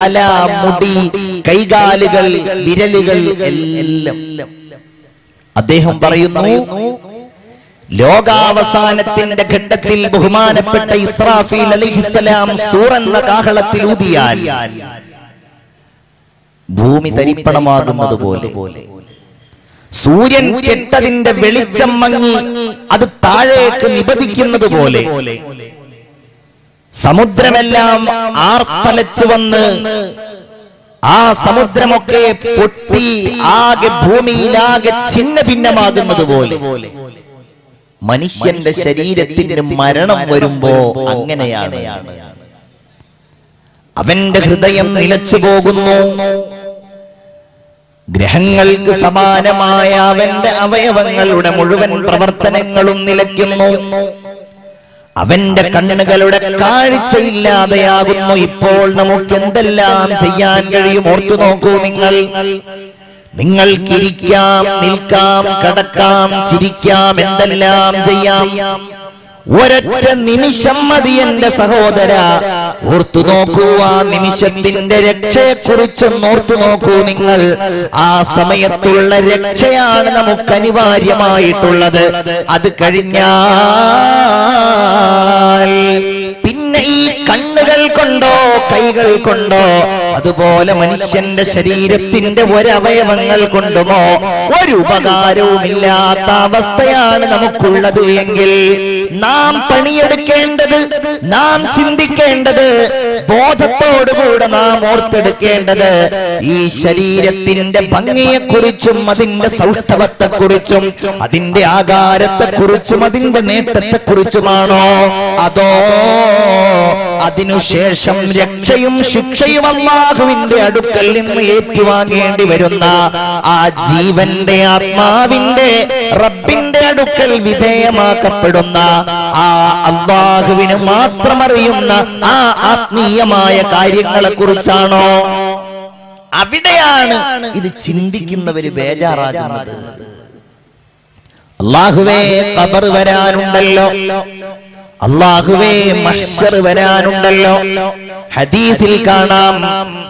തല, മുടി, കൈകാലുകൾ, വിരലുകൾ എല്ലാം. അദ്ദേഹം പറയുന്നു, ലോകാവസാനത്തിന്റെ ഘട്ടത്തിൽ ബഹുമാനപ്പെട്ട ഇസ്രാഫീൽ അലൈഹിസ്സലാം സൂറെന്ന കാഹളത്തിൽ ഊതിയാൽ ഭൂമി തരിപ്പണമാകുന്നത് പോലെ, സൂര്യൻ കെട്ടതിന്റെ വെളിച്ചം മങ്ങി അത് താഴേക്ക് നിപതിക്കുന്നത് പോലെ, സമുദ്രമെല്ലാം ആർത്തലച്ചു വന്ന് ആ സമുദ്രമൊക്കെ പൊട്ടി ആകെ ഭൂമിയിലാകെ ഛിന്ന ഭിന്നമാകുന്നത് പോലെ മനുഷ്യന്റെ ശരീരത്തിന് മരണം വരുമ്പോ അങ്ങനെയാണ്. അവന്റെ ഹൃദയം നിലച്ചു പോകുന്നു. ഗ്രഹങ്ങൾക്ക് സമാനമായ അവന്റെ അവയവങ്ങളുടെ മുഴുവൻ പ്രവർത്തനങ്ങളും നിലയ്ക്കുന്നു. അവന്റെ കണ്ണുകളുടെ കാഴ്ചയില്ലാതെയാകുന്നു. ഇപ്പോൾ നമുക്ക് എന്തെല്ലാം ചെയ്യാൻ കഴിയും ഓർത്തു നോക്കൂ. നിങ്ങൾക്കിരിക്കാം, നിൽക്കാം, കടക്കാം, ചിരിക്കാം, എന്തെല്ലാം ചെയ്യാം. ഒരൊറ്റ നിമിഷം മതി എന്റെ സഹോദര, ഓർത്തു നോക്കൂ. ആ നിമിഷത്തിന്റെ രക്ഷയെക്കുറിച്ചൊന്ന് ഓർത്തു നോക്കൂ നിങ്ങൾ. ആ സമയത്തുള്ള രക്ഷയാണ് നമുക്ക് അനിവാര്യമായിട്ടുള്ളത്. അത് കഴിഞ്ഞാൽ പിന്നെ ഈ കണ്ണുകൾ കൊണ്ടോ കൈകൾ കൊണ്ടോ അതുപോലെ മനുഷ്യന്റെ ശരീരത്തിന്റെ ഒരവയവങ്ങൾ കൊണ്ടുമോ ഒരു ഉപകാരവുമില്ലാത്ത അവസ്ഥയാണ് നമുക്കുള്ളത് എങ്കിൽ നാം പണിയെടുക്കേണ്ടത്, നാം ചിന്തിക്കേണ്ടത്, ബോധത്തോടുകൂടെ നാം ഓർത്തെടുക്കേണ്ടത് ഈ ശരീരത്തിന്റെ ഭംഗിയെക്കുറിച്ചും അതിന്റെ സൗഷ്ഠവത്തെക്കുറിച്ചും അതിന്റെ ആകാരത്തെക്കുറിച്ചും അതിന്റെ നേട്ടത്തെക്കുറിച്ചുമാണോ, അതോ അതിനുശേഷം രക്ഷയും ശിക്ഷയും അല്ലാഹുവിന്റെ അടുക്കൽ നിന്ന് ഏറ്റുവാങ്ങേണ്ടി വരുന്ന ആ ജീവന്റെ ആത്മാവിന്റെ റബ്ബിന്റെ അടുക്കൽ വിധേയമാക്കപ്പെടുന്ന ആ അല്ലാഹുവിന് മാത്രം അറിയുന്ന ആ ആത്മീയമായ കാര്യങ്ങളെ കുറിച്ചാണോ? അവിടെയാണ് ഇത് ചിന്തിക്കുന്നവര് ബേജാറാകുന്നത്. അല്ലാഹുവേ, ഖബർ വരാനുണ്ടല്ലോ, അല്ലാഹുവേ, മഹ്ശർ വരാനുണ്ടല്ലോ. ഹദീസിൽ കാണാം,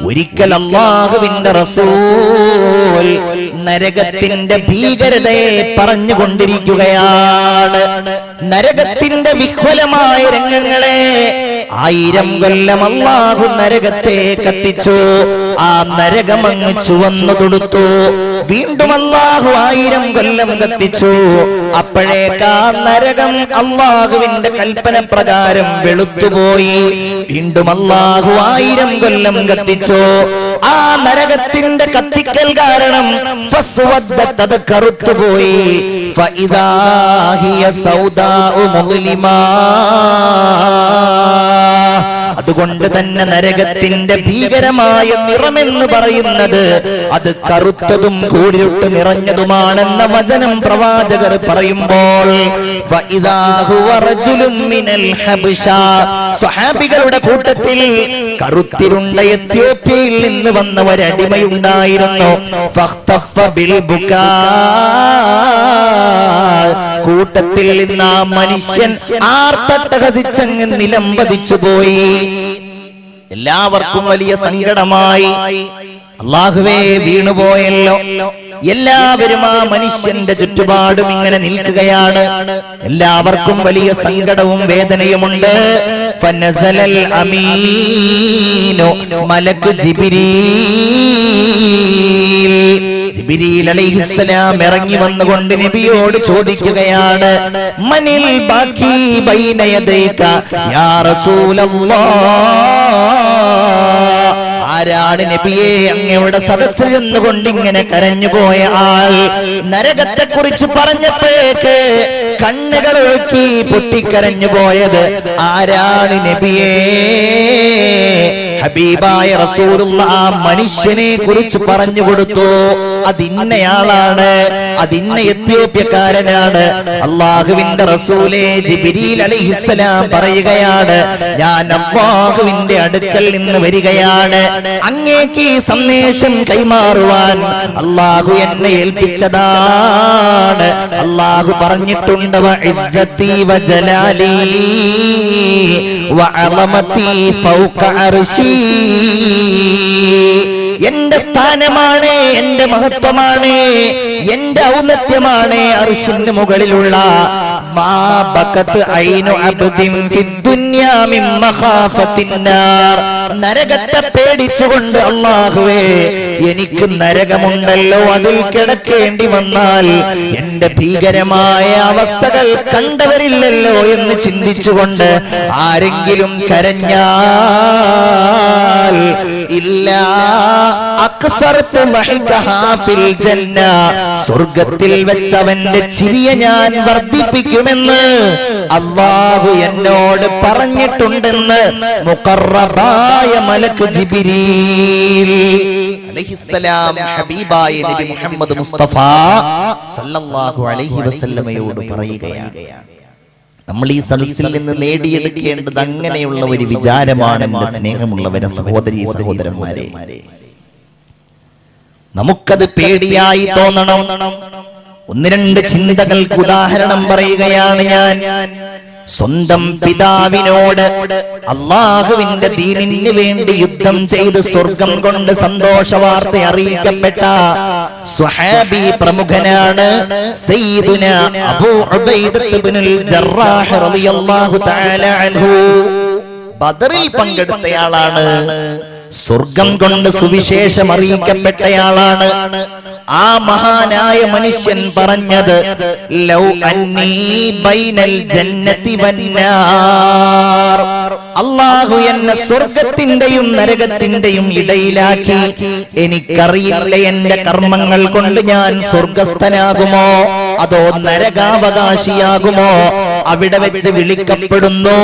ഒരിക്കൽ അല്ലാഹുവിന്റെ റസൂൽ നരകത്തിന്റെ ഭീകരതയെ പറഞ്ഞുകൊണ്ടിരിക്കുകയാണ്. നരകത്തിന്റെ വിഹ്വലമായ രംഗങ്ങളെ 1000 കൊല്ലം അല്ലാഹു നരകത്തെ കത്തിച്ചു. ആ നരകമങ്ങ് ചുവന്നു തുടുത്തു. വീണ്ടും അല്ലാഹു 1000 കൊല്ലം കത്തിച്ചു. അപ്പോഴേക്ക് ആ നരകം അല്ലാഹുവിന്റെ കൽപ്പന പ്രകാരം വെളുത്തുപോയി. വീണ്ടും അല്ലാഹു 1000 കൊല്ലം കത്തിച്ചു. ആ നരകത്തിന്റെ കത്തിക്കൽ കാരണം ഫസ്വദ്ദത് കറുത്തുപോയി. ഫഇദാ ഹിയ സൗദാഉ മുഗ്ലിമാ. അതുകൊണ്ട് തന്നെ നരകത്തിന്റെ ഭീകരമായ നിറമെന്ന് പറയുന്നത് അത് കറുത്തതും കൂരിരുട്ട് നിറഞ്ഞതുമാണെന്ന വചനം പ്രവാചകർ പറയുമ്പോൾ ഫഇദാ ഹുവ റജുലുൻ മിനൽ ഹബ്ശ, സ്വഹാബികളുടെ കൂട്ടത്തിൽ കറുത്തിരുണ്ട എത്യോപ്യയിൽ നിന്ന് വന്ന ഒരടിമയുണ്ടായിരുന്നു. ഫഖ്തഫ ബിൽ ബുകാ, കൂട്ടത്തിൽ നിന്ന് ആ മനുഷ്യൻ ആർത്തട്ടഹസിച്ചങ്ങ് നിലംപതിച്ചു പോയി. എല്ലാവർക്കും വലിയ സങ്കടമായി. അല്ലാഹുവേ, വീണുപോയല്ലോ. എല്ലാവരും ആ മനുഷ്യന്റെ ചുറ്റുപാടും ഇങ്ങനെ നിൽക്കുകയാണ്. എല്ലാവർക്കും വലിയ സങ്കടവും വേദനയുമുണ്ട്. ഫനസലൽ അമീനു മലക്കു ജിബ്രീൽ. ജിബ്രീൽ അലൈഹിസ്സലാം ഇറങ്ങി വന്നുകൊണ്ട് നബിയോട് ചോദിക്കുകയാണ്, മനിൽ ബാക്കി ബൈന യദൈക യാ റസൂലല്ലാഹ്. ആരാണ് നബിയെ അങ്ങയുടെ സദസ്സിൽ നിന്നുകൊണ്ട് ഇങ്ങനെ കരഞ്ഞുപോയ ആൾ? നരകത്തെ കുറിച്ച് പറഞ്ഞപ്പോഴേക്ക് കണ്ണുകൾ ഒഴുക്കി പൊട്ടിക്കരഞ്ഞു പോയത് ആരാണ് നബിയെ? ഹബീബായ റസൂലുള്ള ആ മനുഷ്യനെ കുറിച്ച് പറഞ്ഞു കൊടുത്തു. അതിന്നയാളാണ്, അതിന്ന എത്യോപ്യക്കാരനാണ്. അല്ലാഹുവിന്റെ റസൂലേ, ജിബ്രീൽ അലൈഹിസ്സലാം പറയുകയാണ്, ഞാൻ അല്ലാഹുവിന്റെ അടുക്കൽ നിന്ന് വരികയാണ്. അങ്ങേക്ക് ഈ സന്ദേശം കൈമാറുവാൻ അല്ലാഹു എന്നെ ഏൽപ്പിച്ചതാണ്. അല്ലാഹു പറഞ്ഞിട്ടുണ്ട്, വഇസ്സതി വജലാലി വഅളമതി ഫൗക അർശി. എന്റെ സ്ഥാനമാണ്, എന്റെ മഹത്വമാണ്, എന്റെ ഔന്നത്യമാണ് അർശിന് മുകളിലുള്ള. മാ ബഖത് ഐനു അബ്ദിൻ ഫിദ്ദുനിയാ മിൻ മഖാഫത്തിന്നാർ. നരകത്തെ പേടിച്ചുകൊണ്ട് അല്ലാഹുവേ എനിക്ക് നരകമുണ്ടല്ലോ, അതിൽ കിടക്കേണ്ടി വന്നാൽ എന്റെ ഭീകരമായ അവസ്ഥകൾ കണ്ടവരില്ലല്ലോ എന്ന് ചിന്തിച്ചുകൊണ്ട് ആരെങ്കിലും കരഞ്ഞാൽ ഇല്ലാ അക്സർതു ലഹിഖഹാ ഫിൽ ജന്ന, സ്വർഗ്ഗത്തിൽ വെച്ച് അവന്റെ ചിരിയെ ഞാൻ വർദ്ധിപ്പിക്കുമെന്ന് അല്ലാഹു എന്നോട് പറഞ്ഞിട്ടുണ്ടെന്ന് മുഖറബായ മലക്ക് ജിബ്രീൽ അലൈഹിസ്സലാം ഹബീബായ നബി മുഹമ്മദ് മുസ്തഫ സല്ലല്ലാഹു അലൈഹി വസല്ലമയോട് പറയുകയാണ്. നമ്മൾ ഈ സദസ്സിൽ നിന്ന് നേടിയെടുക്കേണ്ടത് അങ്ങനെയുള്ള ഒരു വിചാരമാണ്. എന്റെ സ്നേഹമുള്ളവരെ, സഹോദരീ സഹോദരന്മാരെ, നമുക്കത് പേടിയായി തോന്നണം. ഒന്ന് രണ്ട് ചിന്തകൾക്ക് ഉദാഹരണം പറയുകയാണ് ഞാൻ. സ്വന്തം പിതാവിനോട് അല്ലാഹുവിന്റെ ദീനിന് വേണ്ടി യുദ്ധം ചെയ്ത് സ്വർഗം കൊണ്ട് സന്തോഷ വാർത്ത അറിയിക്കപ്പെട്ട സ്വഹാബി പ്രമുഖനാണ് സയ്യിദുന അബൂ ഉബൈദത്ത് ഇബ്നുൽ ജറാഹ് റളിയല്ലാഹു തആല അൻഹു. ബദറിൽ പങ്കെടുത്തയാളാണ്, സ്വർഗം കൊണ്ട് സുവിശേഷം അറിയിക്കപ്പെട്ടയാളാണ്. ആ മഹാനായ മനുഷ്യൻ പറഞ്ഞത് ലൗ അന്നീ ബൈനൽ ജന്നതി വന്നാർ, അല്ലാഹു എന്നെ സ്വർഗത്തിന്റെയും നരകത്തിന്റെയും ഇടയിലാക്കി, എനിക്കറിയില്ല എന്റെ കർമ്മങ്ങൾ കൊണ്ട് ഞാൻ സ്വർഗസ്ഥനാകുമോ അതോ നരകാവകാശിയാകുമോ. അവിടെ വെച്ച് വിളിക്കപ്പെടുന്നു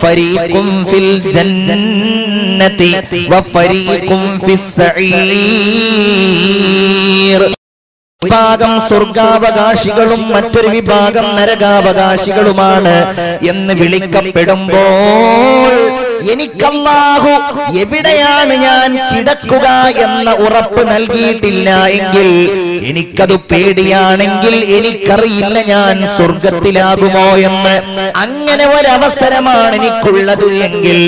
ഫരീഖും ഫിൽ ജന്നതി വഫരീഖും ഫിസ് സഈർ. വിഭാഗം സ്വർഗാവകാശികളും മറ്റൊരു വിഭാഗം നരകാവകാശികളുമാണ് എന്ന് വിളിക്കപ്പെടുമ്പോൾ എനിക്കല്ലാഹു എവിടെയാണ് ഞാൻ കിടക്കുക എന്ന ഉറപ്പ് നൽകിയിട്ടില്ല എങ്കിൽ, എനിക്കത് പേടിയാണെങ്കിൽ, എനിക്കറിയില്ല ഞാൻ സ്വർഗത്തിലാകുമോ എന്ന്. അങ്ങനെ ഒരവസരമാണ് എനിക്കുള്ളത് എങ്കിൽ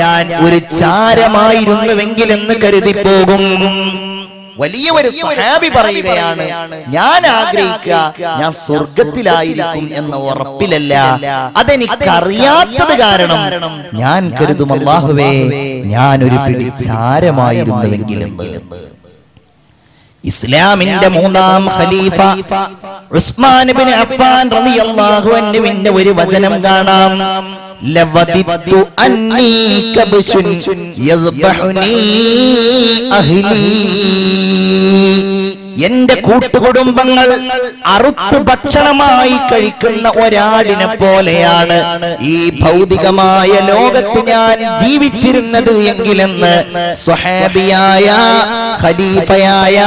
ഞാൻ ഒരു ചാരമായിരുന്നുവെങ്കിൽ എന്ന് കരുതിപ്പോകും. വലിയ ഒരു സ്വഹാബി പറയുകയാണ്, ഞാൻ ആഗ്രഹിക്കുക ഞാൻ സ്വർഗത്തിലായിരിക്കും എന്ന ഉറപ്പിലല്ല, അതെനിക്കറിയാത്തത് കാരണം ഞാൻ കരുതും അല്ലാഹുവേ ഞാനൊരു പിടിച്ചാരമായിരുന്നുവെങ്കിൽ എന്ന്. ഇസ്ലാമിന്റെ മൂന്നാം ഖലീഫ ഉസ്മാൻ ഇബ്നു അഫ്ഫാൻ റളിയല്ലാഹു അൻഹുവിന്റെ ഒരു വചനം കാണാം. ലവദിത്തു അന്നീ കബ്ശുൻ യസ്ബഹുനി അഹ്ലി. എന്റെ കൂട്ടുകുടുംബങ്ങൾ അറുത്ത് ഭക്ഷണമായി കഴിക്കുന്ന ഒരാടിനെ പോലെയാണ് ഈ ഭൗതികമായ ലോകത്ത് ഞാൻ ജീവിച്ചിരുന്നത് എങ്കിലെന്ന് സ്വഹാബിയായ ഖലീഫയായ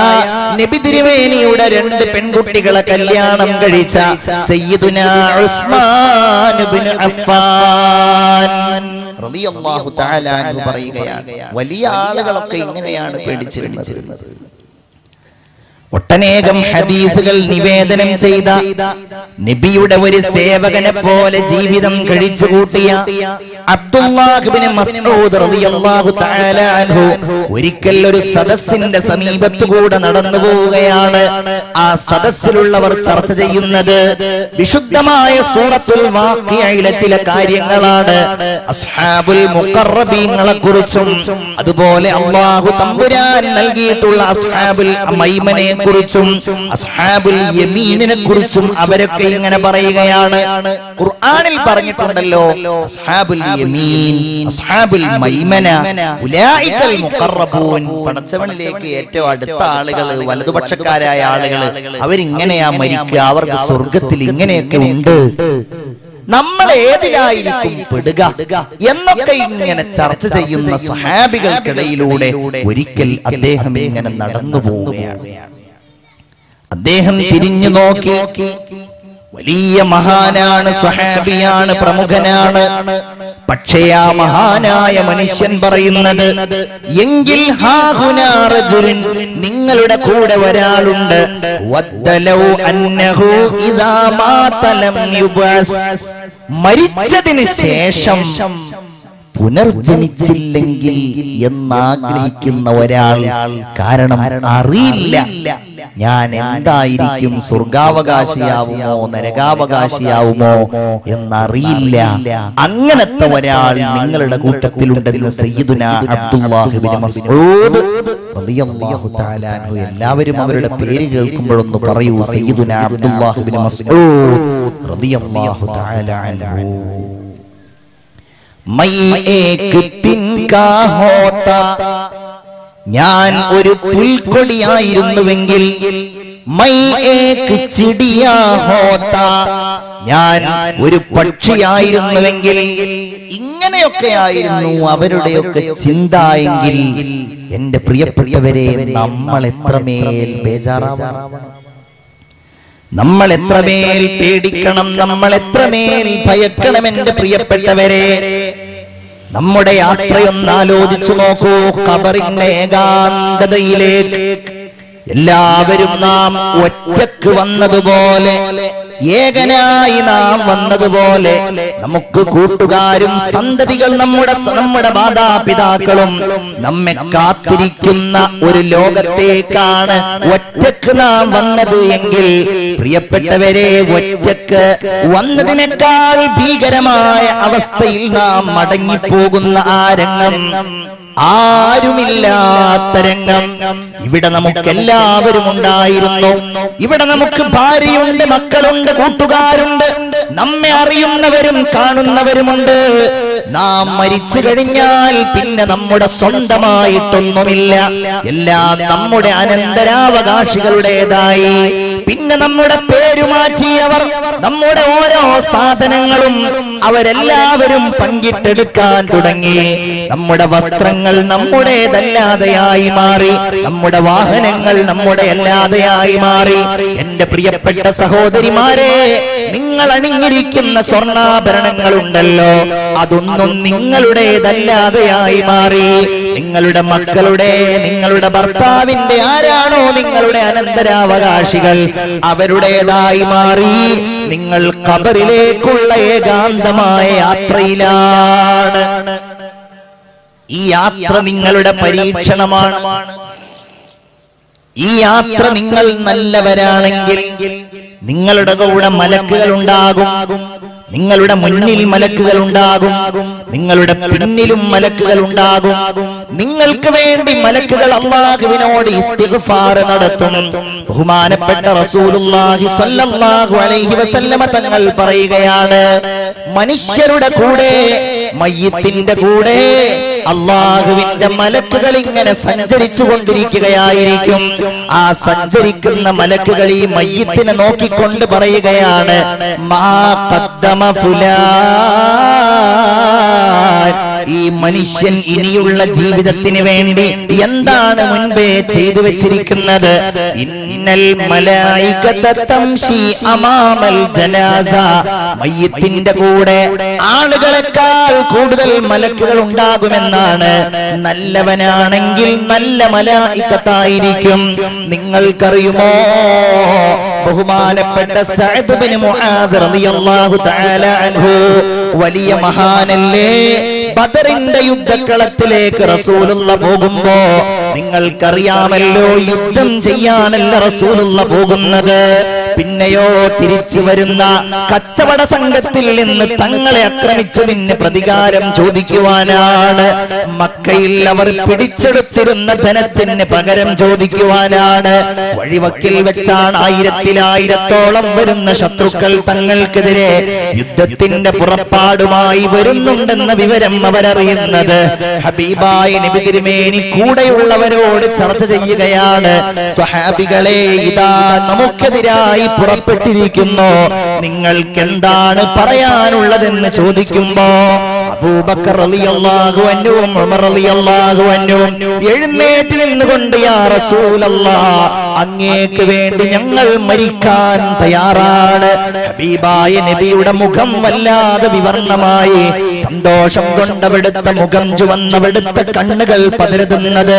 നബി തിരുമേനിയുടെ രണ്ട് പെൺകുട്ടികളെ കല്യാണം കഴിച്ച സയ്യിദുനാ ഉസ്മാൻ ഇബ്നു അഫ്ഫാൻ റളിയല്ലാഹു തആല അൻഹു പറയുകയാണ്, വലിയ ആളുകളൊക്കെ ഇങ്ങനെയാണ് പേടിച്ചിരുന്നത്. ഒട്ടനേകം ഹദീസുകൾ നിവേദനം ചെയ്ത നബിയുടെ ഒരു സേവകനെ പോലെ ജീവിതം കഴിച്ചുകൂട്ടിയ അബ്ദുല്ലാഹ് ഇബ്നു മസ്ഊദ് റളിയല്ലാഹു തആല അൻഹു ഒരിക്കൽ ഒരു സദസ്സിന്റെ സമീപത്തുകൂടെ നടന്നു പോവുകയാണ്. ആ സദസ്സിലുള്ളവർ ചർച്ച ചെയ്യുന്നത് വിശുദ്ധമായ സൂറത്തുൽ വാഖിയയിലെ ചില കാര്യങ്ങളാണ്. അസ്ഹാബുൽ മുഖറബീങ്ങളെ കുറിച്ചും അതുപോലെ അല്ലാഹു തമ്പുരാൻ നൽകിയിട്ടുള്ള അസ്ഹാബുൽ മൈമനെ കുറിച്ചും അസ്ഹാബുൽ യമീനിനെ കുറിച്ചും അവരൊക്കെ ഇങ്ങനെ പറയുകയാണ്. ഖുർആനിൽ പറഞ്ഞിട്ടുണ്ടല്ലോ അസ്ഹാബുൽ യമീൻ, അസ്ഹാബുൽ മൈമന, ഉലൈകൽ മുഖറബൂൻ. പടച്ചവനിലേക്ക് ഏറ്റവും അടുത്ത ആളുകൾ, വലതുപക്ഷക്കാരായ ആളുകൾ, അവരിങ്ങനെയാ മരിക്കുക, അവർക്ക് സ്വർഗത്തിൽ ഇങ്ങനെയൊക്കെ ഉണ്ട്, നമ്മൾ ഏതിലായിരിക്കും പെടുക എന്നൊക്കെ ഇങ്ങനെ ചർച്ച ചെയ്യുന്ന സ്വഹാബികൾക്കിടയിലൂടെ ഒരിക്കൽ അദ്ദേഹം ഇങ്ങനെ നടന്നു പോവുകയാണ്. അദ്ദേഹം തിരിഞ്ഞു നോക്കി. വലിയ മഹാനാണ്, സ്വഹാബിയാണ്, പ്രമുഖനാണ്. പക്ഷേ ആ മഹാനായ മനുഷ്യൻ പറയുന്നത്, എങ്കിൽ നിങ്ങളുടെ കൂടെ ഒരാളുണ്ട്, മരിച്ചതിന് ശേഷം പുനർജനിച്ചില്ലെങ്കിൽ എന്നാഗ്രഹിക്കുന്ന ഒരാൾ. കാരണം അറിയില്ല ഞാൻ എന്തായിരിക്കും, സ്വർഗാവകാശിയാവുമോ നരകാവകാശിയാവുമോ എന്നറിയില്ല. അങ്ങനത്തെ ഒരാൾ നിങ്ങളുടെ കൂട്ടത്തിലുണ്ടെന്ന് സയ്യിദുനാ അബ്ദുല്ലാഹ് ഇബ്നു മസ്ഊദ് റളിയല്ലാഹു തആല അൻഹു. എല്ലാവരും അവരുടെ പേര് കേൾക്കുമ്പോഴൊന്ന് പറയൂ, സയ്യിദുനാ അബ്ദുല്ലാഹ് ഇബ്നു മസ്ഊദ് റളിയല്ലാഹു തആല അൻഹു. മൈ ഏക് തിൻകാ ഹോതാ, ഞാൻ ഒരു പുൽക്കൊടിയായിരുന്നുവെങ്കിൽ, മൈ ഏക് ചിടിയാ ഹോതാ, ഞാൻ ഒരു പക്ഷിയായിരുന്നുവെങ്കിൽ, ഇങ്ങനെയൊക്കെയായിരുന്നു അവരുടെയൊക്കെ ചിന്ത എങ്കിൽ, എന്റെ പ്രിയപ്പെട്ടവരെ, നമ്മൾ എത്രമേൽ ബേജാറാവണം, നമ്മൾ എത്രമേൽ പേടിക്കണം, നമ്മൾ എത്രമേൽ ഭയക്കണം. എന്റെ പ്രിയപ്പെട്ടവരെ, നമ്മുടെ യാത്രയൊന്ന് ആലോചിച്ചു നോക്കൂ. ഖബറിന്റെ ഏകാന്തതയിലേക്ക് എല്ലാവരും നാം ഒറ്റക്ക് വന്നതുപോലെ, ഏകനായി നാം വന്നതുപോലെ, നമുക്ക് കൂട്ടുകാരും സന്തതികൾ, നമ്മുടെ മാതാപിതാക്കളും നമ്മെ കാത്തിരിക്കുന്ന ഒരു ലോകത്തേക്കാണ് ഒറ്റക്ക് നാം വന്നത് എങ്കിൽ, പ്രിയപ്പെട്ടവരെ, ഒറ്റക്ക് വന്നതിനേക്കാൾ ഭീകരമായ അവസ്ഥയിൽ നാം മടങ്ങിപ്പോകുന്ന ആ രംഗം, ആരുമില്ലാത്ത രംഗം. ഇവിടെ നമുക്കെല്ലാവരും ഉണ്ടായിരുന്നു. ഇവിടെ നമുക്ക് ഭാര്യയുണ്ട്, മക്കളുണ്ട്, കൂട്ടുകാരുണ്ട്, നമ്മെ അറിയുന്നവരും കാണുന്നവരുമുണ്ട്. നാം മരിച്ചു കഴിഞ്ഞാൽ പിന്നെ നമ്മുടെ സ്വന്തമായിട്ടൊന്നുമില്ല. എല്ലാം നമ്മുടെ അനന്തരാവകാശികളുടേതായി. പിന്നെ നമ്മുടെ പേര് മാറ്റിയവർ, നമ്മുടെ ഓരോ സാധനങ്ങളും അവരെല്ലാവരും പങ്കിട്ടെടുക്കാൻ തുടങ്ങി. നമ്മുടെ വസ്ത്രങ്ങൾ നമ്മുടേതല്ലാതെയായി മാറി, നമ്മുടെ വാഹനങ്ങൾ നമ്മുടെ അല്ലാതെയായി മാറി. എന്റെ പ്രിയപ്പെട്ട സഹോദരിമാരെ, നിങ്ങൾ അണിഞ്ഞിരിക്കുന്ന സ്വർണ്ണാഭരണങ്ങളുണ്ടല്ലോ, അതൊന്നും നിങ്ങളുടേതല്ലാതെയായി മാറി. നിങ്ങളുടെ മക്കളുടെ, നിങ്ങളുടെ ഭർത്താവിന്റെ ആരാണോ നിങ്ങളുടെ അനന്തരാവകാശികൾ, അവരുടേതായി മാറി. നിങ്ങൾ ഖബറിലേക്കുള്ള ഏകാന്തമായ യാത്രയിലാണ്. ഈ യാത്ര നിങ്ങളുടെ പരീക്ഷണമാണ്. ഈ യാത്ര നിങ്ങൾ നല്ലവരാണെങ്കിൽ നിങ്ങളുടെ കൂടെ മലക്കുകൾ ഉണ്ടാകും, നിങ്ങളുടെ മുന്നിൽ മലക്കുകൾ ഉണ്ടാകും, നിങ്ങളുടെ പിന്നിലും മലക്കുകൾ ഉണ്ടാകും. നിങ്ങൾക്ക് വേണ്ടി മലക്കുകൾ അല്ലാഹുവിനോട് ഇസ്തിഗ്ഫാർ നടത്തും. ബഹുമാനപ്പെട്ട റസൂലുള്ളാഹി സ്വല്ലല്ലാഹു അലൈഹി വസല്ലമ തങ്ങൾ പറയുകയാണ്, മനുഷ്യരുടെ കൂടെ, മയ്യിത്തിന്റെ കൂടെ അല്ലാഹുവിന്റെ മലക്കുകൾ ഇങ്ങനെ സഞ്ചരിച്ചു കൊണ്ടിരിക്കുകയായിരിക്കും. ആ സഞ്ചരിക്കുന്ന മലക്കുകൾ ഈ മയ്യിത്തിനെ നോക്കിക്കൊണ്ട് പറയുകയാണ്, മാ ഖദ്ദമ ഫുലാൻ, ഈ മനുഷ്യൻ ഇനിയുള്ള ജീവിതത്തിന് വേണ്ടി എന്താണ് മുൻപേ ചെയ്തു വെച്ചിരിക്കുന്നത്? ഇന്നൽ മലായികത തംശി അമാമൽ ജനാസ, മയ്യിത്തിന്റെ കൂടെ ആളുകളെക്കാൾ കൂടുതൽ മലക്കുകൾ ഉണ്ടാകുമെന്നാണ്. നല്ലവനാണെങ്കിൽ നല്ല മലായികത്തായിരിക്കും. നിങ്ങൾക്കറിയുമോ, ബഹുമാനപ്പെട്ട സഅദ് ബിൻ മുആദ് റളിയല്ലാഹു തആല അൻഹു വലിയ മഹാനല്ലേ, ബദറിന്റെ യുദ്ധക്കളത്തിലേക്ക് റസൂലുള്ള പോകുമ്പോ നിങ്ങൾക്കറിയാമല്ലോ, യുദ്ധം ചെയ്യാനല്ല റസൂലുള്ള പോകുന്നത്. പിന്നെയോ തിരിച്ചു വരുന്ന കച്ചവട സംഘത്തിൽ നിന്ന് തങ്ങളെ ആക്രമിച്ചതിന് പ്രതികാരം ചോദിക്കുവാനാണ്. മക്കയിൽ അവർ പിടിച്ചെടുത്തിരുന്ന ധനത്തിന് പകരം ചോദിക്കുവാനാണ്. വഴിവക്കിൽ വെച്ചാണ് ആയിരത്തോളം വരുന്ന ശത്രുക്കൾ തങ്ങൾക്കെതിരെ യുദ്ധത്തിന്റെ പുറപ്പാടുമായി വരുന്നുണ്ടെന്ന വിവരം അവരറിയുന്നത്. ഹബീബായ നബി തിരുമേനി കൂടെയുള്ളവരോട് ചർച്ച ചെയ്യുകയാണ്, സ്വഹാബികളെ, ഇതാ നമുക്കെതിരായി പുറപ്പെട്ടിരിക്കുന്നു, നിങ്ങൾക്ക് എന്താണ് പറയാനുള്ളതെന്ന് ചോദിക്കുമ്പോ അബൂബക്കർ റളിയല്ലാഹു അൻഹുവും ഉമർ റളിയല്ലാഹു അൻഹുവും എഴുന്നേറ്റ് നിന്നുകൊണ്ട്, യാ റസൂലല്ലാഹ്, അങ്ങേക്ക് വേണ്ടി ഞങ്ങൾ മരിക്കാൻ തയ്യാറാണ്. ഹബീബായ നബിയുടെ മുഖം വല്ലാതെ വിവർണമായി. സന്തോഷം കൊണ്ടവിടുത്തെ മുഖം ചുവന്നവിടുത്തെ കണ്ണുകൾ പതിരുന്നത്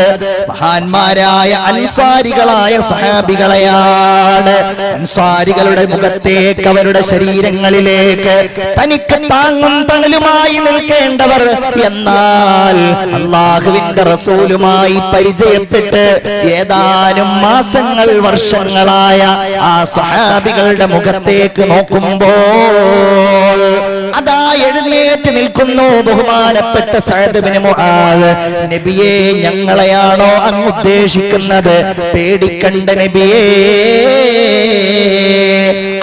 മഹാന്മാരായ അൻസാരികളായ സ്വഹാബികളെയാണ്. അൻസാരികളുടെ മുഖത്തേക്ക്, അവരുടെ ശരീരങ്ങളിലേക്ക് തനിക്ക് താങ്ങും തണലുമായി നിൽക്കേണ്ടവർ, എന്നാൽ അല്ലാഹുവിന്റെ റസൂലുമായി പരിചയപ്പെട്ട് ഏതാനും മാസങ്ങൾ, വർഷങ്ങളായ ആ സ്വഹാബികളുടെ മുഖത്തേക്ക് നോക്കുമ്പോൾ അതാ എഴുന്നേറ്റ് നിൽക്കുന്നു ബഹുമാനപ്പെട്ട സഅദ് ഇബ്നു മുആദ്. നബിയേ, ഞങ്ങളെയാണോ അങ്ങ് ഉദ്ദേശിക്കുന്നത്? പേടിക്കണ്ട നബിയേ,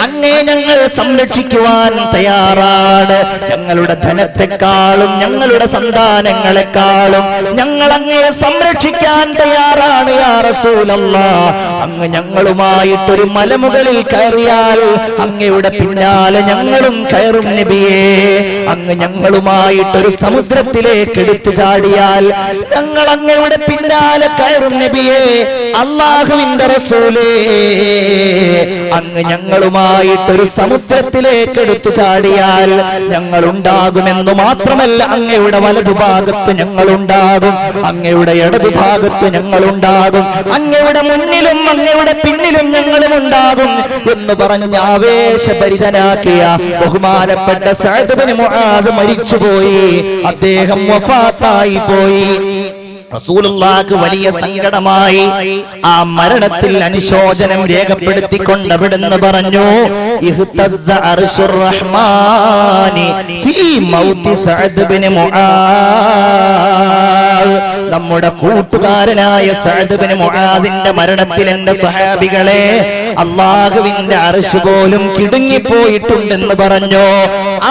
അങ്ങേ ഞങ്ങൾ സംരക്ഷിക്കുവാൻ തയ്യാറാണ്. ഞങ്ങളുടെ ധനത്തെക്കാളും ഞങ്ങളുടെ സന്താനങ്ങളെക്കാളും ഞങ്ങൾ അങ്ങയെ സംരക്ഷിക്കാൻ തയ്യാറാണ് യാ റസൂലല്ലാഹ്. അങ്ങ് ഞങ്ങളുമായിട്ടൊരു മലമുകളിൽ കയറിയാൽ അങ്ങയുടെ പിന്നാലെ ഞങ്ങളും കയറും നബിയേ. അങ്ങ് ഞങ്ങളുമായിട്ടൊരു സമുദ്രത്തിലേക്ക് എടുത്തു ചാടിയാൽ ഞങ്ങൾ അങ്ങയുടെ പിന്നാലെ കയറും നബിയേ. അല്ലാഹുവിന്റെ റസൂലേ, അങ്ങ് ഞങ്ങളുമായിട്ടൊരു സമുദ്രത്തിലേക്ക് എടുത്തു ചാടിയാൽ ഞങ്ങൾ ഉണ്ടാകുമെന്നു മാത്രമല്ല, അങ്ങയുടെ വലതുഭാഗത്ത് ഞങ്ങളുണ്ടാകും, അങ്ങയുടെ ഇടതുഭാഗത്ത് ഞങ്ങളുണ്ടാകും, അങ്ങയുടെ മുന്നിലും അങ്ങയുടെ പിന്നിലും ഞങ്ങളും ഉണ്ടാകും എന്ന് പറഞ്ഞ് ആവേശഭരിതനാക്കിയ ബഹുമാനപ്പെട്ട സഅദ് ഇബ്നു മുആദ് മരിച്ചുപോയി. അദ്ദേഹം വഫാത്തായി പോയി. റസൂലുള്ളാഹിക്ക് വലിയ സങ്കടമായി. ആ മരണത്തിൽ അനുശോചനം രേഖപ്പെടുത്തിക്കൊണ്ട് അവിടുന്ന് പറഞ്ഞു, ഇഹ്തസ്സ അർശുർ റഹ്മാനി ഫീ മൗതി സഅദ് ഇബ്നു മുആദ്. നമ്മുടെ കൂട്ടുകാരനായ സഅദ് ഇബ്നു മുആദിന്റെ മരണത്തിൽ എന്റെ സ്വഹാബികളെ, അല്ലാഹുവിന്റെ അർശ് പോലും കിടുങ്ങിപ്പോയിട്ടുണ്ടെന്ന് പറഞ്ഞു.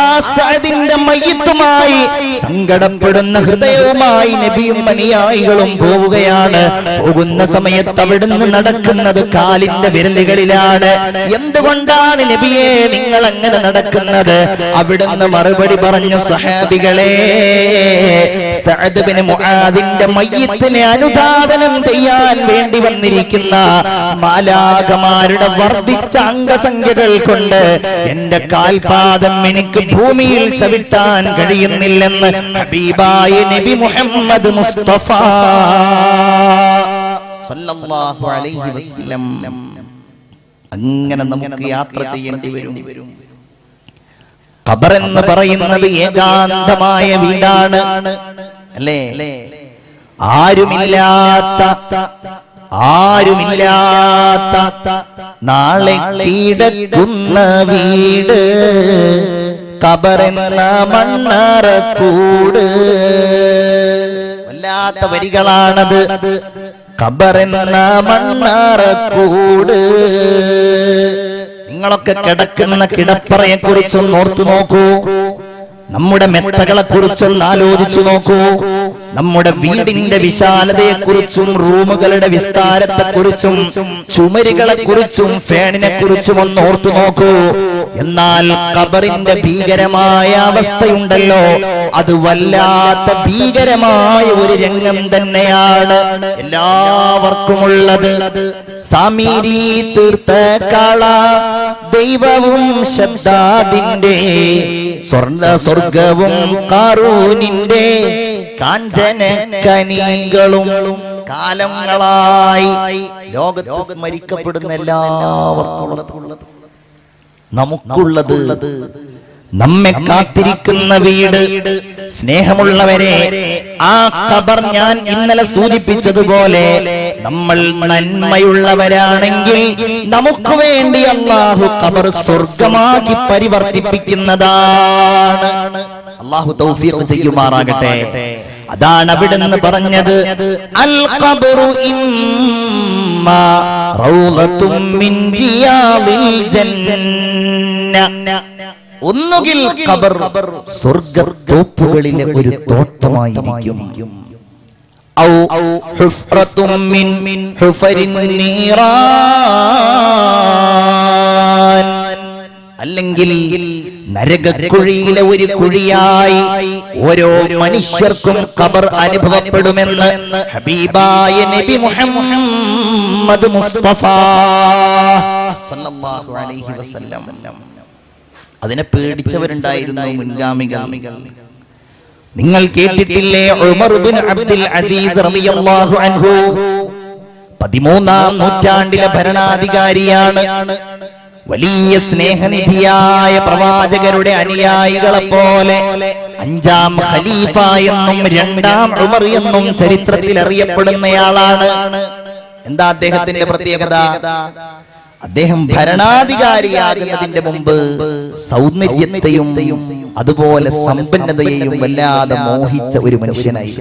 ആ സഅദിന്റെ മയ്യിത്തുമായി സങ്കടപ്പെടുന്ന ഹൃദയവുമായി നബിയും അനുയായികളും പോവുകയാണ്. പോകുന്ന സമയത്ത് അവിടുന്ന് നടക്കുന്നത് കാലിന്റെ വിരലുകളിലാണ്. എന്തുകൊണ്ടാണ് നബിയെ നിങ്ങൾ അങ്ങനെ നടക്കുന്നത്? അവിടുന്ന് മറുപടി പറഞ്ഞു, സഹാബികളെ, സഅദ് ഇബ്നു മുആദിന്റെ മയ്യിത്തിനെ അനുധാവനം ചെയ്യാൻ വേണ്ടി വന്നിരിക്കുന്ന മാലാഖമാരുടെ വർദ്ധിച്ച അംഗസംഖ്യകൾ കൊണ്ട് എന്റെ കാൽപാദം എനിക്ക് ഭൂമിയിൽ ചവിട്ടാൻ കഴിയുന്നില്ലെന്ന് ഹബീബായ നബി മുഹമ്മദ് മുസ്തഫ സല്ലല്ലാഹു അലൈഹി വസല്ലം. അങ്ങനെ നമുക്ക് യാത്ര ചെയ്യേണ്ടി വരും. ഖബർ എന്ന് പറയുന്നത് ഏകാന്തമായ വീടാണ്, അല്ലേ? ആരുമില്ലാത്ത നാളെ കിടക്കുന്ന വീട്, ഖബറെന്ന മണ്ണറക്കൂട്. വല്ലാത്ത വരികളാണത്. ഖബറെന്ന മണ്ണറക്കൂട്. നിങ്ങളൊക്കെ കിടക്കുന്ന കിടപ്പറയെ കുറിച്ചൊന്ന് ഓർത്തു നോക്കൂ. നമ്മുടെ മെത്തകളെ കുറിച്ചൊന്ന് ആലോചിച്ചു നോക്കൂ. നമ്മുടെ വീടിന്റെ വിശാലതയെ കുറിച്ചും റൂമുകളുടെ വിസ്താരത്തെ കുറിച്ചും ചുമരുകളെ കുറിച്ചും ഫാനിനെ കുറിച്ചും ഒന്ന് ഓർത്തു നോക്കൂ. എന്നാൽ ഖബറിന്റെ ഭീകരമായ അവസ്ഥയുണ്ടല്ലോ, അത് വല്ലാത്ത ഭീകരമായ ഒരു രംഗം തന്നെയാണ് എല്ലാവർക്കുമുള്ളത്. സാമീരി തീർത്ത കാള ദൈവവും ശബ്ദാദിന്റെ സ്വർഗവും കാറൂനിന്റെ കാഞ്ചന കനികളും കാലങ്ങളായി ലോകത്ത് സ്മരിക്കപ്പെടുന്ന എല്ലാവർക്കുള്ളത്, നമുക്കുള്ളത്, നമ്മെ കാത്തിരിക്കുന്ന വീട്. സ്നേഹമുള്ളവരെ, ആ ഖബർ ഞാൻ ഇന്നലെ സൂചിപ്പിച്ചതുപോലെ നമ്മൾ നന്മയുള്ളവരാണെങ്കിൽ നമുക്ക് വേണ്ടി അല്ലാഹു ഖബർ സ്വർഗമാക്കി പരിവർത്തിപ്പിക്കുന്നതാണ്. അല്ലാഹു തൗഫീഖ് ചെയ്യുമാറാകട്ടെ. അതാണ് അവിടുന്ന് പറഞ്ഞത്, അൽ ഖബ്റു ഇമ്മാ റൗളത്തും മിൻ റിയാദിൽ ജന്ന. ഒന്നുകിൽ ഖബർ സ്വർഗ്ഗത്തോപ്പുകളിലെ ഒരു തോട്ടമായിരിക്കും, ഔ ഹുഫ്റത്തും മിൻ ഹുഫരിൻ നീറാൻ, അല്ലെങ്കിൽ നരകക്കുഴിയിലെ ഒരു കുഴിയായി ഓരോ മനുഷ്യർക്കും ഖബർ അനുഭവപ്പെടുമെന്ന് ഹബീബായ നബി മുഹമ്മദ് മുസ്തഫ സല്ലല്ലാഹു അലൈഹി വസല്ലം. അതിനെ പേടിച്ചവരുണ്ടായിരുന്നു മുൻഗാമികൾ. നിങ്ങൾ കേട്ടിട്ടില്ലേ ഉമർ ഇബ്നു അബ്ദുൽ അസീസ് റളിയല്ലാഹു അൻഹു 13ാം നൂറ്റാണ്ടിലെ ഭരണാധികാരിയാണ്. വലിയ സ്നേഹനിധിയായ പ്രവാചകരുടെ അനുയായികളെ പോലെ 5ാം ഖലീഫ എന്നും 2ാം ഉമർ എന്നും ചരിത്രത്തിൽ അറിയപ്പെടുന്നയാളാണ്. എന്താ അദ്ദേഹത്തിന്റെ പ്രത്യേകത? അദ്ദേഹം ഭരണാധികാരിയാകുന്നതിന്റെ മുമ്പ് സൗന്ദര്യത്തെയും അതുപോലെ സമ്പന്നതയെയും വല്ലാതെ മോഹിച്ച ഒരു മനുഷ്യനായി.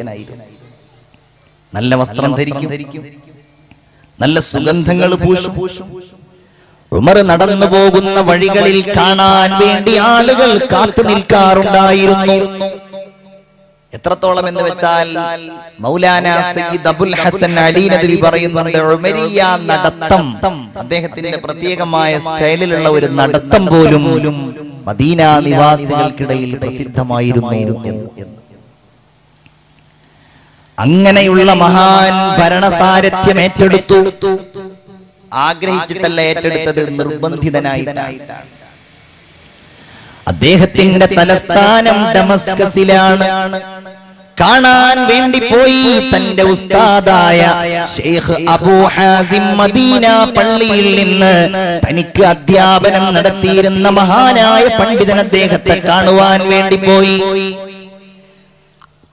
നല്ല വസ്ത്രം ധരിക്കും, നല്ല സുഗന്ധങ്ങൾ പൂശും. ഉമർ നടന്നു പോകുന്ന വഴികളിൽ കാണാൻ വേണ്ടി ആളുകൾ കാത്തു നിൽക്കാറുണ്ടായിരുന്നു. എത്രത്തോളം എന്ന് വെച്ചാൽ മൗലാന സയ്യിദ് അബുൽ ഹസൻ അലി നദവി പറയുന്നുണ്ട്, ഉമരിയ നടത്തം, അദ്ദേഹത്തിന്റെ പ്രത്യേകമായ സ്റ്റൈലിലുള്ള ഒരു നടത്തം പോലും മദീന നിവാസികൾക്കിടയിൽ പ്രസിദ്ധമായിരുന്നു എന്ന്. അങ്ങനെയുള്ള മഹാൻ ഭരണസാരഥ്യം ഏറ്റെടുത്തു. ആഗ്രഹിച്ചിട്ടല്ല ഏറ്റെടുത്തത്, നിർബന്ധിതനായിട്ടാണ്. അദ്ദേഹത്തിന്റെ തലസ്ഥാനം ഡമസ്കസിലാണ്. കാണാൻ വേണ്ടി പോയി തന്റെ ഉസ്താദായ ശൈഖ് അബൂ ഹാസിം മദീന പള്ളിയിൽ നിന്ന് തനിക്ക് അധ്യാപനം നടത്തിയിരുന്ന മഹാനായ പണ്ഡിതൻ അദ്ദേഹത്തെ കാണുവാൻ വേണ്ടി പോയി.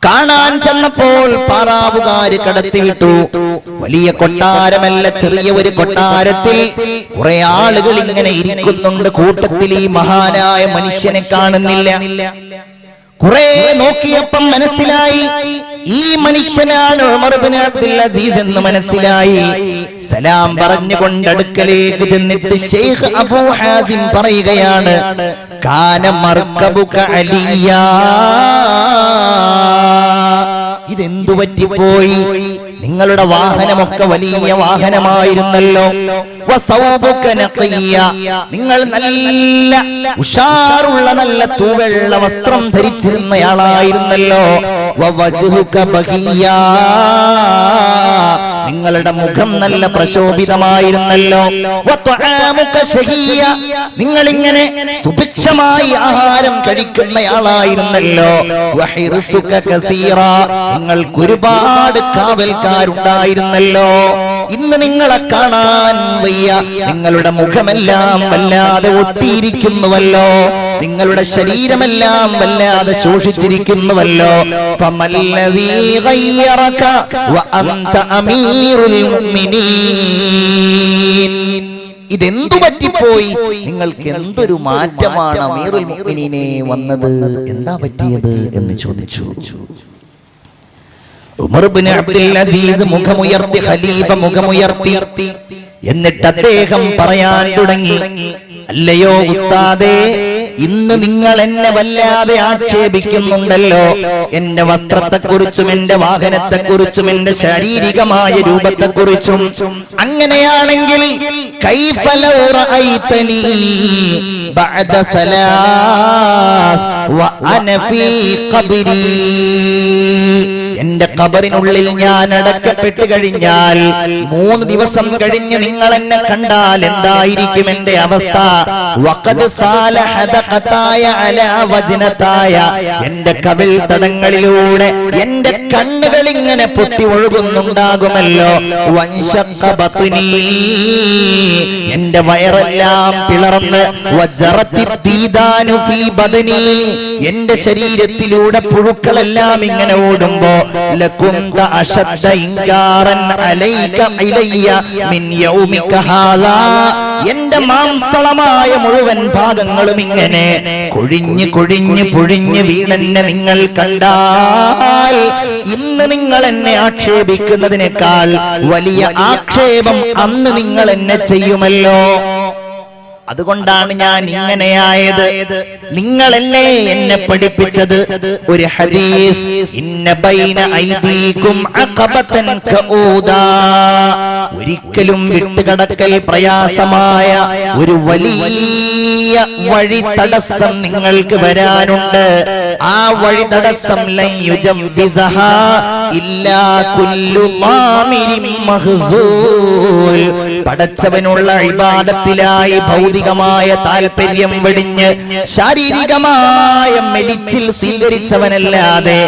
കാണാൻ ചെന്നപ്പോൾ പാറാവുകാര് കടത്തിവിട്ടു. വലിയ കൊട്ടാരമല്ല, ചെറിയ ഒരു കൊട്ടാരത്തിൽ കുറെ ആളുകൾ ഇങ്ങനെ ഇരിക്കുന്നുണ്ട്. കൂട്ടത്തിൽ ഈ മഹാനായ മനുഷ്യനെ കാണുന്നില്ല. കുറെ നോക്കിയപ്പം മനസ്സിലായി ഈ മനുഷ്യനാണ് ഉമർ ഇബ്നു അബ്ദുൽ അസീസ് എന്ന് മനസ്സിലായി. സലാം പറഞ്ഞുകൊണ്ട് അടുക്കലേക്ക് ചെന്നിട്ട് ശൈഖ് അബൂ ഹാസിം പറയുകയാണ്, കാന മർകബുക അലിയ, ഇതെന്തു പറ്റിപ്പോയി? നിങ്ങളുടെ വാഹനമൊക്കെ വലിയ വാഹനമായിരുന്നല്ലോ. നിങ്ങൾ നല്ല ഉഷാറുള്ള നല്ല തൂവെള്ള വസ്ത്രം ധരിച്ചിരുന്നയാളായിരുന്നല്ലോ. നിങ്ങളുടെ മുഖം നല്ല പ്രശോഭിതമായിരുന്നല്ലോ. നിങ്ങളിങ്ങനെ സുഭിക്ഷമായി ആഹാരം കഴിക്കുന്നയാളായിരുന്നല്ലോ. നിങ്ങൾക്ക് ഒരുപാട് കാവൽക്കാരുണ്ടായിരുന്നല്ലോ. ഇന്ന് നിങ്ങളെ കാണാൻ വയ്യ. നിങ്ങളുടെ മുഖമെല്ലാം വല്ലാതെ ഒട്ടിയിരിക്കുന്നുവല്ലോ, നിങ്ങളുടെ ശരീരമെല്ലാം വല്ലാതെ ശോഷിച്ചിരിക്കുന്നുവല്ലോ. ഫമല്ലദീ ഗയ്യറക വഅൻത അമീറുൽ മുഅ്മിനീൻ, ഇതെന്തു പറ്റിപ്പോയി? നിങ്ങൾക്ക് എന്തൊരു മാറ്റമാണ് അമീറുൽ മുഅ്മിനീനെ വന്നത്? എന്താ പറ്റിയത് എന്ന് ചോദിച്ചു. ഉമർ ഇബ്നു അബ്ദുൽ അസീസ് മുഖമുയർത്തി, ഖലീഫ മുഖമുയർത്തി. എന്നിട്ട് അദ്ദേഹം പറയാൻ തുടങ്ങി, അല്ലയോ ഉസ്താദേ, ഇന്ന് നിങ്ങൾ എന്നെ വല്ലാതെ ആക്ഷേപിക്കുന്നുണ്ടല്ലോ. എന്റെ വസ്ത്രത്തെക്കുറിച്ചും എന്റെ വാഹനത്തെക്കുറിച്ചും എന്റെ ശാരീരികമായ രൂപത്തെക്കുറിച്ചും. അങ്ങനെയാണെങ്കിൽ കൈഫ ലൗ റഅയ്തനീ ബഅദ സലാസ് വ അന ഫീ ഖബ്രി, എന്റെ ഖബറിനുള്ളിൽ ഞാൻ അടക്കപ്പെട്ട് കഴിഞ്ഞാൽ 3 ദിവസം കഴിഞ്ഞ് നിങ്ങൾ എന്നെ കണ്ടാൽ എന്തായിരിക്കും എന്റെ അവസ്ഥ? വഖദ് സാലഹദഖതായ അലാ വജ്നതായ, എന്റെ കവിൾ തടങ്ങളിലൂടെ എന്റെ കണ്ണുകൾ ഇങ്ങനെ പൊട്ടി ഒഴുകുന്നുണ്ടാകുമല്ലോ. വൻശഖ ബത്നി, എന്റെ വയറെല്ലാം പിളർന്ന്, വജറത്തി ദീദാനു ഫീ ബദനി, എന്റെ ശരീരത്തിലൂടെ പുഴുക്കളെല്ലാം ഇങ്ങനെ ഓടുമ്പോ ലകുന്ത അശദ്ദ ഇൻകാറൻ അലൈക ഇലയ്യ മിൻ യൗമിക ഹാദാ, എന്റെ മാംസളമായ മുഴുവൻ ഭാഗങ്ങളും ഇങ്ങനെ കൊഴിഞ്ഞ് കൊഴിഞ്ഞ് പൊഴിഞ്ഞ് വീണെന്നെ നിങ്ങൾ കണ്ടാൽ ഇന്ന് നിങ്ങൾ എന്നെ ആക്ഷേപിക്കുന്നതിനേക്കാൾ വലിയ ആക്ഷേപം അന്ന് നിങ്ങൾ എന്നെ ചെയ്യുമല്ലോ. അതുകൊണ്ടാണ് ഞാൻ ഇങ്ങനെയായത്. നിങ്ങളല്ലേ എന്നെ പഠിപ്പിച്ചത് ഒരു ഹദീസ്, ഇന്ന ബൈന ഐദീകും അഖബതൻ കഊദാ, ഒരിക്കലും വിട്ടുകടക്കൽ പ്രയാസമായ ഒരു വലിയ വഴി തടസ്സം നിങ്ങൾക്ക് വരാനുണ്ട്. ആ വഴി തടസ്സം ലൻ യുജവ്വിസഹാ ഇല്ലാ കുല്ലു മാമിരിൻ മഹ്സൂൽ, പടച്ചവനുള്ള ഇബാദത്തിലായി ഭൗതികമായ താല്പര്യം വെടിഞ്ഞ് ശാരീരികമായ മെലിച്ചിൽ സ്വീകരിച്ചവനല്ലാതെ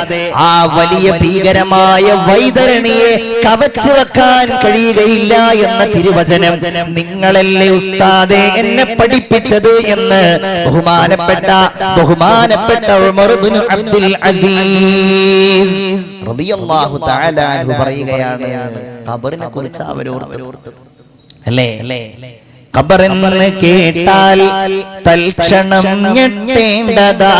ആ വലിയ ഭീകരമായ വൈതരണിയെ കവച്ചു വെക്കാൻ കഴിയുകയില്ല എന്ന തിരുവചനം നിങ്ങളല്ലേ ഉസ്താദേ എന്നെ പഠിപ്പിച്ചത് എന്ന് ബഹുമാനപ്പെട്ട ഉമർ ഇബ്നു അബ്ദുൽ അസീസ് റളിയല്ലാഹു തആല അൻഹു പറയുകയാണ്. ഖബറിനെ കുറിച്ച് അവരോർത്ത് അല്ലേ? ഖബറെന്ന് കേട്ടാൽ തൽക്ഷണം ഞെട്ടേണ്ടതാ,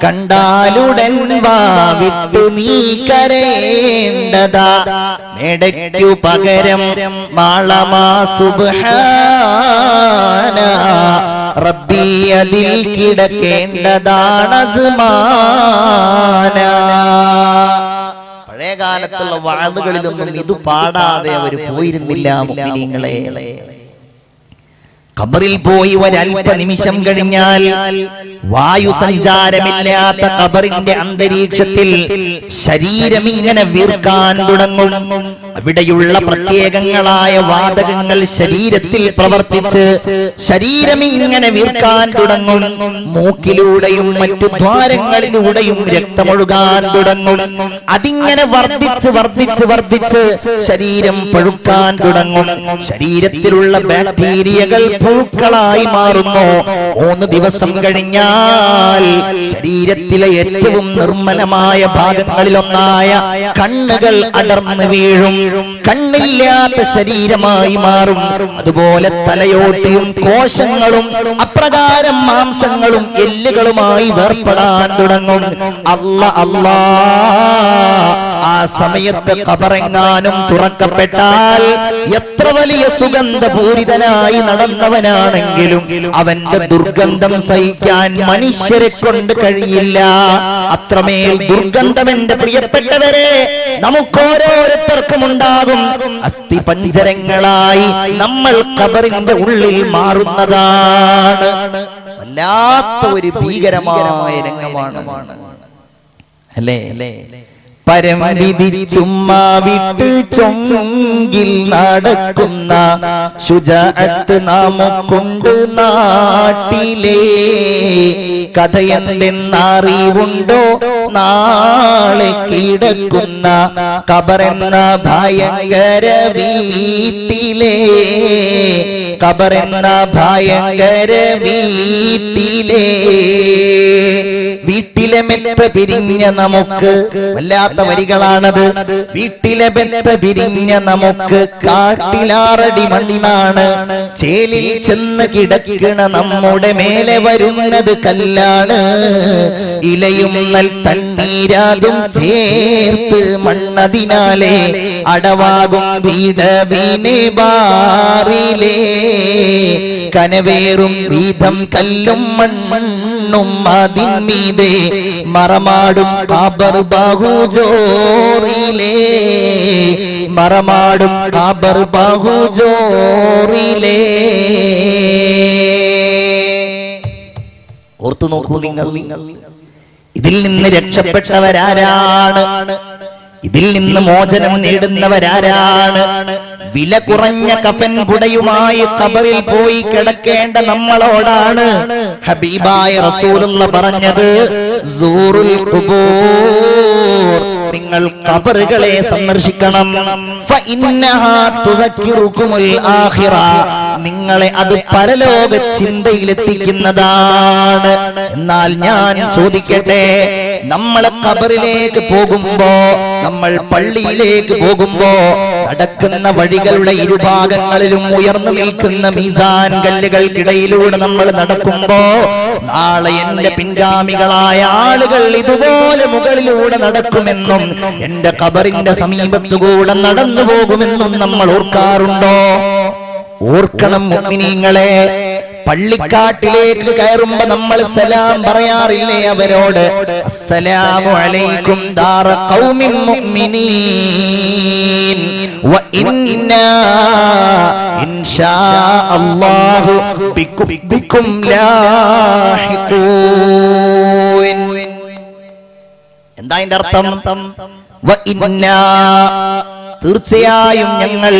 കണ്ടാലുടൻ വാവിട്ടു നീ കരയേണ്ടതാ, മേടയ്ക്കു പകരം മാളമാ സുബ്ഹാന, റബ്ബി അതിൽ കിടക്കേണ്ടതാണ് അസ്മാന. പഴയ കാലത്തുള്ള വാളുകളിലൊന്നും ഇത് പാടാതെ അവർ പോയിരുന്നില്ല മുഅ്മിനീങ്ങളെ. ഖബറിൽ പോയി ഒരൽപ്പ നിമിഷം കഴിഞ്ഞാൽ വായു സഞ്ചാരമില്ലാത്ത ഖബറിന്റെ അന്തരീക്ഷത്തിൽ ശരീരം ഇങ്ങനെ വീർക്കാൻ തുടങ്ങും. അവിടെയുള്ള പ്രത്യേകങ്ങളായ വാതകങ്ങൾ ശരീരത്തിൽ പ്രവർത്തിച്ച് ശരീരം ഇങ്ങനെ വീർക്കാൻ തുടങ്ങും. മൂക്കിലൂടെയും മറ്റു ദ്വാരങ്ങളിലൂടെയും രക്തമൊഴുകാൻ തുടങ്ങും. അതിങ്ങനെ വർദ്ധിച്ച് ശരീരം പഴുക്കാൻ തുടങ്ങും. ശരീരത്തിലുള്ള ബാക്ടീരിയകൾ പുഴുക്കളായി മാറുന്നു. 3 ദിവസം കഴിഞ്ഞാൽ ശരീരത്തിലെ ഏറ്റവും നിർമ്മലമായ ഭാഗങ്ങളിലൊന്നായ കണ്ണുകൾ അടർന്നു വീഴും. കണ്ണില്ലാത്ത ശരീരമായി മാറും. അതുപോലെ തലയോട്ടിയും കോശങ്ങളും അപ്രകാരം മാംസങ്ങളും എല്ലുകളുമായി വേർപ്പെടാൻ തുടങ്ങും. അല്ലാ ആ സമയത്ത് ഖബറെങ്ങാനും തുറക്കപ്പെട്ടാൽ എത്ര വലിയ സുഗന്ധപൂരിതനായി നടന്നവനാണെങ്കിലും അവന്റെ ദുർഗന്ധം സഹിക്കാൻ മനുഷ്യരെ കൊണ്ട് കഴിയില്ല. അത്രമേൽ ദുർഗന്ധം എന്റെ പ്രിയപ്പെട്ടവരെ നമുക്കോരോരുത്തർക്കും ഉണ്ടാകും. അസ്ഥിപഞ്ജരങ്ങളായി നമ്മൾ ഖബറിന്റെ ഉള്ളിൽ മാറുന്നതാണ്. വല്ലാത്ത ഒരു ഭീകരമായ രംഗമാണ് അല്ലേ? പരം വിധിച്ചുമ്മാ വിട്ട് ചൊങ്കിൽ നടക്കുന്ന ശുജഅത്ത് നമുക്കുണ്ട് നാട്ടിലെ. കഥയെന്തെന്നറിവുണ്ടോ നാളെ കിടക്കുന്ന ഖബറെന്ന ഭയങ്കര വീട്ടിലെ. ഖബറെന്ന ഭയങ്കര വീട്ടിലെ. വീട്ടിലെ മെത്ത പിരിഞ്ഞ നമുക്ക്, വല്ലാത്ത വരികളാണത്. വീട്ടിലെ മെത്ത പിരിഞ്ഞ നമുക്ക് കാട്ടിലാറടി മണ്ണാണ്. ചേലിൽ ചെന്ന് കിടക്കണ നമ്മുടെ മേലെ വരുന്നത് കല്ലാണ്. ഇലയും നൽ തണ്ണീരാകും ചേർത്ത് മണ്ണതിനാലെ അടവാകും വീടവിനെ ബാറിലേ. കനവേറും വീതം കല്ലും മണ്ണും അതിന്മീതെ മറമാടും ഖബർ ബഹുജോറിലേ. മറമാടും ഖബർ ബഹുജോറിലേ. ഓർത്തു നോക്കൂ നിങ്ങൾ, ഇതിൽ നിന്ന് രക്ഷപ്പെട്ടവരാരാണ്? ഇതിൽ നിന്ന് മോചനം നേടുന്നവരാരാണ്? വില കുറഞ്ഞ കഫൻ കുടയുമായി ഖബറിൽ പോയി കിടക്കേണ്ട നമ്മളോടാണ് ഹബീബായ റസൂലുള്ള പറഞ്ഞത്, സൂറുൽ ഖുബൂർ, നിങ്ങൾ ഖബറുകളെ സന്ദർശിക്കണം. ഫഇന്നഹാ തുദക്കിറുകുമുൽ ആഖിറ, നിങ്ങളെ അത് പരലോക ചിന്തയിലെത്തിക്കുന്നതാണ്. എന്നാൽ ഞാൻ ചോദിക്കട്ടെ, നമ്മൾ ഖബറിലേക്ക് പോകുമ്പോ, നമ്മൾ പള്ളിയിലേക്ക് പോകുമ്പോ നടക്കുന്ന വഴികളുടെ ഇരുഭാഗങ്ങളിലും ഉയർന്നു നിൽക്കുന്ന മീസാൻ കല്ലുകൾക്കിടയിലൂടെ നമ്മൾ നടക്കുമ്പോ നാളെ എന്റെ പിൻഗാമികളായ ആളുകൾ ഇതുപോലെ മുകളിലൂടെ നടക്കുമെന്നും എന്റെ ഖബറിന്റെ സമീപത്തുകൂടെ നടന്നു പോകുമെന്നും നമ്മൾ ഓർക്കാറുണ്ടോ? ഓർക്കണം മുഅ്മിനീങ്ങളെ. പള്ളിക്കാട്ടിലേക്ക് കയറുമ്പോ നമ്മൾ സലാം പറയാറില്ലേ അവരോട്? അസ്സലാമു അലൈക്കും ദാറ ഖൗമിൻ മുഅ്മിനീൻ വ ഇന്നാ ഇൻഷാ അല്ലാഹു ബിക്കും ലാഹിഖൂൻ. എന്താ അതിന്റെ അർത്ഥം? വ ഇന്നാ, തീർച്ചയായും ഞങ്ങൾ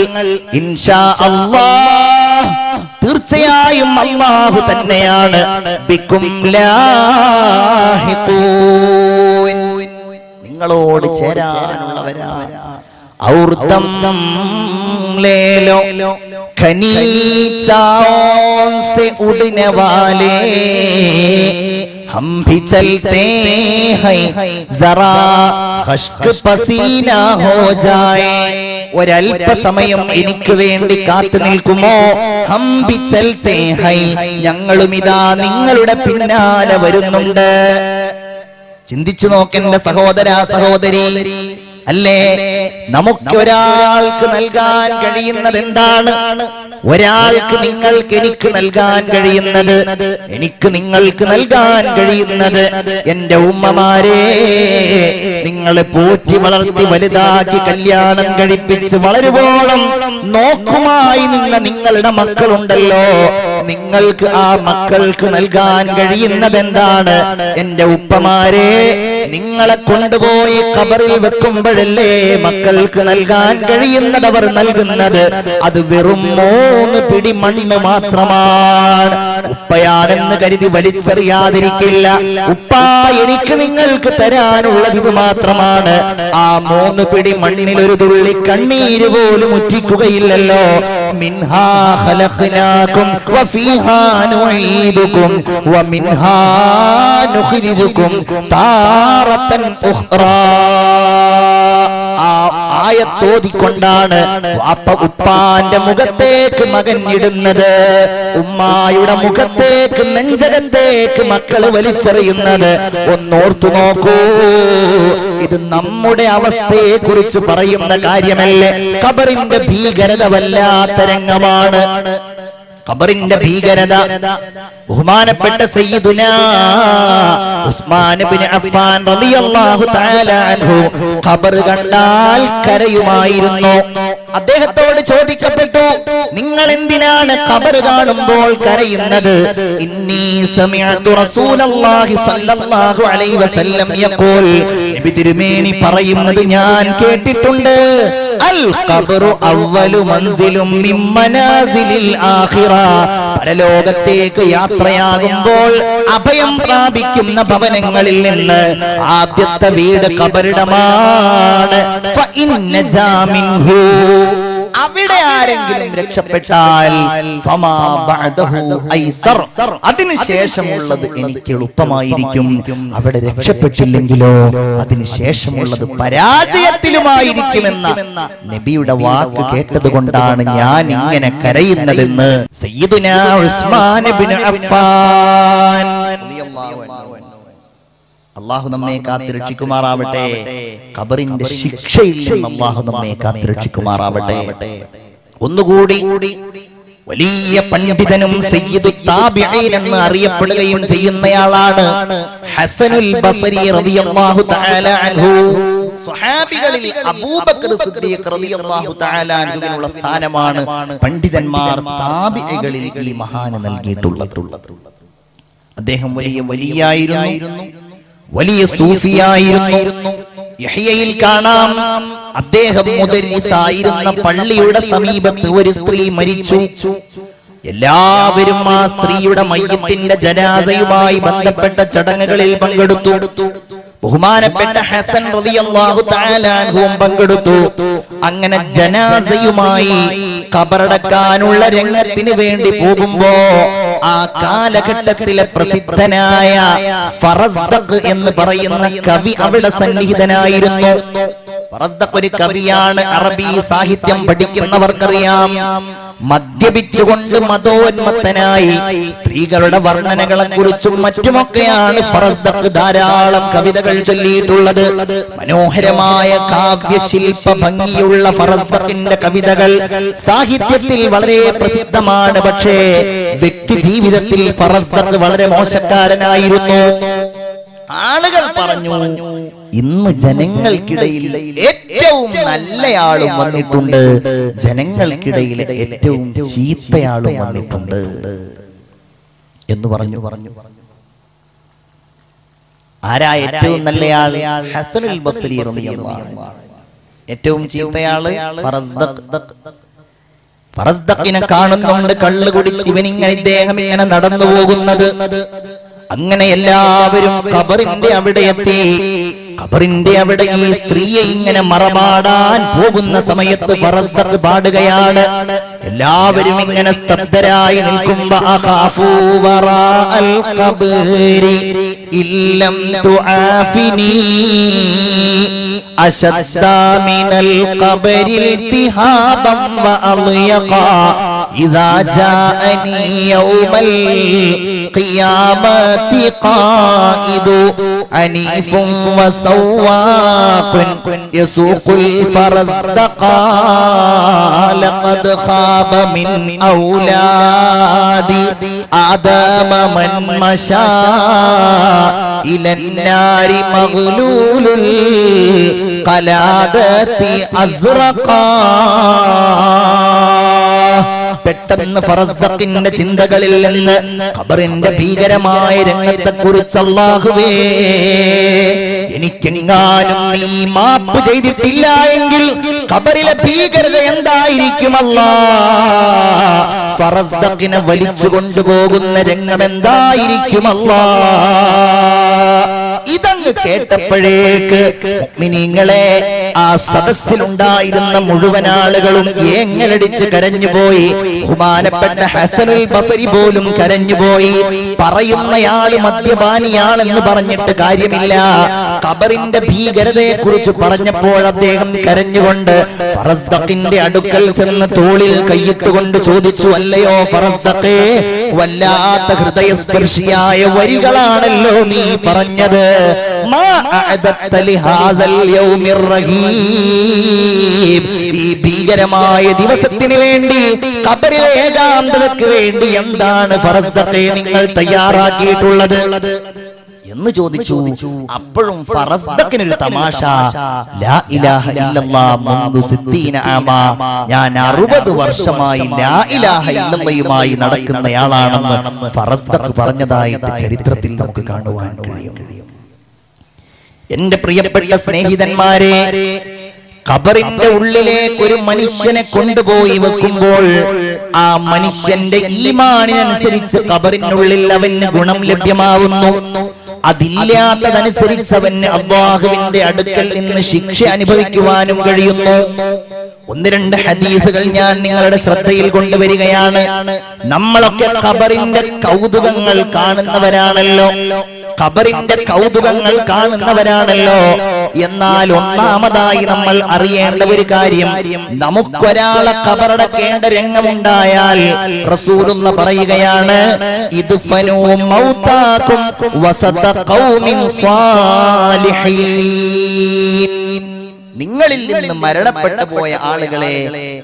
ഇൻഷാ അല്ലാഹ് തീർച്ചയായും അല്ലാഹു തന്നെയാണ് ബികും ലാഹിഖൂൻ നിങ്ങളോട് ചേരാനുള്ളവരാണ് ഔർദം ലേലോ ഖനി चाओं से उड़ने वाले हम भी चलते हैं जरा खश्क पसीना हो जाए ഒരൽപസമയം എനിക്ക് വേണ്ടി കാത്തു നിൽക്കുമോ ഹം ബി ചൽതേ ഹൈ ഞങ്ങളും ഇതാ നിങ്ങളുടെ പിന്നാലെ വരുന്നുണ്ട് ചിന്തിച്ചു നോക്കേണ്ട സഹോദര സഹോദരി അല്ലേ നമുക്ക് ഒരാൾക്ക് നൽകാൻ കഴിയുന്നത് എന്താണ് ഒരാൾക്ക് നിങ്ങൾക്ക് എനിക്ക് നൽകാൻ കഴിയുന്നത് എനിക്ക് നിങ്ങൾക്ക് നൽകാൻ കഴിയുന്നത് എന്റെ ഉമ്മമാരെ നിങ്ങളെ പോറ്റി വളർത്തി വലുതാക്കി കല്യാണം കഴിപ്പിച്ച് വളരുവോളം നോക്കുമായി നിന്ന നിങ്ങളുടെ മക്കളുണ്ടല്ലോ നിങ്ങൾക്ക് ആ മക്കൾക്ക് നൽകാൻ കഴിയുന്നത് എന്താണ് എന്റെ ഉപ്പമാരെ നിങ്ങളെ കൊണ്ടുപോയി ഖബറിൽ വെക്കുമ്പോഴല്ലേ മക്കൾക്ക് നൽകാൻ കഴിയുന്നത് അവർ നൽകുന്നത് അത് വെറും 3 പിടി മണ്ണ് മാത്രമാണ് ഉപ്പയാണെന്ന് കരുതി വലിച്ചെറിയാതിരിക്കില്ല ഉപ്പ എനിക്ക് നിങ്ങൾക്ക് തരാനുള്ളത് ഇത് മാത്രമാണ് ആ 3 പിടി മണ്ണിൽ ഒരു തുള്ളി കണ്ണീര് പോലും ഉറ്റിക്കുകയില്ലല്ലോ മിൻഹാ ഖലഖനാകും വഫീഹാ നുഈദുകും വമിൻഹാ നുഖ്രിജുകും താറത്തൻ ഉഖ്റാ ആയത്തോതിക്കൊണ്ടാണ് ഉപ്പാന്റെ മുഖത്തേക്ക് മകൻ ഇടുന്നത് ഉമ്മായുടെ മുഖത്തേക്ക് നെഞ്ചകത്തേക്ക് മക്കള് വലിച്ചെറിയുന്നത് ഒന്നോർത്തു നോക്കൂ ഇത് നമ്മുടെ അവസ്ഥയെ കുറിച്ച് പറയുന്ന കാര്യമല്ലേ ഖബറിന്റെ ഭീകരത വല്ലാത്ത രംഗമാണ് ഖബറിന്റെ ഭീകരത ബഹുമാനപ്പെട്ട സയ്യിദുനാ ഉസ്മാൻ ഇബ്നു അഫ്ഫാൻ റളിയല്ലാഹു തആല അൻഹു ഖബർ കണ്ടാൽ കരയുമായിരുന്നു അദ്ദേഹത്തോട് ചോദിക്കപ്പെട്ടു നിങ്ങൾ എന്തിനാണ് ഖബർ കാണുമ്പോൾ കരയുന്നത് ഇന്നി സമിഅതു റസൂലല്ലാഹി സ്വല്ലല്ലാഹു അലൈഹി വസല്ലം യഖൂൽ നബി തിരുമേനി പറയുന്നത് ഞാൻ കേട്ടിട്ടുണ്ട് അൽ ഖബറു അവ്വലു മൻസിലും മിൻ മനാസിലിൽ ആഖിറ പരലോകത്തേക്ക് യാത്രയാകുമ്പോൾ അഭയം പ്രാപിക്കുന്ന ഭവനങ്ങളിൽ നിന്ന് ആദ്യത്തെ വീട് ഖബറിടമാണ് ഫഇന്ന ജാമിൻഹു അവിടെ ആരെങ്കിലും രക്ഷപ്പെട്ടാൽ ഫമാ ബഅദഹു ഐസർ അതിനുശേഷമുള്ളത് എനിക്ക് എളുപ്പമായിരിക്കും അവിടെ രക്ഷപ്പെട്ടില്ലെങ്കിലോ അതിനുശേഷമുള്ളത് പരാജയത്തിലുമായിരിക്കുമെന്ന നബിയുടെ വാക്ക് കേട്ടതുകൊണ്ടാണ് ഞാൻ ഇങ്ങനെ കരയുന്നതെന്ന് സയ്യിദുനാ ഉസ്മാൻ ഇബ്നു അഫ്ഫാൻ റളിയല്ലാഹു അൻഹു അല്ലാഹു നമ്മെ കാത്തുരക്ഷിക്കുമാറാവട്ടെ ഖബറിന്റെ ശിക്ഷയിൽ നിന്ന് അല്ലാഹു നമ്മെ കാത്തുരക്ഷിക്കുമാറാവട്ടെ ഒന്നുകൂടി വലിയ പണ്ഡിതനും സയ്യിദു താബിഈൻ എന്ന് അറിയപ്പെടുകയും ചെയ്യുന്നയാളാണ് ഹസനുൽ ബസരി റളിയല്ലാഹു തആല അൻഹു സ്വഹാബികളിൽ അബൂബക്കർ സിദ്ദീഖ് റളിയല്ലാഹു തആല അൻഹുവിനുള്ള സ്ഥാനമാണ് പണ്ഡിതന്മാർ താബിഈകളിൽ ഈ മഹാന് നൽകിയിട്ടുള്ളത് അദ്ദേഹം വലിയ വലിയായിരുന്നു വലിയ സൂഫിയായിരുന്നു യഹ്യയിൽ കാണാം അദ്ദേഹം മുദരിസായിരുന്ന പള്ളിയുടെ സമീപത്ത് ഒരു സ്ത്രീ മരിച്ചു എല്ലാവരും ആ സ്ത്രീയുടെ മയ്യത്തിന്റെ ജനാസയുമായി ബന്ധപ്പെട്ട ചടങ്ങുകളിൽ പങ്കെടുത്തു ബഹുമാനപ്പെട്ട ഹസൻ റളിയല്ലാഹു തആല അൻഹുവും പങ്കെടുത്തു അങ്ങനെ ജനാസയുമായി ഖബറടക്കാനുള്ള രംഗത്തിന് വേണ്ടി പോകുമ്പോ ആ കാലഘട്ടത്തിലെ പ്രസിദ്ധനായ ഫറസ്ദഖ് എന്ന് പറയുന്ന കവി അവിടെ സന്നിഹിതനായിരുന്നു ഫറസ്ദഖ് ഒരു കവിയാണ് അറബി സാഹിത്യം പഠിക്കുന്നവർക്കറിയാം മദ്യപിച്ചുകൊണ്ട് മതോന്മത്തനായി സ്ത്രീകളുടെ വർണ്ണനകളെ കുറിച്ചും മറ്റുമൊക്കെയാണ് ഫറസ്ദഖ് ധാരാളം കവിതകൾ ചൊല്ലിയിട്ടുള്ളത് മനോഹരമായ കാവ്യശില്പ ഭംഗിയുള്ള ഫറസ്ദഖിന്റെ കവിതകൾ സാഹിത്യത്തിൽ വളരെ പ്രസിദ്ധമാണ് പക്ഷേ വ്യക്തി ജീവിതത്തിൽ ഫറസ്ദഖ് വളരെ മോശക്കാരനായിരുന്നു ആളുകൾ പറഞ്ഞു ഇന്ന് ജനങ്ങൾക്കിടയിൽ ഏറ്റവും നല്ലയാളും വന്നിട്ടുണ്ട് ജനങ്ങൾക്കിടയിൽ ഏറ്റവും ചീത്തയാളും വന്നിട്ടുണ്ട് എന്ന് പറഞ്ഞു ആരാ ഏറ്റവും നല്ലയാൾ ഹസനുൽ ബസ്രി റളിയല്ലാഹു അൻഹു ഏറ്റവും ചീത്തയാള് ഫറസ്ദഖിനെ കാണുന്നുണ്ട്, കള്ള് കുടിച്ച് ഇവനിങ്ങനെ ഇദ്ദേഹം ഇങ്ങനെ നടന്നു പോകുന്നത്. അങ്ങനെ എല്ലാവരും ഖബറിന്റെ അവിടെ എത്തി. ഖബറിന്റെ അവിടെ ഈ സ്ത്രീയെ ഇങ്ങനെ മറമാടാൻ പോകുന്ന സമയത്ത് ഫറസ്ദഖ് പാടുകയാണ്. എല്ലാവരും ഇങ്ങനെ സ്തബ്ധരായി നിൽക്കുമ്പോ അഖാഫു വറാഅൽ ഖബരി ഇല്ലം തുആഫിനി അശദ്ദ മിനൽ ഖബരി ഇൽതിഹാബൻ വഅളിയഖാ ഇദാ ജാഅനി യൗമൽ ഖിയാമത്തി ഖായിദു അനീഫുൻ വസവാഖുൻ യസൂഖുൽ ഫറസ്ദഖാ ലഖദ് ഖാബ മിൻ ഔലാദി ആദമ മൻ മശാ ഇലൻ നാരി മഗ്ലൂലുൽ ഖലാദതി അസ്റഖാ. പെട്ടെന്ന് ഫറസ്ദഖിന്റെ ചിന്തകളിൽ നിന്ന് ഖബറിന്റെ ഭീകരമായ രംഗത്തെ കുറിച്ച് അല്ലാഹുവേ, എനിക്കെങ്ങാനും നീ മാപ്പ് ചെയ്തിട്ടില്ല എങ്കിൽ ഖബറിലെ ഭീകരത എന്തായിരിക്കും അല്ലാഹ്? ഫറസ്ദഖിനെ വലിച്ചു കൊണ്ടുപോകുന്ന രംഗം എന്തായിരിക്കും അല്ലാഹ്? ഇതങ്ങ് കേട്ടപ്പോഴേക്ക് മുഅ്മിനീങ്ങളെ, ആ സദസ്സിലുണ്ടായിരുന്ന മുഴുവൻ ആളുകളും ഏങ്ങലടിച്ച് കരഞ്ഞുപോയി. ബഹുമാനപ്പെട്ട ഹസനുൽ ബസരി പോലും കരഞ്ഞുപോയി. പറയുന്നയാള് മദ്യപാനിയാണെന്ന് പറഞ്ഞിട്ട് കാര്യമില്ല. ഖബറിന്റെ ഭീകരതയെ കുറിച്ച് പറഞ്ഞപ്പോൾ അദ്ദേഹം കരഞ്ഞുകൊണ്ട് ഫറസ്ദഖിന്റെ അടുക്കൽ ചെന്ന് തോളിൽ കൈയിട്ടുകൊണ്ട് ചോദിച്ചു, അല്ലയോ ഫറസ്ദഖേ, വല്ലാത്ത ഹൃദയസ്പർശിയായ വരികളാണല്ലോ നീ പറഞ്ഞത്. മാ അഅദത്ത ലിഹാദൽ യൗമിർ റഹീം, ഈ ഭീകരമായ ദിവസത്തിന് വേണ്ടി, ഖബറിലെ ഏകാന്തതയ്ക്ക് വേണ്ടി എന്താണ് ഫറസ്ദഖേ നിങ്ങൾ തയ്യാറാക്കിയിട്ടുള്ളത് എന്ന് ചോദിച്ചു. അപ്പോഴും ഫറസ്ദഖിനൊരു തമാശ, ലാ ഇലാഹ ഇല്ലല്ലാഹ് മുൻദു 60 ആമാ, ഞാൻ 60 വർഷമായി ലാ ഇലാഹ ഇല്ലല്ലാഹുമായി നടക്കുന്നയാളാണെന്ന് ഫറസ്ദഖ് പറഞ്ഞതായിട്ട് ചരിത്രത്തിൽ നമുക്ക് കാണുവാൻ കഴിയും. എന്റെ പ്രിയപ്പെട്ട സ്നേഹിതന്മാരെ, ഖബറിന്റെ ഉള്ളിലേക്ക് ഒരു മനുഷ്യനെ കൊണ്ടുപോയി വെക്കുമ്പോൾ ആ മനുഷ്യന്റെ ഈമാനിനനുസരിച്ച് ഖബറിനുള്ളിൽ അവന് ഗുണം ലഭ്യമാവുന്നു. അതില്ലാത്തതനുസരിച്ച് അവന് അല്ലാഹുവിന്റെ അടുക്കൽ നിന്ന് ശിക്ഷ അനുഭവിക്കുവാനും കഴിയുന്നു. 1-2 ഹദീസുകൾ ഞാൻ നിങ്ങളുടെ ശ്രദ്ധയിൽ കൊണ്ടുവരികയാണ്. നമ്മളൊക്കെ ഖബറിന്റെ കൗതുകങ്ങൾ കാണുന്നവരാണല്ലോ, ഖബറിന്റെ കൗതുകങ്ങൾ കാണുന്നവരാണല്ലോ. എന്നാൽ ഒന്നാമതായി നമ്മൾ അറിയേണ്ട ഒരു കാര്യം, നമുക്കൊരാളെ ഖബറടക്കേണ്ട രംഗമുണ്ടായാൽ റസൂലുള്ള പറയുകയാണ്, ഇദ്ഫനൂ മൗതാകും വസത ഖൗമിൻ സ്വാലിഹീൻ, നിങ്ങളിൽ നിന്ന് മരണപ്പെട്ടു പോയ ആളുകളെ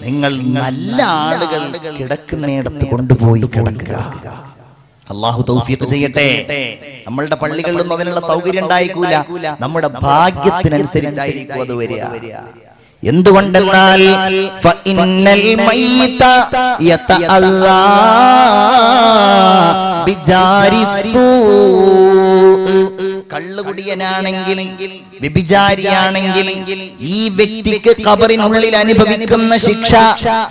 നിങ്ങൾ നല്ല ആളുകൾ കിടക്കുന്നിടത്ത് കൊണ്ടുപോയി കിടക്കുക. അല്ലാഹു തൗഫീഖ് ചെയ്യട്ടെ. നമ്മളുടെ പള്ളികളിലൊന്നും അതിനുള്ള സൗകര്യം ഉണ്ടായിരിക്കൂല, നമ്മുടെ ഭാഗ്യത്തിനനുസരിച്ചായിരിക്കും അത് വരിക. എന്തുകൊണ്ടെന്നാൽ ഫഇന്നൽ മയ്യിത യതഅല്ലാ ബിജാരിസൂ, കള്ളുകുടിയനാണെങ്കിൽ വ്യഭിചാരിയാണെങ്കിൽ ഈ വ്യക്തിക്ക് ഖബറിനുള്ളിൽ അനുഭവിക്കുന്ന ശിക്ഷ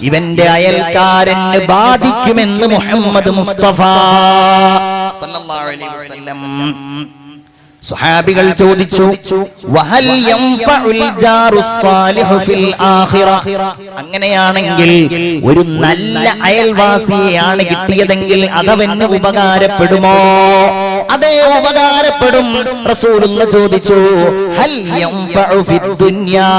ഇവന്റെ അയൽക്കാരന് ബാധിക്കുമെന്ന് മുഹമ്മദ് മുസ്തഫ സല്ലല്ലാഹു അലൈഹി വസല്ലം. സ്വഹാബികൾ ചോദിച്ചു, വഹൽ യൻഫഉൽ ജാറുസ് സാലിഹു ഫിൽ ആഖിറ, അങ്ങനെയാണെങ്കിൽ ഒരു നല്ല അയൽവാസിയെയാണ് കിട്ടിയതെങ്കിൽ അതവന് ഉപകാരപ്പെടുമോ? അതേ, ഉപകാരപ്പെടും. റസൂലുള്ള ചോദിച്ചു, ഹൽ യൻഫഉ ഫിദ് ദുനിയാ,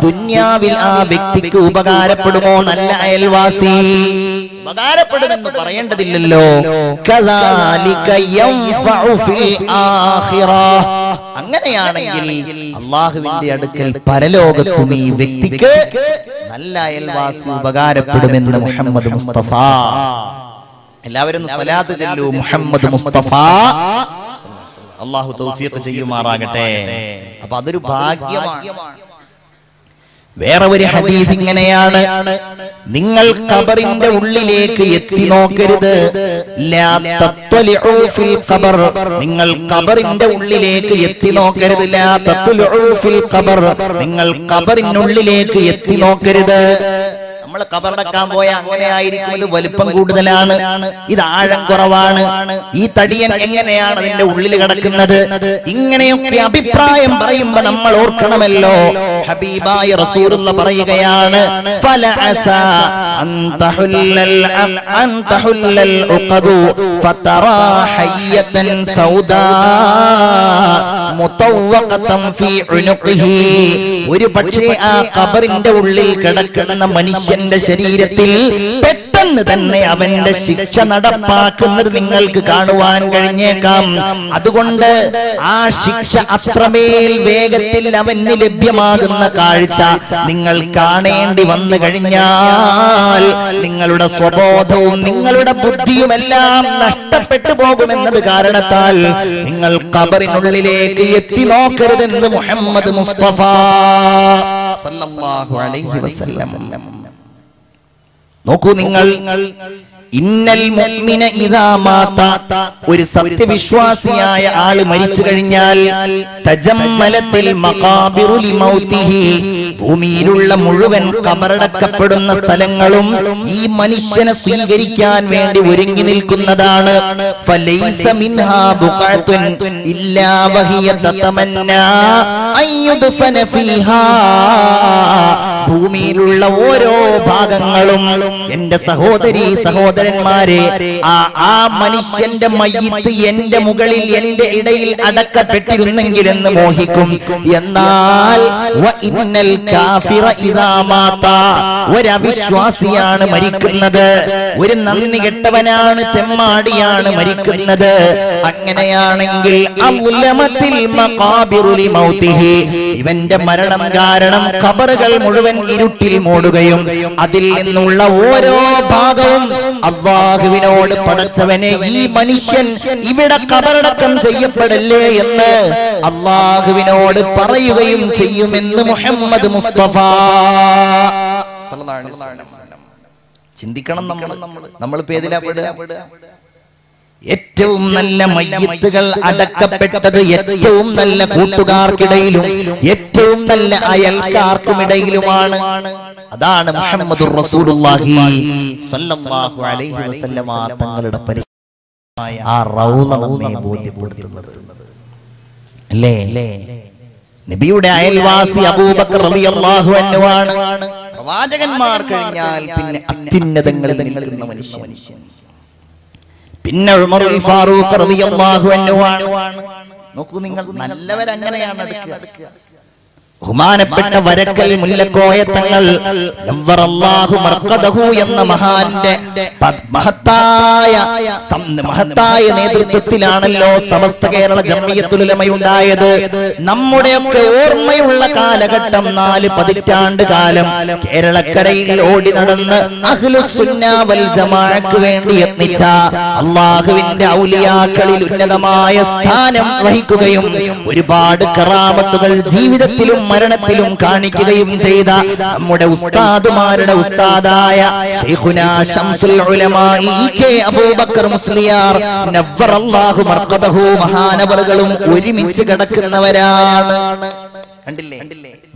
ദുനിയാവിൽ ആ വ്യക്തിക്ക് ഉപകാരപ്പെടുമോ നല്ല അയൽവാസി? ഉപകാരപ്പെടുമെന്ന് പറയേണ്ടതില്ലല്ലോ. കദാലിക യൻഫഉ ഫിൽ ആഖിറ, അങ്ങനെയാണെങ്കിൽ അല്ലാഹുവിന്റെ അടുക്കൽ പരലോകത്തും ഈ വ്യക്തിക്ക് നല്ല അയൽവാസി ഉപകാരപ്പെടുമെന്ന് മുഹമ്മദ് മുസ്തഫ. എല്ലാവരും സ്വലാത്ത് ചൊല്ലൂ, മുഹമ്മദ് മുസ്തഫ. അല്ലാഹു തൗഫീഖ് ചെയ്യുമാറാകട്ടെ. അപ്പൊ അതൊരു ഭാഗ്യമാണ്. വേറെ ഒരു ഹദീസ് ഇങ്ങനെയാണ്, നിങ്ങൾ ഖബറിന്റെ ഉള്ളിലേക്ക് എത്തി നോക്കരുത്. ലാ തത്വലിഉ ഫിൽ ഖബർ, നിങ്ങൾ ഖബറിന്റെ ഉള്ളിലേക്ക് എത്തി നോക്കരുത്. ലാ തത്വലിഉ ഫിൽ ഖബർ, നിങ്ങൾ ഖബറിനുള്ളിലേക്ക് എത്തി നോക്കരുത്. നമ്മൾ ഖബറടക്കാൻ പോയാൽ അങ്ങനെ ആയിരിക്കും, ഇത് വലിപ്പം കൂടുതലാണ്, ഇത് ആഴം കുറവാണ്, ഈ തടിയൻ എങ്ങനെയാണ് അതിന്റെ ഉള്ളിൽ കിടക്കുന്നത്, ഇങ്ങനെയൊക്കെ അഭിപ്രായം പറയുമ്പോ നമ്മൾ ഓർക്കണമല്ലോ. ഹബീബായ റസൂലുള്ളാഹി പറയുകയാണ്, ഫലഅസാ അൻ തഹുല്ലൽ ഉഖദു ഫതറാ ഹയ്യതൻ സൗദാ മുതവഖതൻ ഫീ ഉനുഖിഹി. ഒരു പക്ഷേ ആ ഖബറിന്റെ ഉള്ളിൽ കിടക്കുന്ന മനുഷ്യന്റെ ശരീരത്തിൽ പെട്ടെന്ന് തന്നെ അവന്റെ ശിക്ഷ നടപ്പാക്കുന്നത് നിങ്ങൾക്ക് കാണുവാൻ കഴിഞ്ഞേക്കാം. അതുകൊണ്ട് ആ ശിക്ഷ അത്രമേൽ വേഗത്തിൽ അവന് ലഭ്യമാകുന്ന കാഴ്ച നിങ്ങൾ കാണേണ്ടി വന്നു കഴിഞ്ഞാൽ നിങ്ങളുടെ സ്വബോധവും നിങ്ങളുടെ ബുദ്ധിയുമെല്ലാം നഷ്ടപ്പെട്ടു പോകുമെന്നത് കാരണത്താൽ നിങ്ങൾ ഖബറിനുള്ളിലേക്ക് എത്തി നോക്കരുതെന്ന് മുഹമ്മദ് മുസ്തഫ സല്ലല്ലാഹു അലൈഹി വസല്ലം. നോക്കൂ നിങ്ങൾ, ഇന്നൽ മുഅ്മിന ഇദാ മാത, ഒരു സത്യവിശ്വാസിയായ ആള് മരിച്ചു കഴിഞ്ഞാൽ തജമ്മലത്തിൽ മഖാബിറു ലിമൗതിഹി, ഭൂമിയിലുള്ള മുഴുവൻ ഖബറടക്കപ്പെടുന്ന സ്ഥലങ്ങളും ഈ മനുഷ്യനെ സ്വീകരിക്കാൻ വേണ്ടി ഒരുങ്ങി നിൽക്കുന്നതാണ്. ഫലൈസ മിൻഹാ ബുഖഅത്തുൻ ഇല്ലാ വഹിയ തതമന്നാ അയ്യുദ്ഫന ഫീഹാ. ഭൂമിയിലുള്ള ഓരോ ഭാഗങ്ങളും എന്റെ സഹോദരി സഹോദരന്മാരെ, ആ മനുഷ്യന്റെ മയ്യിത്ത് എന്റെ മുകളിൽ എന്റെ ഇടയിൽ അടക്കപ്പെട്ടിരുന്നെങ്കിൽ എന്ന് മോഹിക്കും. എന്നാൽ ഒരവിശ്വാസിയാണ് മരിക്കുന്നത്, ഒരു നന്ദി കെട്ടവനാണ്, തെമ്മാടിയാണ് മരിക്കുന്നത്. അങ്ങനെയാണെങ്കിൽ ഇവന്റെ മരണം കാരണം ഖബറുകൾ മുഴുവൻ ഇരുട്ടിൽ മൂടുകയും അതിൽ നിന്നുള്ള ഓരോ ഭാഗവും അല്ലാഹുവിനോട് പടച്ചവനെ ഈ മനുഷ്യൻ ഇവിടെ ഖബറടക്കം ചെയ്യപ്പെടല്ലേ എന്ന് അല്ലാഹുവിനോട് പറയുകയും ചെയ്യുമെന്ന് മുഹമ്മദ് മുസ്തഫ സല്ലല്ലാഹു അലൈഹി വസല്ലം. ചിന്തിക്കണം, നമ്മൾ പേതിലാപ്പെടുക. ഏറ്റവും നല്ല മയ്യിത്തുകൾ അടക്കപ്പെട്ടത് ഏറ്റവും നല്ല കൂട്ടുകാർക്കിടയിലും ഏറ്റവും നല്ല അയൽക്കാർക്കുമിടയിലുമാണ്. അതാണ് മുഹമ്മദുർ റസൂലുള്ളാഹി സ്വല്ലല്ലാഹു അലൈഹി വസല്ലമ തങ്ങളുടെ പരിശുദ്ധമായ ആ റൗള നമ്മെ ബോധ്യപ്പെടുത്തുന്നത് അല്ലേ? നബിയുടെ അയൽവാസി അബൂബക്കർ റളിയല്ലാഹു അൻഹു ആണ്. പ്രവാചകന്മാർ കഴിഞ്ഞാൽ പിന്നെ അത്യുന്നതങ്ങളിൽ നിൽക്കുന്ന മനുഷ്യൻ. പിന്നെ ഉമറുൽ ഫാറൂഖ് റളിയല്ലാഹു അൻഹു ആണ്. നോക്കൂ നിങ്ങൾ, നല്ലവരങ്ങനെയാണ് അടുക്കുക. ബഹുമാനപ്പെട്ട വരക്കൽ മുല്ലക്കോയ തങ്ങൾ നവ്വറല്ലാഹു മർഖദഹു എന്ന മഹാന്റെ മഹത്തായ നേതൃത്വത്തിലാണല്ലോ സമസ്ത കേരള ജംഇയ്യത്തുൽ ഉലമ ഉണ്ടായത്. നമ്മുടെയൊക്കെ ഓർമ്മയുള്ള കാലഘട്ടം 4 പതിറ്റാണ്ട് കാലം കേരളക്കരയിൽ ഓടി നടന്ന് അഹ്ലുസ് സുന്ന വൽ ജമാഅക്ക് വേണ്ടി യത്നിച്ച അല്ലാഹുവിന്റെ ഔലിയാക്കളിൽ ഉന്നതമായ സ്ഥാനം വഹിക്കുകയും ഒരുപാട് കറാമത്തുകൾ ജീവിതത്തിലും മരണത്തിലും കാണിക്കുകയും ചെയ്ത നമ്മുടെ ഉസ്താദുമാരുടെ ഉസ്താദായ ശൈഖുനാ ശംസുൽ ഉലമാ ഇ.കെ. അബൂബക്കർ മുസ്ലിയാർ നവ്വറല്ലാഹു മർഖദഹു മഹാനവറുകളും ഒരുമിച്ച് കിടക്കുന്നവരാണ്. കണ്ടില്ലേ?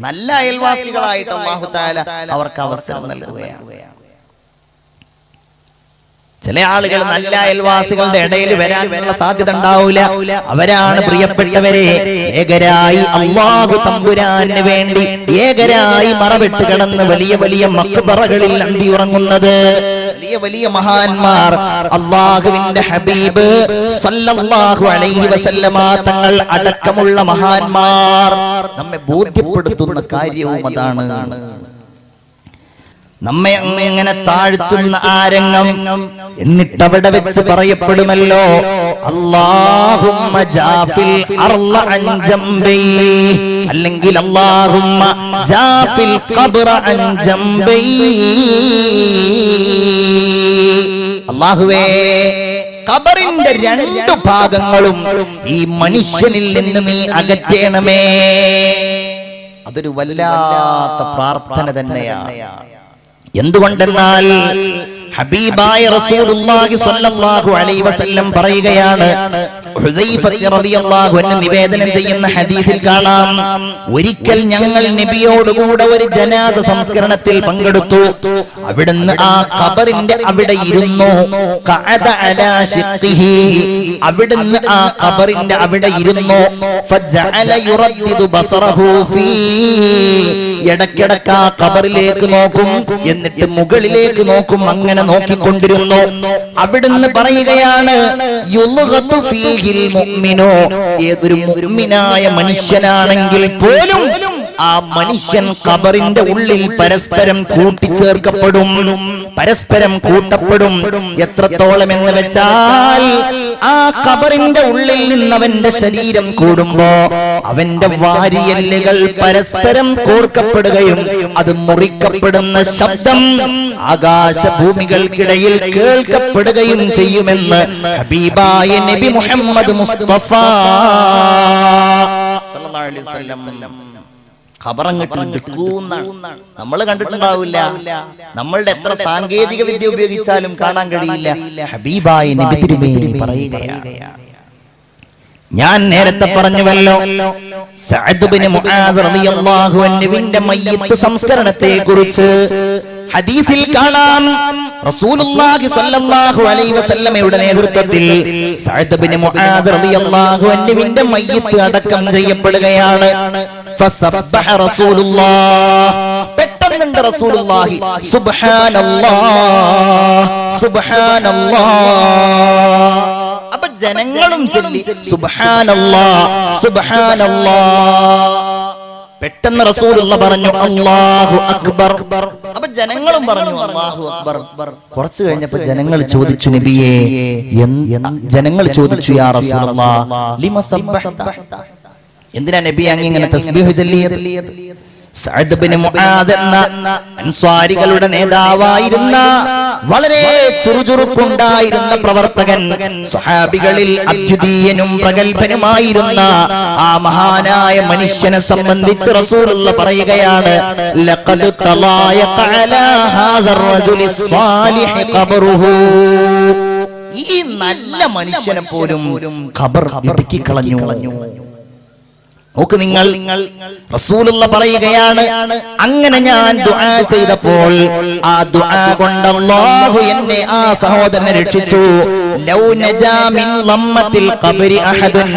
നല്ല അയൽവാസികളായിട്ട് അല്ലാഹു തആല അവർക്ക് അവസരം നൽകുകയാണ്. ചില ആളുകൾ നല്ല അയൽവാസികളുടെ ഇടയിൽ വരാനുള്ള സാധ്യത ഉണ്ടാവില്ല. അവരാണ് പ്രിയപ്പെട്ടവരെ ഏകരായി അല്ലാഹു തമ്പുരാന് വേണ്ടി ഏകരായി മറവിട്ട് കിടന്ന് വലിയ വലിയ മഖ്ബറകളിൽ അന്തി ഉറങ്ങുന്നത് വലിയ വലിയ മഹാന്മാർ. അല്ലാഹുവിന്റെ ഹബീബ് സല്ലല്ലാഹു അലൈഹി വസല്ലമ തങ്ങൾ അടക്കമുള്ള മഹാന്മാർ നമ്മെ ബോധ്യപ്പെടുത്തുന്ന കാര്യവും അതാണ്. നമ്മെ അങ്ങനെ താഴ്ത്തുന്ന ആരംഗം എന്നിട്ട് അവിടെ വെച്ച് പറയപ്പെടുമല്ലോ, അല്ലാഹുമ്മ ജാഫിൽ അർള അൻ ജംബി, അല്ലെങ്കിൽ അല്ലാഹുമ്മ ജാഫിൽ ഖബ്റ അൻ ജംബി. അല്ലാഹുവേ, ഖബറിന്റെ 2 ഭാഗങ്ങളും ഈ മനുഷ്യനിൽ നിന്ന് നീ അകറ്റണമേ. അതൊരു വല്ലാത്ത പ്രാർത്ഥന തന്നെയാണ്. എന്തുകൊണ്ടെന്നാൽ ഹബീബായ റസൂലുള്ളാഹി സ്വല്ലല്ലാഹു അലൈഹി വസല്ലം പറയുകയാണ്, ഹുദൈഫ റളിയല്ലാഹു അൻഹു നിവേദനം ചെയ്യുന്ന ഹദീസിൽ കാണാം, ഒരിക്കൽ ഞങ്ങൾ നബിയോടുകൂടെ ഒരു ജനാസ സംസ്കരണത്തിൽ പങ്കെടുത്തു. അവിടുന്ന് ആ ഖബറിന്റെ അവിടെ ഇരുന്നു. ഖഅദ അലാ ശിഖ്ഖിഹി, അവിടുന്ന് ആ ഖബറിന്റെ അവിടെ ഇരുന്നു. ഫജഅല യുറദ്ദിദു ബസറഹു ഫീ, ഇടയ്ക്കിടയ്ക്ക് ആ ഖബറിലേക്ക് നോക്കും, എന്നിട്ട് മുകളിലേക്ക് നോക്കും, അങ്ങനെ നോക്കിക്കൊണ്ടിരുന്നു. അവിടുന്ന് പറയുകയാണ്, യുൽഗതു ഫീഹിൽ മുഅ്മിനു, ഏതൊരു മുഅ്മിനായ മനുഷ്യനാണെങ്കിൽ പോലും ആ മനുഷ്യൻ ഖബറിന്റെ ഉള്ളിൽ പരസ്പരം കൂട്ടിച്ചേർക്കപ്പെടും, പരസ്പരം കൂട്ടപ്പെടും. എത്രത്തോളം എന്ന് വെച്ചാൽ ആ ഖബറിന്റെ ഉള്ളിൽ നിന്നവന്റെ ശരീരം കൂടുമ്പോ അവന്റെ വാരിയെല്ലുകൾ പരസ്പരം കോർക്കപ്പെടുകയും അത് മുറിക്കപ്പെടുന്ന ശബ്ദം ആകാശഭൂമികൾക്കിടയിൽ കേൾക്കപ്പെടുകയും ചെയ്യുമെന്ന് ഹബീബായ നബി മുഹമ്മദ് മുസ്തഫ സല്ലല്ലാഹു അലൈഹി വസല്ലം. നമ്മൾ കണ്ടിട്ടുണ്ടാവില്ല, നമ്മളുടെ എത്ര സാങ്കേതിക വിദ്യ ഉപയോഗിച്ചാലും കാണാൻ കഴിയില്ല. ഹബീബായ നബി തിരുമേനി പറയുകയാണ്, ഞാൻ നേരത്തെ പറഞ്ഞുവല്ലോ, സഅദ് ബിൻ മുആദ് റളിയല്ലാഹു അൻഹുവിന്റെ മയ്യിത്ത് സംസ്കരണത്തെ കുറിച്ച് ഹദീസിൽ കാണാം. റസൂലുള്ളാഹി സ്വല്ലല്ലാഹു അലൈഹി വസല്ലമയുടെ നേതൃത്വത്തിൽ സഅദ് ബിൻ മുആദ് റളിയല്ലാഹു അൻഹുവിന്റെ മയ്യിത്ത് അടക്കം ചെയ്യപ്പെടുകയാണ്. ഫസബ്ബഹ റസൂലുള്ളാഹ്, പെട്ടെന്നുണ്ട് റസൂലുള്ളാഹി സുബ്ഹാനല്ലാഹ് സുബ്ഹാനല്ലാഹ്. അപ്പൊ ജനങ്ങളും ചൊല്ലി സുബ്ഹാനല്ലാഹ് സുബ്ഹാനല്ലാഹ്. പെട്ടെന്ന് റസൂലുള്ള പറഞ്ഞു അല്ലാഹു അക്ബർ. അപ്പൊ ജനങ്ങളും പറഞ്ഞു അല്ലാഹു അക്ബർ. കുറച്ചു കഴിഞ്ഞപ്പോ ജനങ്ങൾ ചോദിച്ചു, നബിയേ, ജനങ്ങൾ ചോദിച്ചു, യാ റസൂലല്ലാഹ് ലിമ സബ്ബഹത, എന്തിനാ നബി അങ്ങനെ തസ്ബീഹ് ചൊല്ലിയത്? സഅദ് ബിൻ മുആദ് എന്ന അൻസ്വാരികളുടെ നേതാവായിരുന്ന, വളരെ ചുറുചുറുക്കുണ്ടായിരുന്ന പ്രവർത്തകൻ, സ്വഹാബികളിൽ അദ്വിതീയനും പ്രഗൽഭനുമായിരുന്ന ആ മഹാനായ മനുഷ്യനെ സംബന്ധിച്ച് റസൂലുള്ള പറയുകയാണ്, ലഖദ് തലായഖ അലാ ഹാദർ റജുലി സ്വാലിഹി ഖബറുഹു, ഈ നല്ല മനുഷ്യനെ പോലും ഖബർ ഇടുക്കി കളഞ്ഞു. നോക്ക് നിങ്ങൾ, റസൂലുള്ള പറയുകയാണ്, അങ്ങനെ ഞാൻ ദുആ ചെയ്തപ്പോൾ ആ ദുആ കൊണ്ട് അല്ലാഹു എന്നെ, ആ സഹോദരനെ രക്ഷിച്ചു. ലൗ നജാ മിൻ ലമ്മത്തിൽ ഖബരി അഹദുൻ,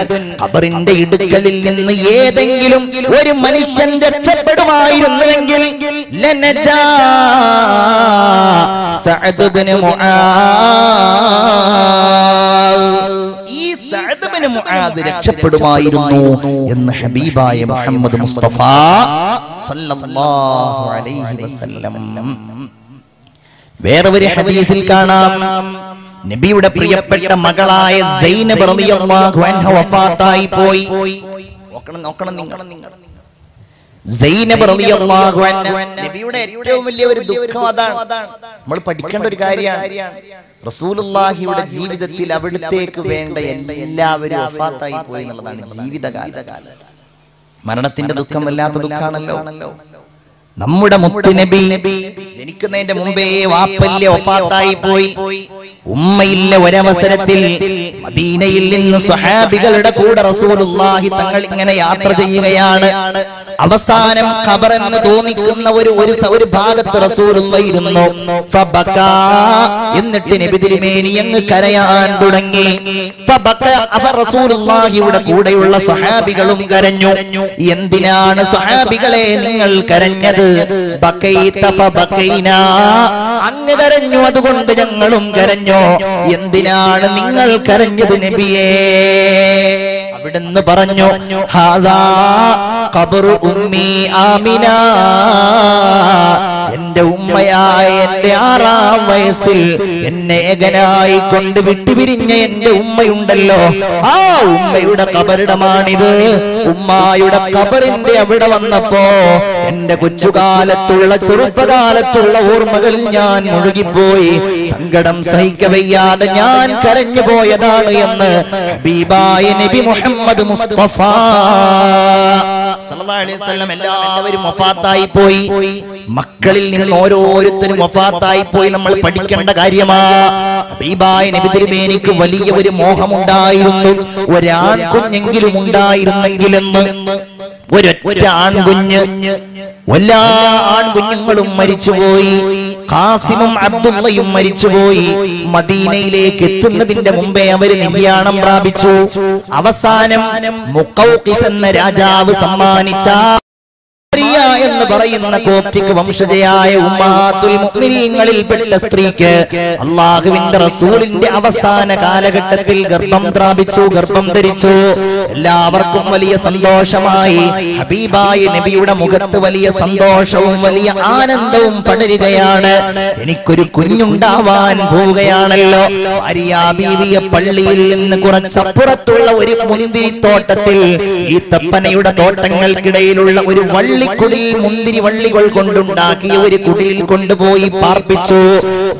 ഖബറിന്റെ ഇടുക്കലിൽ നിന്ന് ഏതെങ്കിലും ഒരു മനുഷ്യൻ രക്ഷപ്പെടുമായിരുന്നുവെങ്കിൽ ലനജാ സഅദ് ഇബ്നു മുആദ്, ഈ സഅദ് ഇബ്നു മുആദ് രക്ഷപ്പെടുമായിരുന്നു എന്ന് ഹബീബായ മുഹമ്മദ് മുസ്തഫ സല്ലല്ലാഹു അലൈഹി വസല്ലം. വേറെ ഒരു ഹദീസിൽ കാണാം, നബിയുടെ പ്രിയപ്പെട്ട മകളായ സൈനബ് റളിയല്ലാഹു അൻഹ വഫാത്തായി പോയി. നോക്കണം നിങ്ങൾ, സൈനബ് റളിയല്ലാഹു അൻഹ, നബിയുടെ ഏറ്റവും വലിയ ഒരു ദുഃഖം അതാണ്, നമ്മൾ പഠിക്കേണ്ട ഒരു കാര്യമാണ്. റസൂലുള്ളാഹിയുടെ ജീവിതത്തിൽ അവിടത്തേക്ക് വേണ്ട എല്ലാവരും വഫാത്തായി പോയി എന്നുള്ളതാണ് ജീവിതകാലം. മരണത്തിന്റെ ദുഃഖം വല്ലാത്ത ദുഃഖാണല്ലോ. നമ്മുടെ മുത്തുനബി ജനിക്കുന്നതിന്റെ മുമ്പേ വാപ്പല്യ വഫാത്തായി പോയി. ഉമ്മയില്ല ഒരവസരത്തിൽ മദീനയിൽ നിന്ന് സ്വഹാബികളുടെ കൂടെ റസൂലുള്ളാഹി തങ്ങൾ ഇങ്ങനെ യാത്ര ചെയ്യുകയാണ്. അവസാനം ഖബർ എന്ന് തോന്നിക്കുന്ന ഒരു ഭാഗത്ത് റസൂലുള്ള ഇരുന്നു. ഫബകാ, എന്നിട്ട് നബി തിരുമേനി അങ്ങ് കരയാൻ തുടങ്ങി. ഫബകാ, റസൂലുള്ളാഹിയുടെ കൂടെയുള്ള സ്വഹാബികളും കരഞ്ഞു. എന്തിനാണ് സ്വഹാബികളെ നിങ്ങൾ കരഞ്ഞത്? ബകൈത ഫബകൈനാ, അങ്ങ് കരഞ്ഞു അതുകൊണ്ട് ഞങ്ങളും കരഞ്ഞു. എന്തിനാണ് നിങ്ങൾ കരഞ്ഞത് നബിയേ? അവിടുന്ന് പറഞ്ഞു, ഹാദാ ഖബറു ഉമ്മി ആമിന, എന്റെ ഉമ്മയായ എന്റെ 6-ാം വയസ്സിൽ എന്നെ ഏകനായി കൊണ്ട് വിട്ടുപിരിഞ്ഞ എന്റെ ഉമ്മയുണ്ടല്ലോ, ആ ഉമ്മയുടെ ഖബറിടമാണിത്. ഉമ്മായുടെ ഖബറിന്റെ അവിടെ വന്നപ്പോ എന്റെ കൊച്ചുകാലത്തുള്ള ചെറുപ്പകാലത്തുള്ള ഓർമ്മകളിൽ ഞാൻ മുഴുകിപ്പോയി. സങ്കടം സഹിക്കവയ്യാതെ ഞാൻ കരഞ്ഞു പോയതാണ് എന്ന് ഹബീബായ നബി മുഹമ്മദ് മുസ്തഫ സല്ലല്ലാഹു അലൈഹി വസല്ലം എല്ലാവരും വഫാത്തായി പോയി. മക്കളിൽ നിന്ന് ഓരോരുത്തരും വഫാത്തായി പോയി. നമ്മൾ പഠിക്കേണ്ട കാര്യമാ. ഹബീബായ നബി തിരുമേനിക്ക് വലിയ ഒരു മോഹമുണ്ടായിരുന്നു, ഒരാൺ കുഞ്ഞെങ്കിലും ഉണ്ടായിരുന്നെങ്കിലെന്ന്. ഒരൊറ്റ ആൺകുഞ്ഞ്. എല്ലാ ആൺകുഞ്ഞുങ്ങളും മരിച്ചുപോയി. ഖാസിമും അബ്ദുള്ളയും മരിച്ചുപോയി. മദീനയിലേക്ക് എത്തുന്നതിന്റെ മുമ്പേ അവര് നിര്യാണം പ്രാപിച്ചു. അവസാനം മുഖൗഖിസ് എന്ന രാജാവ് സമ്മാനിച്ച എന്ന് പറയുന്ന കോപ്റ്റിക് വംശജയായ ഉമ്മഹാത്തുൽ മുഅ്മിനീങ്ങളിൽ പെട്ട സ്ത്രീക്ക് അല്ലാഹുവിന്റെ റസൂലിന്റെ അവസാന കാലഘട്ടത്തിൽ ഗർഭം പ്രാപിച്ചു, ഗർഭം ധരിച്ചു. എല്ലാവർക്കും വലിയ സന്തോഷമായി. ഹബീബായ നബിയുടെ മുഖത്ത് വലിയ സന്തോഷവും വലിയ ആനന്ദവും പടരുകയാണ്. എനിക്കൊരു കുഞ്ഞുണ്ടാവാൻ പോവുകയാണല്ലോ. ആരിയാ ബീവിയെ പള്ളിയിൽ നിന്ന് കുറച്ചപ്പുറത്തുള്ള ഒരു മുന്തിരിത്തോട്ടത്തിൽ, ഈ തപ്പനയുടെ തോട്ടങ്ങൾക്കിടയിലുള്ള ഒരു കുടിൽ, മുന്തിരി വള്ളികൾ കൊണ്ടുണ്ടാക്കിയ ഒരു കുടിലിൽ കൊണ്ടുപോയി പാർപ്പിച്ചു.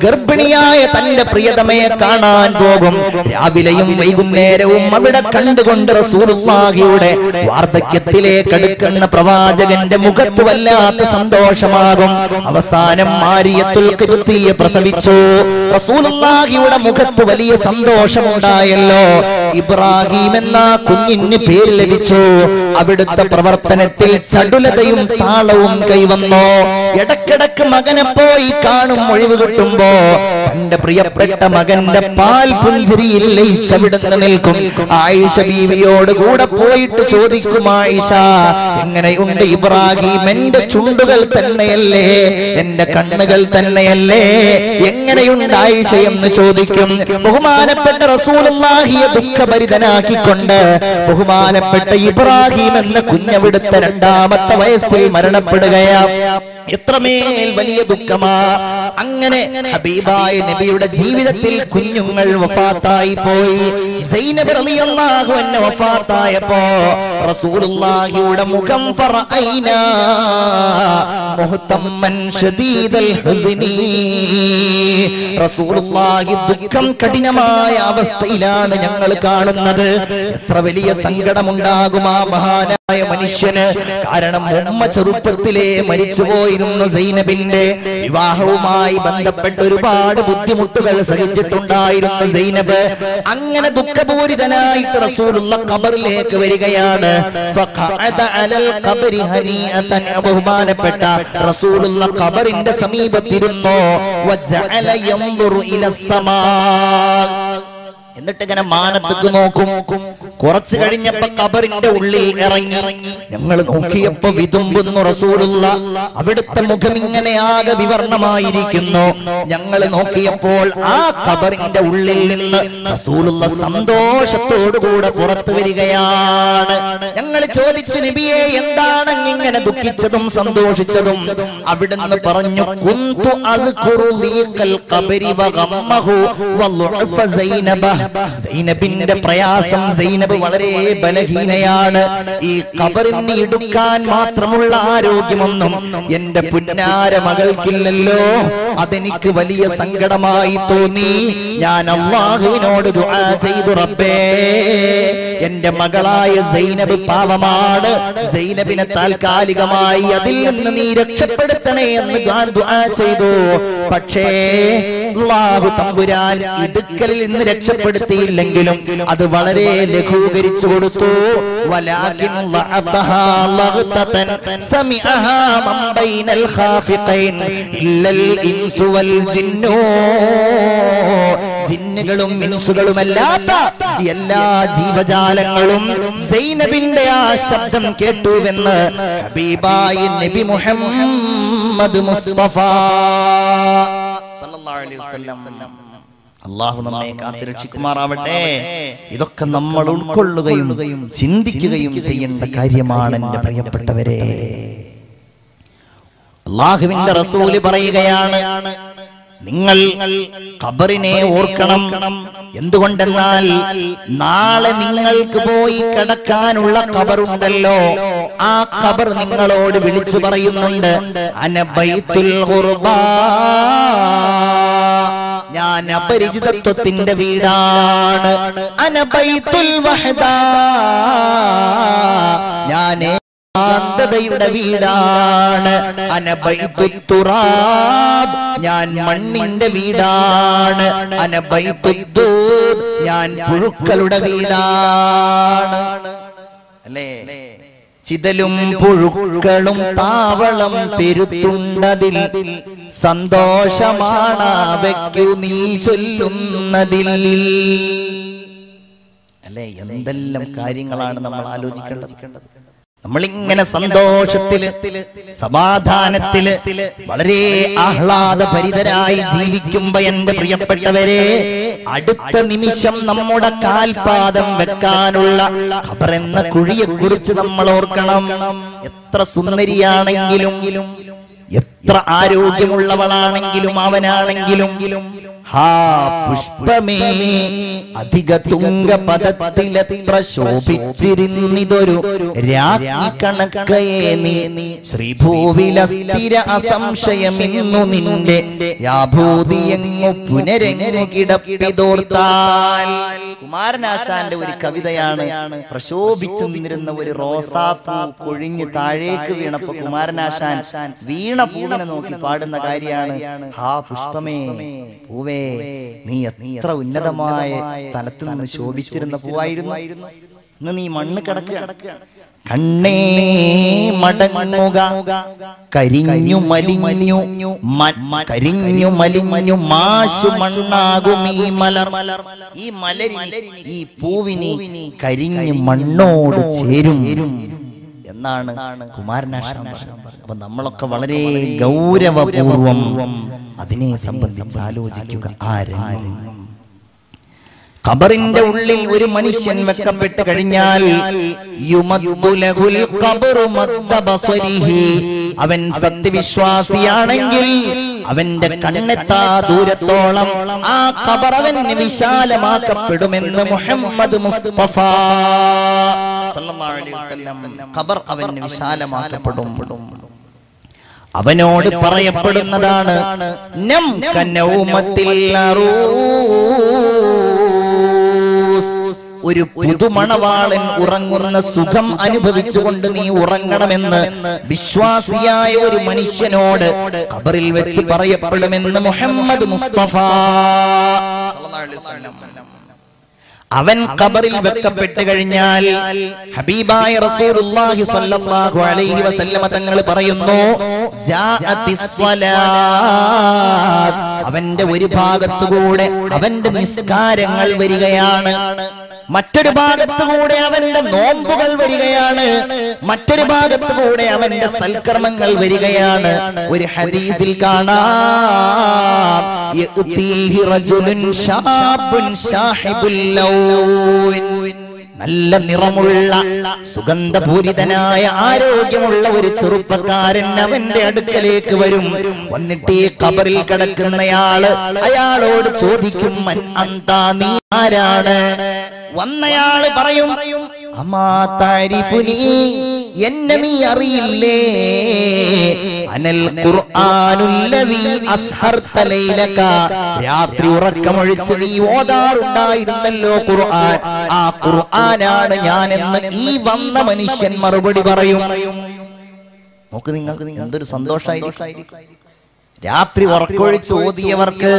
ഗർഭിണിയായ തന്റെ പ്രിയതമയെ കാണാൻ പോകും. രാവിലെയും വൈകുന്നേരവും അവിടെ കണ്ടുകൊണ്ട് റസൂലുള്ളാഹിയുടെ വാർദ്ധക്യത്തിലേക്ക് അടുക്കുന്ന പ്രവാചകന്റെ മുഖത്ത് വല്ലാത്ത സന്തോഷമാകും. അവസാനം മാരിയത്തുൽ ഖിബ്തിയെ പ്രസവിച്ചു. റസൂലുള്ളാഹിയുടെ മുഖത്ത് വലിയ സന്തോഷമുണ്ടായല്ലോ. ഇബ്രാഹിം എന്ന കുഞ്ഞിന് പേര് ലഭിച്ചു. അവിടുത്തെ പ്രവർത്തനത്തിൽ ചടുലതയും താളവും കൈവന്നോ. ഇടക്കിടക്ക് മകനെ പോയി കാണും. ഒഴിവ് കിട്ടുമ്പോ തന്റെ പ്രിയപ്പെട്ട മകന്റെ പാൽ പുഞ്ചിരിയിൽ ലയിച്ചവിടുന്ന് നിൽക്കും. ആയിഷ ബീവിയോട് കൂടെ പോയിട്ട് ചോദിക്കും, ആയിഷ എങ്ങനെയുണ്ട് ഇബ്രാഹിം? എന്റെ ചുണ്ടുകൾ തന്നെയല്ലേ, എന്റെ കണ്ണുകൾ തന്നെയല്ലേ, എങ്ങനെയുണ്ട് ആയിഷ എന്ന് ചോദിക്കും. ബഹുമാനപ്പെട്ട റസൂലുള്ളാഹിയെ ദുഃഖഭരിതനാക്കിക്കൊണ്ട് ബഹുമാനപ്പെട്ട ഇബ്രാഹിം എന്ന കുഞ്ഞവിടുത്തെ രണ്ടാമത്തെ വയസ്സിൽ മരണപ്പെടുകയാ. എത്രമേൽ വലിയ ദുഃഖമാ. അങ്ങനെ ഹബീബായ നബിയുടെ ജീവിതത്തിൽ കുഞ്ഞുങ്ങൾ വഫാത്തായി പോയി. സൈനബ് റളിയല്ലാഹു അൻഹ വഫാത്തായപ്പോ റസൂലുള്ളാഹിയുടെ മുഖം ഫറഅയ്നാ മുഹ്തമ്മൻ ശദീദൽ ഹുസ്നി. റസൂലുള്ളാഹി ദുഃഖം കഠിനമായ അവസ്ഥയിലാണ് ഞങ്ങൾ കാണുന്നത്. എത്ര വലിയ സങ്കടമുണ്ടാകും ആ മഹാനായ മനുഷ്യന്. കാരണം ഉമ്മ ചെറുപ്പത്തിലെ മരിച്ചുപോയിരുന്നു. സൈനബിന്റെ വിവാഹവുമായി ബന്ധപ്പെട്ട് ഒരുപാട് ബുദ്ധിമുട്ടുകൾ സഹിച്ചിട്ടുണ്ടായിരുന്നു സൈനബ്. അങ്ങനെ ദുഃഖപൂരിതനായിട്ട് റസൂലുള്ള ഖബറിലേക്ക് വരികയാണ്. ഫഖഅദ അലൽ ഖബരി ഹനീഅതൻ. ബഹുമാനപ്പെട്ട റസൂലുള്ള ഖബറിന്റെ സമീപത്തിരുന്നു. വജഅല യൻദുറു ഇലസ്സമാ. എന്നിട്ട് ഇങ്ങനെ മാനത്തേക്ക് നോക്കും. കുറച്ചു കഴിഞ്ഞപ്പോ ഖബറിന്റെ ഉള്ളിൽ ഇറങ്ങി. ഞങ്ങൾ നോക്കിയപ്പോ വിതുമ്പുന്നു റസൂലുള്ള. അവിടുത്തെ മുഖം ഇങ്ങനെ ആകെ വിവർണമായിരിക്കുന്നു. ഞങ്ങൾ നോക്കിയപ്പോൾ ആ ഖബറിന്റെ ഉള്ളിൽ നിന്ന് റസൂലുള്ള സന്തോഷത്തോടുകൂടെ പുറത്തു വരികയാണ്. ഞങ്ങൾ ചോദിച്ചു, നബിയെ എന്താണ് ഇങ്ങനെ ദുഃഖിച്ചതും സന്തോഷിച്ചതും? അവിടുന്ന് പറഞ്ഞു, കുന്തു അദ്കുറു ലീഖൽ ഖബരി വഗമ്മഹു വളുഅഫ സൈനബ. സൈനബിന്റെ പ്രയാസം. സൈനബ് വളരെ ബലഹീനയാണ്. ഈ ഖബറിനെ എടുക്കാൻ മാത്രമുള്ള ആരോഗ്യമൊന്നും എന്റെ പുന്നാര മകൾക്കില്ലല്ലോ. അതെനിക്ക് വലിയ സങ്കടമായി തോന്നി. ഞാൻ അല്ലാഹുവിനോട് ദുആ ചെയ്തു, റബ്ബേ എന്റെ മകളായ സൈനബ് പാവമാണ്. സൈനബിനെ താൽക്കാലികമായി അതിൽ നിന്ന് നീ രക്ഷപ്പെടുത്തണേ എന്ന് ഞാൻ ദുആ ചെയ്തു. പക്ഷേ അല്ലാഹു തമ്പുരാൻ ഇടുക്കലിൽ നിന്ന് രക്ഷപ്പെടുത്തിയില്ലെങ്കിലും അത് വളരെ ലഘൂകരിച്ചു കൊടുത്തു. വലാകിൻ ലഅതഹാ ലഗ്തതൻ സമിഅഹാ മൻ ബൈനൽ ഖാഫിഖൈൻ ഇല്ലൽ ഇൻസു വൽ ജിന്നു. ജിന്നുകളും ഇൻസുകളുമല്ലാത്ത എല്ലാ ജീവജാലങ്ങളും സൈനബിന്റെ ആ ശബ്ദം കേട്ടുവെന്ന് ഹബീബായ നബി മുഹമ്മദ് മുസ്തഫ സല്ലല്ലാഹു അലൈഹി വസല്ലം. അല്ലാഹു നമ്മെ കാത്തുരക്ഷിക്കുമാറാവട്ടെ. ഇതൊക്കെ നമ്മൾ ഉൾക്കൊള്ളുകയും ചിന്തിക്കുകയും ചെയ്യേണ്ട കാര്യമാണ് എന്റെ പ്രിയപ്പെട്ടവരെ. അല്ലാഹുവിന്റെ റസൂല് പറയുകയാണ്, നിങ്ങൾ ഖബറിനെ ഓർക്കണം. എന്തുകൊണ്ടെന്നാൽ നാളെ നിങ്ങൾക്ക് പോയി കിടക്കാനുള്ള ഖബറുണ്ടല്ലോ. ആ ഖബർ നിങ്ങളോട് വിളിച്ചു പറയുന്നുണ്ട്, അന ബൈത്തുൽ ഖുർബാ, ഞാൻ അപരിചിതത്വത്തിന്റെ വീടാണ്. അന ബൈത്തുൽ വഹദാ, ഞാൻ ഏകാന്തതയുടെ വീടാണ്. അന ബൈത്തുൽ തുറാബ്, ഞാൻ മണ്ണിന്റെ വീടാണ്. അന ബൈത്തുൽ ദൂദ്, ഞാൻ പുഴുക്കളുടെ വീടാണ്. അല്ലേ? ചിതലും പുഴുക്കളും താവളം പെരുത്തുണ്ടതിൽ, സന്തോഷമാണവയ്ക്കു നീ ചൊല്ലുന്നതിൽ. അല്ലേ? എന്തെല്ലാം കാര്യങ്ങളാണ് നമ്മൾ ആലോചിക്കേണ്ടത്. നമ്മളിങ്ങനെ സന്തോഷത്തില്, സമാധാനത്തില്, വളരെ ആഹ്ലാദഭരിതരായി ജീവിക്കുമ്പോ എന്റെ പ്രിയപ്പെട്ടവരെ, അടുത്ത നിമിഷം നമ്മുടെ കാൽപാദം വെക്കാനുള്ള ഖബർ എന്ന കുഴിയെ കുറിച്ച് നമ്മൾ ഓർക്കണം. എത്ര സുന്ദരിയാണെങ്കിലും, എത്ര ആരോഗ്യമുള്ളവളാണെങ്കിലും, അവനാണെങ്കിലും, ഹാ പുഷ്പമേ അധിക തുംഗപദത്തിലെത്ര ശോഭിച്ചിരുന്നിതൊരു രാജ്ഞി കണക്കയെ നീ. ശ്രീഭൂവിലസ്ഥിര അസംശയമിന്നു നിന്റെ യാഭൂതിയെങ്ങു പുനരെങ്ങു കിടപ്പിതോർത്താൽ. കുമാരനാശാന്റെ ഒരു കവിതയാണ്. പ്രശോഭിച്ചു നിന്നിരുന്ന ഒരു റോസാപ്പൂ കൊഴിഞ്ഞ് താഴേക്ക് വീണപ്പോ കുമാരനാശാൻ വീണ പൂവിനെ നോക്കി പാടുന്ന കാര്യമാണ്, ഹാ പുഷ്പമേ, പൂവേ, നീ എത്ര ഉന്നതമായ സ്ഥലത്ത് നിന്ന് ശോഭിച്ചിരുന്ന പൂവായിരുന്നു. ഇന്ന് നീ മണ്ണ് കിടക്കുകയാണ്. കണ്ണേ മടങ്ങുക, കരിഞ്ഞു മലിഞ്ഞു, കരിഞ്ഞു മലിഞ്ഞു മാശു മണ്ണാകും ഈ മലർ. ഈ മലരിന്, ഈ പൂവിന് കരിഞ്ഞു മണ്ണോട് ചേരും എന്നാണ് കുമാരനാശാൻ പറഞ്ഞത്. അപ്പൊ നമ്മളൊക്കെ വളരെ ഗൗരവപൂർവം അതിനെ സംബന്ധിച്ച് ആലോചിക്കുക. ഖബറിന്റെ ഉള്ളിൽ ഒരു മനുഷ്യൻ വെക്കപ്പെട്ട് കഴിഞ്ഞാൽ അവൻ സത്യവിശ്വാസിയാണെങ്കിൽ അവന്റെ കണ്ണെത്താ ദൂരത്തോളം ആ ഖബർ അവന് വിശാലമാക്കപ്പെടുമെന്ന് മുഹമ്മദ് മുസ്തഫ സല്ലല്ലാഹു അലൈഹി വസല്ലം. ഖബർ അവന് വിശാലമാക്കപ്പെടും. അവനോട് പറയപ്പെടുന്നതാണ്, നം കനൗമത്തിൽ അറൂസ്, ഒരു പുതുമണവാളൻ ഉറങ്ങുന്ന സുഖം അനുഭവിച്ചുകൊണ്ട് നീ ഉറങ്ങണമെന്ന് വിശ്വാസിയായ ഒരു മനുഷ്യനോട് ഖബറിൽ വെച്ച് പറയപ്പെടുമെന്ന് മുഹമ്മദ് മുസ്തഫ സല്ലല്ലാഹു അലൈഹി വസല്ലം. അവൻ ഖബറിൽ വെക്കപ്പെട്ട് കഴിഞ്ഞാൽ ഹബീബായ റസൂലുള്ളാഹി സ്വല്ലല്ലാഹു അലൈഹി വസല്ലമ തങ്ങൾ പറയുന്നു, ജാഅത്തിസ് സ്വലാത്ത്, അവന്റെ ഒരു ഭാഗത്തുകൂടെ അവന്റെ നിസ്കാരങ്ങൾ വരികയാണ്, മറ്റൊരു ഭാഗത്തുകൂടെ അവന്റെ നോമ്പുകൾ വരികയാണ്, മറ്റൊരു ഭാഗത്തുകൂടെ അവന്റെ സൽക്കർമ്മങ്ങൾ വരികയാണ്. ഒരു ഹദീസിൽ കാണാം, യഅതീഹി റജുലുൻ ശാബുൻ ശാഹിബുൽ ലൗൻ, നല്ല നിറമുള്ള സുഗന്ധപൂരിതനായ ആരോഗ്യമുള്ള ഒരു ചെറുപ്പക്കാരൻ അവന്റെ അടുക്കലേക്ക് വരും. വന്നിട്ട് ഈ ഖബറിൽ കിടക്കുന്നയാള് അയാളോട് ചോദിക്കും, മൻ അന്താ, നീ ആരാണ്? വന്നയാള് പറയും, അമാ തഅരിഫുനി, എന്നെ നീ അറിയില്ലേ? അനൽ ഖുർആനുല്ലദീ അസ്ഹർത ലൈലക, രാത്രി ഉറക്കമൊഴിച്ച് നീ ഓതാറുണ്ടായിരുന്നല്ലോ ഖുർആൻ, ആ ഖുർആനാണ് ഞാനെന്ന് ഈ വന്ന മനുഷ്യൻ മറുപടി പറയും. നോക്ക്, നിങ്ങൾക്ക് എന്തൊരു സന്തോഷായിരിക്കും. രാത്രി ഉറക്കൊഴിച്ച് ഓതിയവർക്ക്,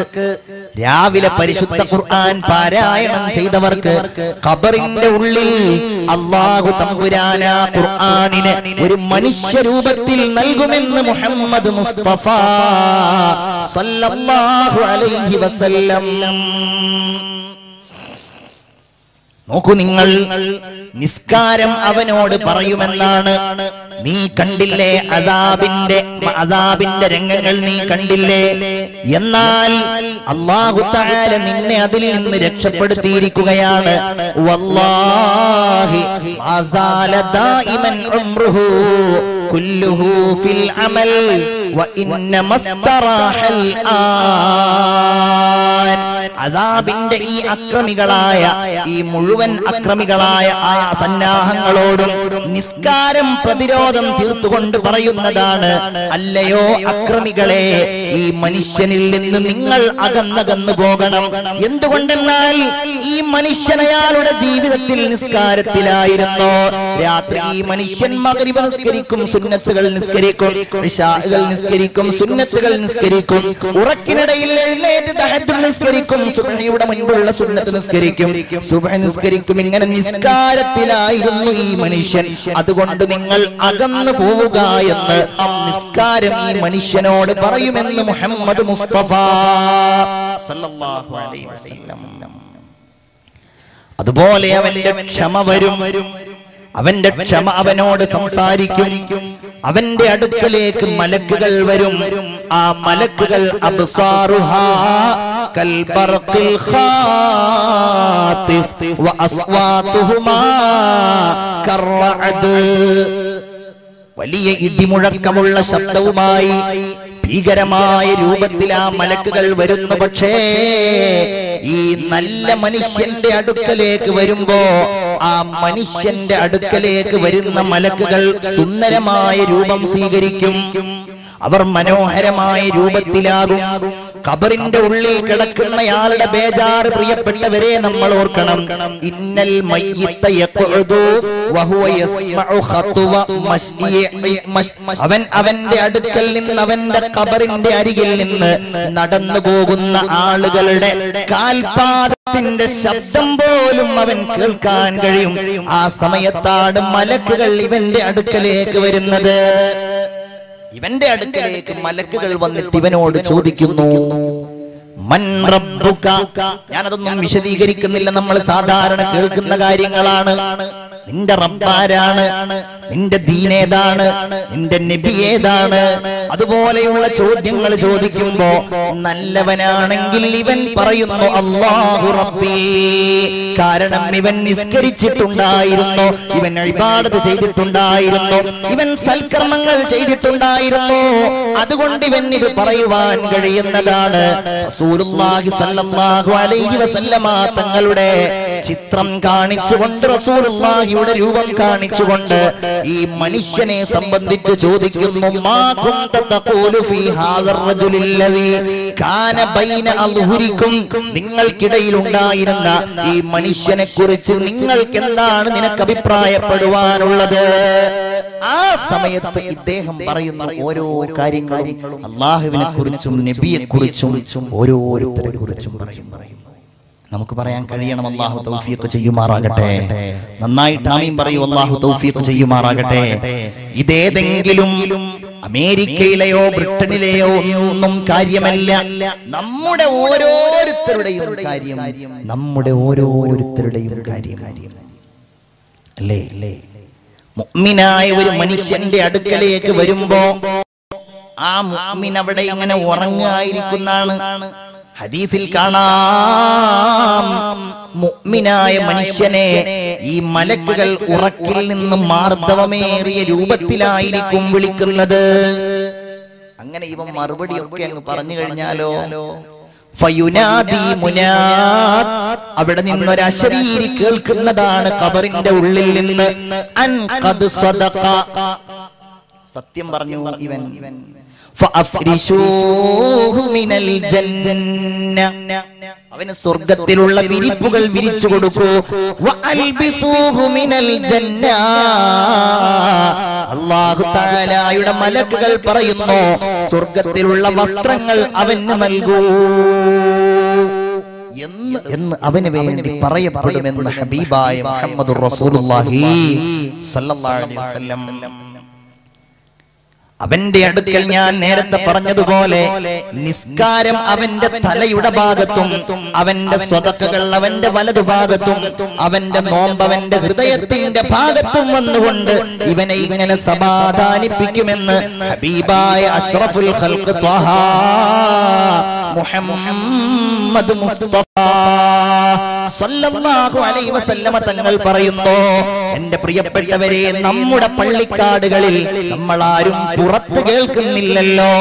രാവിലെ പരിശുദ്ധ ഖുർആൻ പാരായണം ചെയ്തവർക്ക് ഖബറിന്റെ ഉള്ളിൽ അല്ലാഹു തമ്പുരാൻ ആ ഖുർആനിനെ ഒരു മനുഷ്യരൂപത്തിൽ നൽകുമെന്ന് മുഹമ്മദ് മുസ്തഫ സല്ലല്ലാഹു അലൈഹി വസല്ലം. നോക്കൂ നിങ്ങൾ, നിസ്കാരം അവനോട് പറയുമെന്നാണ്. നീ കണ്ടില്ലേ അദാബിന്റെ രംഗങ്ങൾ നീ കണ്ടില്ലേ? എന്നാൽ അല്ലാഹു തആല നിന്നെ അതിൽ നിന്ന് രക്ഷപ്പെടുത്തിയിരിക്കുകയാണ്. വല്ലാഹി അസാല ദായിമൻ ഉംറുഹു കുല്ലുഹു ഫിൽ അമൽ വ ഇന്നമസ്തറാഹൽ ആൻ. അദാബിന്റെ ഈ അക്രമികളായ ഈ മുഴുവൻ അക്രമികളായ ആ സന്നാഹങ്ങളോടും നിസ്കാരം പ്രതിരോധം തീർത്തുകൊണ്ട് പറയുന്നതാണ്, അല്ലയോ അക്രമികളെ, ഈ മനുഷ്യനിൽ നിന്ന് നിങ്ങൾ അകന്നകന്നു പോകണം. എന്തുകൊണ്ടെന്നാൽ ഈ മനുഷ്യൻ അയാളുടെ ജീവിതത്തിൽ നിസ്കാരത്തിലായിരുന്നു. രാത്രി ഈ മനുഷ്യൻ മഗ്രിബ് നിസ്കരിക്കും, സുന്നത്തുകൾ നിസ്കരിക്കും, ഇശാഉകൾ നിസ്കരിക്കും, സുന്നത്തുകൾ നിസ്കരിക്കും, ഉറക്കിനിടയിൽ എഴുന്നേറ്റ് തഹജ്ജുദ് നിസ്കരിക്കും, സുബ്ഹിയുടെ മുൻപുള്ള സുന്നത്ത് നിസ്കരിക്കും, സുബ്ഹി നിസ്കരിക്കും. ഇങ്ങനെ നിസ്കാരത്തിലായിരുന്നു ഈ മനുഷ്യൻ. അതുകൊണ്ട് നിങ്ങൾ അകന്നു പോവുക എന്ന് നിസ്കാരം ഈ മനുഷ്യനോട് പറയുമെന്ന് മുഹമ്മദ് മുസ്തഫ സല്ലല്ലാഹു അലൈഹി വസല്ലം. അതുപോലെ അവന്റെ ക്ഷമ വരും, അവന്റെ ക്ഷമ അവനോട് സംസാരിക്കും. അവന്റെ അടുക്കലേക്ക് മലക്കുകൾ വരും. ആ മലക്കുകൾ അബ്സാറുഹാ കൽബർഖിൽ ഖാതിഫ് വഅസ്വാതുഹുമാ കർറഅദ്. വലിയ ഇടിമുഴക്കമുള്ള ശബ്ദവുമായി ഭീകരമായ രൂപത്തിൽ ആ മലക്കുകൾ വരുന്നു. പക്ഷേ ഈ നല്ല മനുഷ്യന്റെ അടുക്കലേക്ക് വരുമ്പോ ആ മനുഷ്യന്റെ അടുക്കലേക്ക് വരുന്ന മലക്കുകൾ സുന്ദരമായ രൂപം സ്വീകരിക്കും. അവർ മനോഹരമായ രൂപത്തിലാകും. ഖബറിന്റെ ഉള്ളിൽ കിടക്കുന്നയാളുടെ ബേജാറ് പ്രിയപ്പെട്ടവരെ നമ്മൾ ഓർക്കണം. ഇന്നൽ മയ്യിത്ത യഖഉദു വഹുവ യസ്മഉ ഖത്വ മശ്ഇ. അവൻ അവന്റെ അടുക്കൽ നിന്ന്, അവന്റെ ഖബറിന്റെ അരികിൽ നിന്ന് നടന്നു പോകുന്ന ആളുകളുടെ കാൽപാദത്തിന്റെ ശബ്ദം പോലും അവൻ കേൾക്കാൻ കഴിയും. ആ സമയത്താണ് മലക്കുകൾ ഇവന്റെ അടുക്കലേക്ക് വരുന്നത്. ഇവന്റെ അടുക്കലേക്ക് മലക്കുകൾ വന്നിട്ട് ഇവനോട് ചോദിക്കുന്നു, മൻ റബ്ബുക. ഞാനതൊന്നും വിശദീകരിക്കുന്നില്ല, നമ്മൾ സാധാരണ കേൾക്കുന്ന കാര്യങ്ങളാണ്. നിന്റെ റബ്ബാരാണ്, നിന്റെ ദീനേതാണ്, നിന്റെ നബി ഏതാണ്, അതുപോലെയുള്ള ചോദ്യങ്ങൾ ചോദിക്കുമ്പോ നല്ലവനാണെങ്കിൽ ഇവൻ പറയുന്നു അല്ലാഹു റബ്ബി. കാരണം ഇവൻ നിസ്കരിച്ചിട്ടുണ്ടായിരുന്നു, ഇവൻ ഇബാദത്ത് ചെയ്തിട്ടുണ്ടായിരുന്നു, ഇവൻ സൽക്കർമ്മങ്ങൾ ചെയ്തിട്ടുണ്ടായിരുന്നു. അതുകൊണ്ട് ഇവൻ ഇത് പറയുവാൻ കഴിയുന്നതാണ്. റസൂലുള്ളാഹി സ്വല്ലല്ലാഹു അലൈഹി വസല്ലമ തങ്ങളുടെ ചിത്രം കാണിച്ചുകൊണ്ട്, റസൂലുള്ളാഹിയുടെ രൂപം കാണിച്ചുകൊണ്ട് ഈ മനുഷ്യനെ സംബന്ധിച്ച് ചോദിക്കുന്നു, മാ കുന്ത തഖൂലു ഫീ ഹാദർ റജുലില്ലദീ കാന ബൈന അൽഹുരിക്കും. നിങ്ങൾക്കിടയിൽ ഉണ്ടായിരുന്ന ഈ മനുഷ്യനെ കുറിച്ച് നിങ്ങൾക്ക് എന്താണ് നിനക്ക് അഭിപ്രായപ്പെടുവാനുള്ളത്? ആ സമയത്ത് ഇദ്ദേഹം പറയുന്ന ഓരോ കാര്യങ്ങളും അല്ലാഹുവിനെ കുറിച്ചും നബിയെ കുറിച്ചും ഓരോരുത്തരെ കുറിച്ചും പറയുന്നു. നമുക്ക് പറയാൻ കഴിയണം, അല്ലാഹു തൗഫീഖ് ചെയ്യുമാറാകട്ടെ. നന്നായിട്ട് ആമീൻ പറയൂ, അല്ലാഹു തൗഫീഖ് ചെയ്യുമാറാകട്ടെ. ഇതേതെങ്കിലും അമേരിക്കയിലെയോ ബ്രിട്ടനിലെയോ ഒന്നും കാര്യമല്ല, നമ്മുടെ ഓരോരുത്തരുടെയും കാര്യം, നമ്മുടെ ഓരോരുത്തരുടെയും കാര്യം അല്ലേ? മുഅ്മിനായ ഒരു മനുഷ്യന്റെ അടുക്കലേക്ക് വരുമ്പോ ആ മുഅ്മിൻ അവിടെ ഇങ്ങനെ ഉറങ്ങായിരിക്കുന്നതാണ്. ഹദീസിൽ കാണാം, മുഅ്മിനായ മനുഷ്യനെ ഈ മലക്കുകൾ ഉറക്കിൽ നിന്ന് മാർദ്ദവമേറിയ രൂപത്തിലായിരിക്കും വിളിക്കുന്നത്. അങ്ങനെ ഇവൻ മറുപടിയൊക്കെ അങ്ങ് പറഞ്ഞു കഴിഞ്ഞാലോ, ഫയുനാദി മുനാദ്, അവിടെ നിന്നൊരു അശരീരി കേൾക്കുന്നതാണ് ഖബറിന്റെ ഉള്ളിൽ നിന്ന്, അൻ ഖദ് സദഖ, സത്യം പറഞ്ഞു ഇവൻ. ഫഅഫ്രിശൂഹു മിനൽ ജന്ന, അവന് സ്വർഗ്ഗത്തിലുള്ള വിരിപ്പുകൾ വിരിച്ചു കൊടുക്കൂ. വഅൽബിസൂഹു മിനൽ ജന്ന, അല്ലാഹു തആലയുടെ മലക്കുകൾ പറയുന്നു, സ്വർഗ്ഗത്തിലുള്ള വസ്ത്രങ്ങൾ അവന് നൽകൂ എന്ന് അവന് വേണ്ടി പറയപ്പെടുമെന്ന് ഹബീബായ മുഹമ്മദുർ റസൂലുള്ളാഹി സ്വല്ലല്ലാഹു അലൈഹി വസല്ലം. അവന്റെ അടുക്കൽ ഞാൻ നേരത്തെ പറഞ്ഞതുപോലെ നിസ്കാരം അവന്റെ തലയുടെ ഭാഗത്തും, അവന്റെ സ്വതക്കകൾ അവന്റെ വലതുഭാഗത്തും, അവന്റെ നോമ്പ് അവന്റെ ഹൃദയത്തിന്റെ ഭാഗത്തും വന്നുകൊണ്ട് ഇവനെ ഇങ്ങനെ സമാധാനിപ്പിക്കുമെന്ന് ഹബീബായ അഷ്റഫുൽ ഖൽഖ് ത്വഹ മുഹമ്മദ് മുസ്തഫ സല്ലല്ലാഹു അലൈഹി വസല്ലമ തങ്ങൾ പറയുന്നു. എന്റെ പ്രിയപ്പെട്ടവരെ, നമ്മുടെ പള്ളിക്കാടുകളിൽ നമ്മൾ ആരും പുറത്ത് കേൾക്കുന്നില്ലല്ലോ.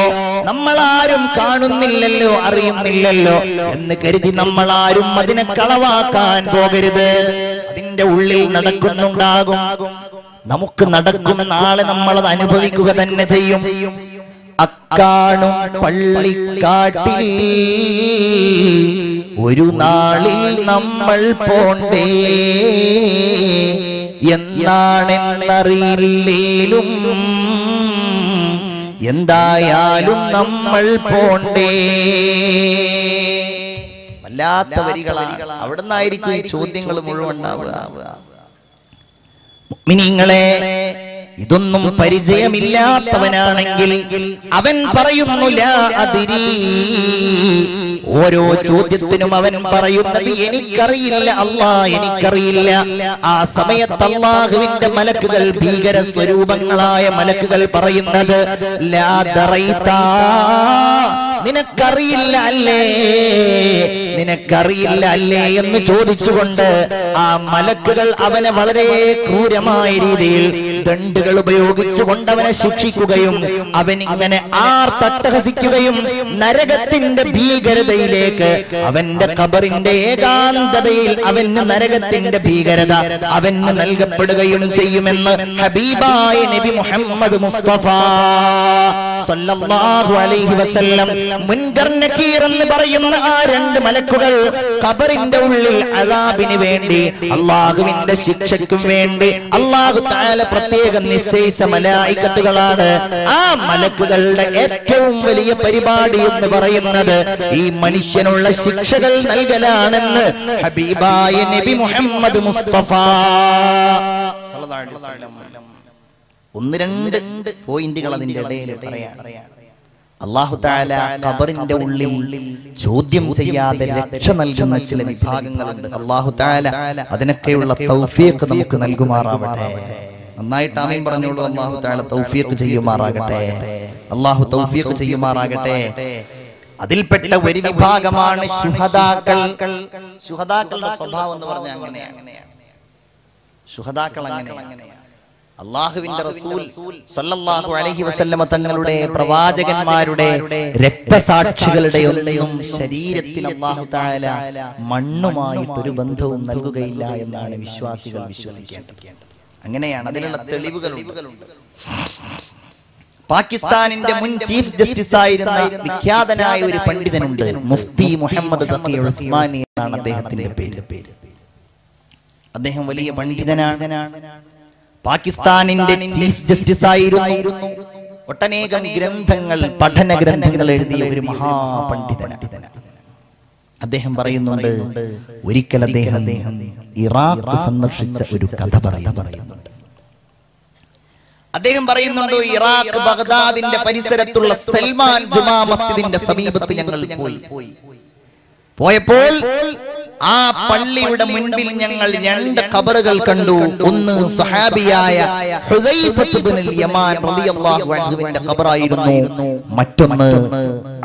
നമ്മളാരും കാണുന്നില്ലല്ലോ, അറിയുന്നില്ലല്ലോ എന്ന് കരുതി നമ്മളാരും അതിനെ കളവാക്കാൻ പോകരുത്. അതിന്റെ ഉള്ളിൽ നടക്കുന്നുണ്ടാകും, നമുക്ക് നടക്കും, നാളെ നമ്മളത് അനുഭവിക്കുക തന്നെ ചെയ്യും. അക്കാണും പള്ളിക്കാട്ടിൽ ഒരു നാളിൽ നമ്മൾ പോണ്ടേ, എന്നാണെന്നറിയില്ലേലും എന്തായാലും നമ്മൾ പോണ്ടേ. വല്ലാത്ത വരികളാണ്. അവിടുന്നായിരിക്കും ഈ ചോദ്യങ്ങൾ മുഴുവൻ ഉണ്ടാവുക. മുഅ്മിനീങ്ങളെ, ഇതൊന്നും പരിചയമില്ലാത്തവനാണെങ്കിൽ അവൻ പറയുന്നു ലാ അദ്രി. ഓരോ ചോദ്യത്തിനും അവൻ പറയുന്നത് എനിക്കറിയില്ല, അല്ലാഹ് എനിക്കറിയില്ല. ആ സമയത്ത് അല്ലാഹുവിന്റെ മലക്കുകൾ, ഭീകര സ്വരൂപങ്ങളായ മലക്കുകൾ പറയുന്നത് ലാ ദറൈത, നിനക്കറിയില്ല അല്ലേ, നിനക്കറിയില്ല അല്ലേ എന്ന് ചോദിച്ചുകൊണ്ട് ആ മലക്കുകൾ അവനെ വളരെ ക്രൂരമായ രീതിയിൽ ദണ്ഡുകൾ ഉപയോഗിച്ചുകൊണ്ട് അവനെ ശിക്ഷിക്കുകയും അവനിങ്ങനെ തട്ടഹസിക്കുകയും നരകത്തിന്റെ ഭീകരതയിലേക്ക്, അവന്റെ ഖബറിന്റെ ഏകാന്തതയിൽ അവന് നരകത്തിന്റെ ഭീകരത അവന് നൽകപ്പെടുകയും ചെയ്യുമെന്ന് ഹബീബായ നബി മുഹമ്മദ് മുസ്തഫ സല്ലല്ലാഹു അലൈഹി വസല്ലം മുൻകർ നകീർ എന്ന് പറയുന്ന ആ രണ്ട് മലക്കുകൾ ഖബറിന്റെ ഉള്ളിൽ അദാബിന് വേണ്ടി, അല്ലാഹുവിന്റെ ശിക്ഷയ്ക്കും വേണ്ടി അല്ലാഹു തആല പ്രത്യേകം നിശ്ചയിച്ച മലായികത്തുകളാണ്. ആ മലക്കുകളുടെ ഏറ്റവും വലിയ പരിപാടി എന്ന് പറയുന്നത് ഈ മനുഷ്യനുള്ള ശിക്ഷകൾ നൽകലാണെന്ന് ഹബീബായ നബി മുഹമ്മദ് മുസ്തഫ സല്ലല്ലാഹു അലൈഹി വസല്ലം. ഒന്ന് രണ്ട് പോയിന്റുകൾ അതിന്റെ ഇടയിൽ പറയാം. അല്ലാഹു തആല ഖബറിന്റെ ഉള്ളിൽ ചോദ്യം ചെയ്യാതെ രക്ഷ നൽകുന്ന ചില വിഭാഗങ്ങളുണ്ട്. അല്ലാഹു തആല അതിനൊക്കെയുള്ള തൗഫീഖ് നമുക്ക് നൽകുമാറാവട്ടെ. നന്നായിട്ട് ആമീൻ പറഞ്ഞോളൂ. അല്ലാഹു തആല തൗഫീഖ് ചെയ്യുമാറാകട്ടെ. അല്ലാഹു തൗഫീഖ് ചെയ്യുമാറാകട്ടെ. അതിൽപ്പെട്ട ഒരു വിഭാഗമാണ് ശുഹദാക്കൾ. ശുഹദാക്കളുടെ സ്വഭാവം എന്ന് പറഞ്ഞാൽ അങ്ങനെയാണ്. ശുഹദാക്കൾ അങ്ങനെയാണ്. അല്ലാഹുവിന്റെ റസൂൽ സല്ലല്ലാഹു അലൈഹി വസല്ലമ തങ്ങളുടെ പ്രവാചകന്മാരുടെ രക്തസാക്ഷികളുടെ ഒന്നും ശരീരത്തിന് അല്ലാഹു തആല മണ്ണുമായിട്ട് ഒരു ബന്ധവും നൽകുകയില്ല എന്നാണ് വിശ്വാസികൾ വിശ്വസിക്കേണ്ടത്. അങ്ങനെയാണ്. അതിനുള്ള തെളിവുകളുണ്ട്. പാകിസ്ഥാനിന്റെ മുൻ ചീഫ് ജസ്റ്റിസ് ആയിരുന്ന വിഖ്യാതനായ ഒരു പണ്ഡിതനുണ്ട്, മുഫ്തി മുഹമ്മദ് തഖി ഉസ്മാനി എന്നാണ് അദ്ദേഹത്തിന്റെ പേര്. അദ്ദേഹം വലിയ പണ്ഡിതനാണ്. പാകിസ്ഥാനിന്റെ ചീഫ് ജസ്റ്റിസ് ആയിരുന്നു. ഒട്ടനേകം ഗ്രന്ഥങ്ങൾ, പഠന ഗ്രന്ഥങ്ങൾ എഴുതിയ ഒരു മഹാപണ്ഡിതനാണ്. അദ്ദേഹം പറയുന്നുണ്ട്, ഒരിക്കൽ അദ്ദേഹം ഇറാഖ് സന്ദർശിച്ച ഒരു കഥ പറയുന്നുണ്ട്. അദ്ദേഹം പറയുന്നുണ്ട്, ഇറാഖ് ബഗ്ദാദിന്റെ പരിസരത്തുള്ള സൽമാൻ ജുമാ മസ്ജിദിന്റെ സമീപത്ത് ഞങ്ങൾ പോയപ്പോൾ ആ പള്ളിയുടെ മുൻപിൽ ഞങ്ങൾ രണ്ട് ഖബറുകൾ കണ്ടു. ഒന്ന് സ്വഹാബിയായ ഹുദൈഫത്ത് ഇബ്നുൽ യമാൻ റളിയല്ലാഹു അൻഹുവിന്റെ ഖബറായിരുന്നു. മറ്റൊന്ന്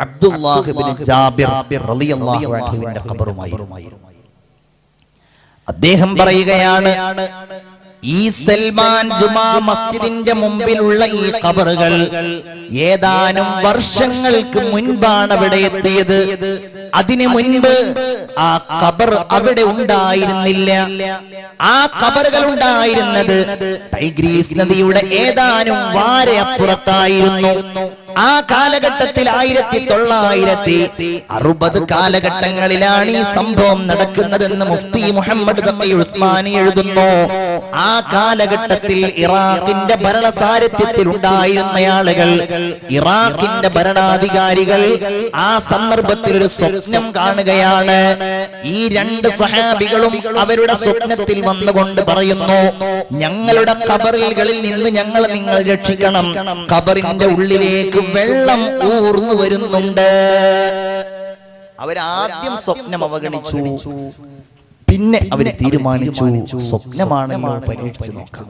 അബ്ദുല്ലാഹ് ഇബ്നു ജാബിർ റളിയല്ലാഹു അൻഹുവിന്റെ ഖബറുമായിരുന്നു. അദ്ദേഹം പറയുകയാണ്, ഈ സൽമാൻ ജുമാ മസ്ജിദിന്റെ മുമ്പിലുള്ള ഈ ഖബറുകൾ ഏതാനും വർഷങ്ങൾക്ക് മുൻപാണ് അവിടെ എത്തിയത്. അതിനു മുൻപ് ആ ഖബർ അവിടെ ഉണ്ടായിരുന്നില്ല. ആ ഖബറുകൾ ഉണ്ടായിരുന്നത് ടൈഗ്രീസ് നദിയുടെ ഏതാനും വാര അപ്പുറത്തായിരുന്നു. ആ കാലഘട്ടത്തിൽ 1960 കാലഘട്ടങ്ങളിലാണ് ഈ സംഭവം നടക്കുന്നതെന്ന് മുഫ്തി മുഹമ്മദ് തഖി ഉസ്മാനി എഴുതുന്നു. ആ കാലഘട്ടത്തിൽ ഇറാഖിന്റെ ഭരണസാരഥ്യത്തിൽ ഉണ്ടായിരുന്ന ആളുകൾ, ഇറാഖിന്റെ ഭരണാധികാരികൾ ആ സന്ദർഭത്തിൽ ഒരു സ്വപ്നം കാണുകയാണ്. ഈ രണ്ട് സ്വഹാബികളും അവരുടെ സ്വപ്നത്തിൽ വന്നുകൊണ്ട് പറയുന്നു, ഞങ്ങളുടെ ഖബറുകളിൽ നിന്ന് ഞങ്ങളെ നിങ്ങൾ രക്ഷിക്കണം, ഖബറിന്റെ ഉള്ളിലേക്ക് വെള്ളം ഊർന്നു വരുന്നുണ്ട്. അവരാദ്യം സ്വപ്നം അവഗണിച്ചു. പിന്നെ അവർ തീരുമാനിച്ചു, സ്വപ്നമാണെന്നോ പരീക്ഷിച്ചു നോക്കാം.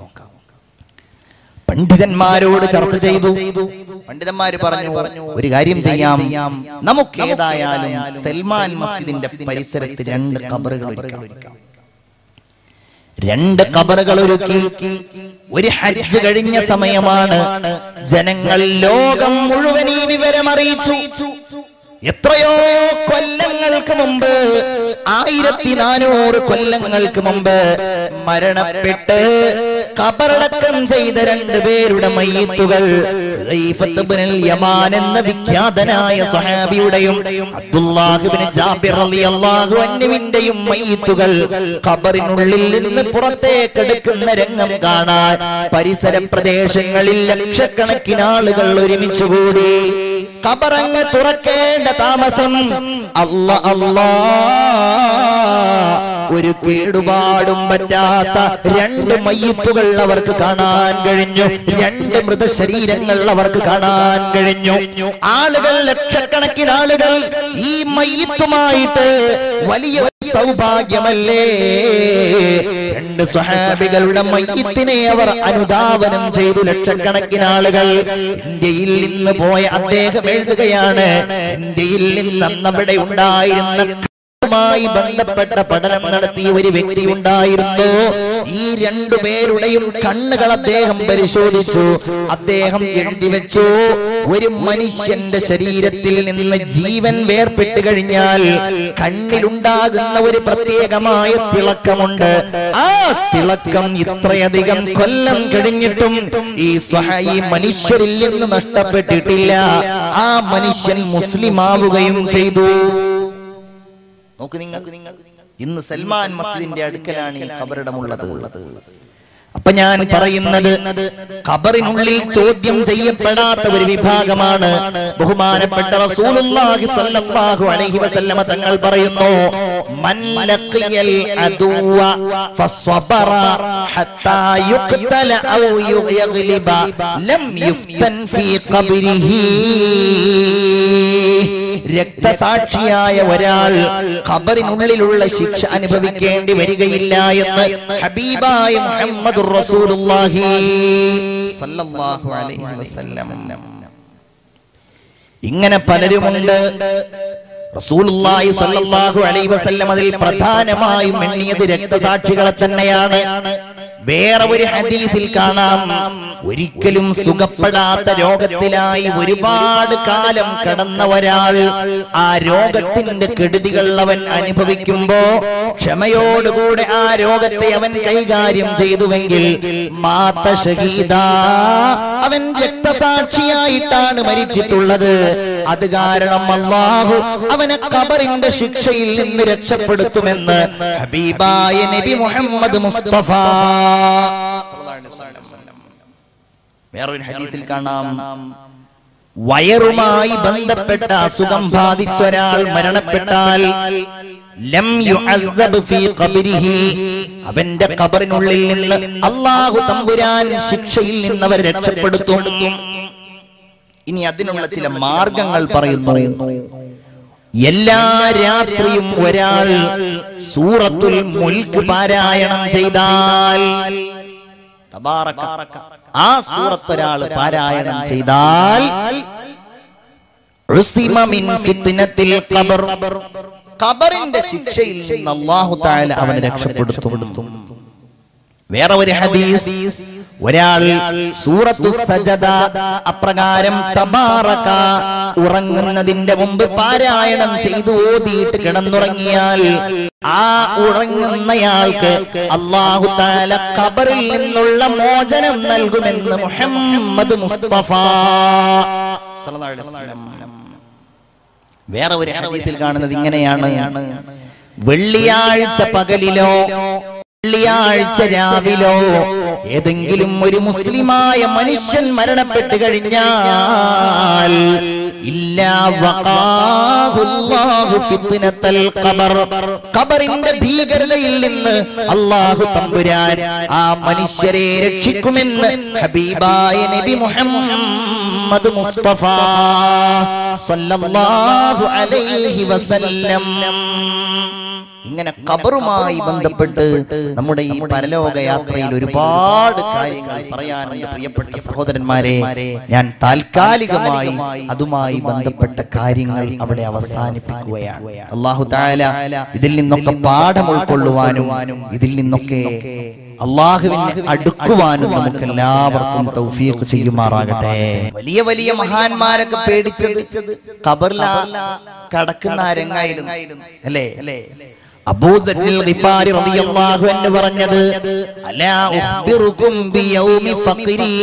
പണ്ഡിതന്മാരോട് ചർച്ച ചെയ്തു. പണ്ഡിതന്മാര് പറഞ്ഞു, ഒരു കാര്യം ചെയ്യാം, നമുക്ക് ഏതായാലും സൽമാൻ മസ്ജിദിന്റെ പരിസരത്ത് രണ്ട് ഖബറുകൾ ഒരുക്കാം. 2 ഖബറുകൾ ഒരുക്കി. ഒരു ഹജ്ജ് കഴിഞ്ഞ സമയമാണ്. ജനങ്ങൾ ലോകം മുഴുവൻ ഈ വിവരം അറിയിച്ചു. എത്രയോ കൊല്ലങ്ങൾക്ക് മുമ്പ്, 1400 കൊല്ലങ്ങൾക്ക് മുമ്പ് മരണപ്പെട്ട് ഖബറടക്കം ചെയ്ത 2 പേരുടെ മയ്യിത്തുകൾ ഹുദൈഫത്ത് ഇബ്നുൽ യമാൻ എന്ന വിഖ്യാതനായ സ്വഹാബിയുടെയും അബ്ദുല്ലാഹ് ഇബ്നു ജാബിർ റളിയല്ലാഹു അൻഹുവിന്റെയും മയ്യിത്തുകൾ ഖബറിനുള്ളിൽ നിന്ന് പുറത്തേക്ക് എടുക്കുന്ന രംഗം കാണാൻ പരിസര പ്രദേശങ്ങളിൽ ലക്ഷക്കണക്കിന് ആളുകൾ ഒരുമിച്ച് കൂടി. ഖബറങ്ങ് തുറക്കേണ്ട താമസം. ഒരു കേടുപാടും പറ്റാത്ത 2 മയ്യിത്തുകൾ അവർക്ക് കാണാൻ കഴിഞ്ഞു. 2 മൃതശരീരങ്ങൾ അവർക്ക് കാണാൻ കഴിഞ്ഞു. ആളുകൾ, ലക്ഷക്കണക്കിന് ആളുകൾ ഈ മയ്യിത്തുമായിട്ട് വലിയ സൗഭാഗ്യമല്ലേ. 2 സ്വഹാബികളുടെ മയ്യിത്തിനെ അവർ അനുധാവനം ചെയ്തു. ലക്ഷക്കണക്കിന് ആളുകൾ. ഇന്ത്യയിൽ നിന്ന് പോയ അദ്ദേഹം എഴുതുകയാണ്, ഇന്ത്യയിൽ നിന്ന് അന്നവിടെ ഉണ്ടായിരുന്ന മായി ബന്ധപ്പെട്ട പഠനം നടത്തിയ ഒരു വ്യക്തി ഉണ്ടായിരുന്നു. ഈ 2 പേരുടെയും കണ്ണുകൾ അദ്ദേഹം പരിശോധിച്ചു. അദ്ദേഹം എഴുതി വെച്ചു, ഒരു മനുഷ്യന്റെ ശരീരത്തിൽ നിന്ന് ജീവൻ വേർപെട്ട് കഴിഞ്ഞാൽ കണ്ണിലുണ്ടാകുന്ന ഒരു പ്രത്യേകമായ തിളക്കമുണ്ട്. ആ തിളക്കം ഇത്രയധികം കൊല്ലം കഴിഞ്ഞിട്ടും ഈ മനുഷ്യരിൽ നിന്ന് നഷ്ടപ്പെട്ടിട്ടില്ല. ആ മനുഷ്യൻ മുസ്ലിം ആവുകയും ചെയ്തു. നോക്ക് നിങ്ങൾ, ഇന്ന് സൽമാൻ മസ്ജിദിന്റെ അടുക്കലാണ് ഈ ഖബറിടമുള്ളത്. അപ്പൊ ഞാൻ പറയുന്നത്, ഖബറിനുള്ളിൽ ചോദ്യം ചെയ്യപ്പെടാത്ത ഒരു വിഭാഗമാണ്. ബഹുമാനപ്പെട്ട റസൂലുള്ളാഹി സ്വല്ലല്ലാഹു അലൈഹി വസല്ലമ തങ്ങൾ പറയുന്നു, മൻ ലഖിയൽ അദുവ ഫസ്വബറ ഹത്താ യുഖ്തല ഔ യഗ്ലിബ ലം യുഫ്തൻ ഫീ ഖബ്രിഹി. രക്തസാക്ഷിയായ ഒരാൾ ഖബറിനുള്ളിലുള്ള ശിക്ഷ അനുഭവിക്കേണ്ടി വരികയില്ല എന്ന് ഹബീബായ മുഹമ്മദുർ റസൂലുള്ളാഹി സ്വല്ലല്ലാഹു അലൈഹി വസല്ലം. ഇങ്ങനെ പലരുമുണ്ട്. റസൂലുള്ളാഹി സ്വല്ലല്ലാഹു അലൈഹി വസല്ലം അതിൽ പ്രധാനമായും എണ്ണിയത് രക്തസാക്ഷികളെ തന്നെയാണ്. വേറെ ഒരു ഹദീസിൽ കാണാം, ഒരിക്കലും സുഖപ്പെടാത്ത രോഗത്തിലായി ഒരുപാട് കാലം കടന്ന ഒരാൾ ആ രോഗത്തിന്റെ കെടുതികൾ അവൻ അനുഭവിക്കുമ്പോ ക്ഷമയോടുകൂടെ ആ രോഗത്തെ അവൻ കൈകാര്യം ചെയ്തുവെങ്കിൽ മാത ഷഹീദ, അവൻ രക്തസാക്ഷിയായിട്ടാണ് മരിച്ചിട്ടുള്ളത്. അത് കാരണം അല്ലാഹു അവനെ ഖബറിന്റെ ശിക്ഷയിൽ നിന്ന് രക്ഷപ്പെടുത്തുമെന്ന് ഹബീബായ നബി മുഹമ്മദ് മുസ്തഫ. വേറൊരു ഹദീസിൽ കാണാം, വയറുമായി ബന്ധപ്പെട്ട അസുഖം ബാധിച്ച ഒരാൾ മരണപ്പെട്ടാൽ ലം യുഅദ്ദബ് ഫീ ഖബ്രിഹി, അവന്റെ ഖബറിനുള്ളിൽ നിന്ന് അല്ലാഹു തമ്പുരാൻ ശിക്ഷയിൽ നിന്ന് അവരെ രക്ഷപ്പെടുത്തും. ഇനി അതിനുള്ള ചില മാർഗങ്ങൾ പറയുന്നു. എല്ലാ രാത്രിയും ഒരാൾ സൂറത്തുൽ മുൽക്ക് പാരായണം ചെയ്താൽ, ആ സൂറത്ത് ഒരാൾ പാരായണം ചെയ്താൽ ഉസിമ മിൻ ഫിത്നത്തിൽ ഖബർ, ഖബറിന്റെ ശിക്ഷയിൽ നിന്ന് അല്ലാഹു തആല അവനെ രക്ഷപ്പെടുത്തും. വേറെ ഒരു ഹദീസ്, ഒരാൾ സൂറത്തു സജദ അപ്രകാരം തബാറക ഉറങ്ങുന്നതിന്റെ മുമ്പ് പാരായണം ചെയ്തു ഓതിയിട്ട് കിടന്നുറങ്ങിയാൽ ആ ഉറങ്ങുന്നയാൾക്ക് അല്ലാഹു തആല ഖബറിൽ നിന്നുള്ള മോചനം നൽകുമെന്ന് മുഹമ്മദ് മുസ്തഫ സല്ലല്ലാഹു അലൈഹി വസല്ലം. വേറെ ഒരു ഹദീസിൽ കാണുന്നത് ഇങ്ങനെയാണ്, വെള്ളിയാഴ്ച പകലിലോ വെള്ളിയാഴ്ച രാവിലോ ഏതെങ്കിലും ഒരു മുസ്ലിമായ മനുഷ്യൻ മരണപ്പെട്ടു കഴിഞ്ഞാൽ ഇല്ലാ വഖാഹുല്ലാഹു ഫിത്നത്തൽ ഖബർ, ഖബറിന്റെ ഭീകരതയിൽ നിന്ന് അല്ലാഹു തമ്പുരാൻ ആ മനുഷ്യരെ രക്ഷിക്കുമെന്ന് ഹബീബായ നബി മുഹമ്മദ് മുസ്തഫ സ്വല്ലല്ലാഹു അലൈഹി വസല്ലം. ഇങ്ങനെ ഖബറുമായി ബന്ധപ്പെട്ട് നമ്മുടെ ഈ പരലോക യാത്രയിൽ ഒരുപാട് കാര്യങ്ങൾ പറയാനുണ്ട് പ്രിയപ്പെട്ട സഹോദരന്മാരെ. ഞാൻ താൽക്കാലികമായി അതുമായി ബന്ധപ്പെട്ട കാര്യങ്ങൾ അവിടെ അവസാനിപ്പിക്കുകയാണ്. അല്ലാഹു തആല ഇതിൽ നിന്നൊക്കെ പാഠം ഉൾക്കൊള്ളുവാനും ഇതിൽ നിന്നൊക്കെ അള്ളാഹുവിനെ അടുക്കുവാനും നമുക്ക് എല്ലാവർക്കും തൗഫീഖ് ചെയ്യുമാറാകട്ടെ. വലിയ വലിയ മഹാന്മാരൊക്കെ പേടിച്ചത് ഖബറിൽ കടക്കുന്ന രംഗായിരുന്നു അല്ലേ? അബൂദറിൽ ഗിഫാരി റളിയല്ലാഹു അൻഹു പറഞ്ഞത്, അലാ ഉഖ്ബിറുകും ബിയൗമി ഫഖ്രി,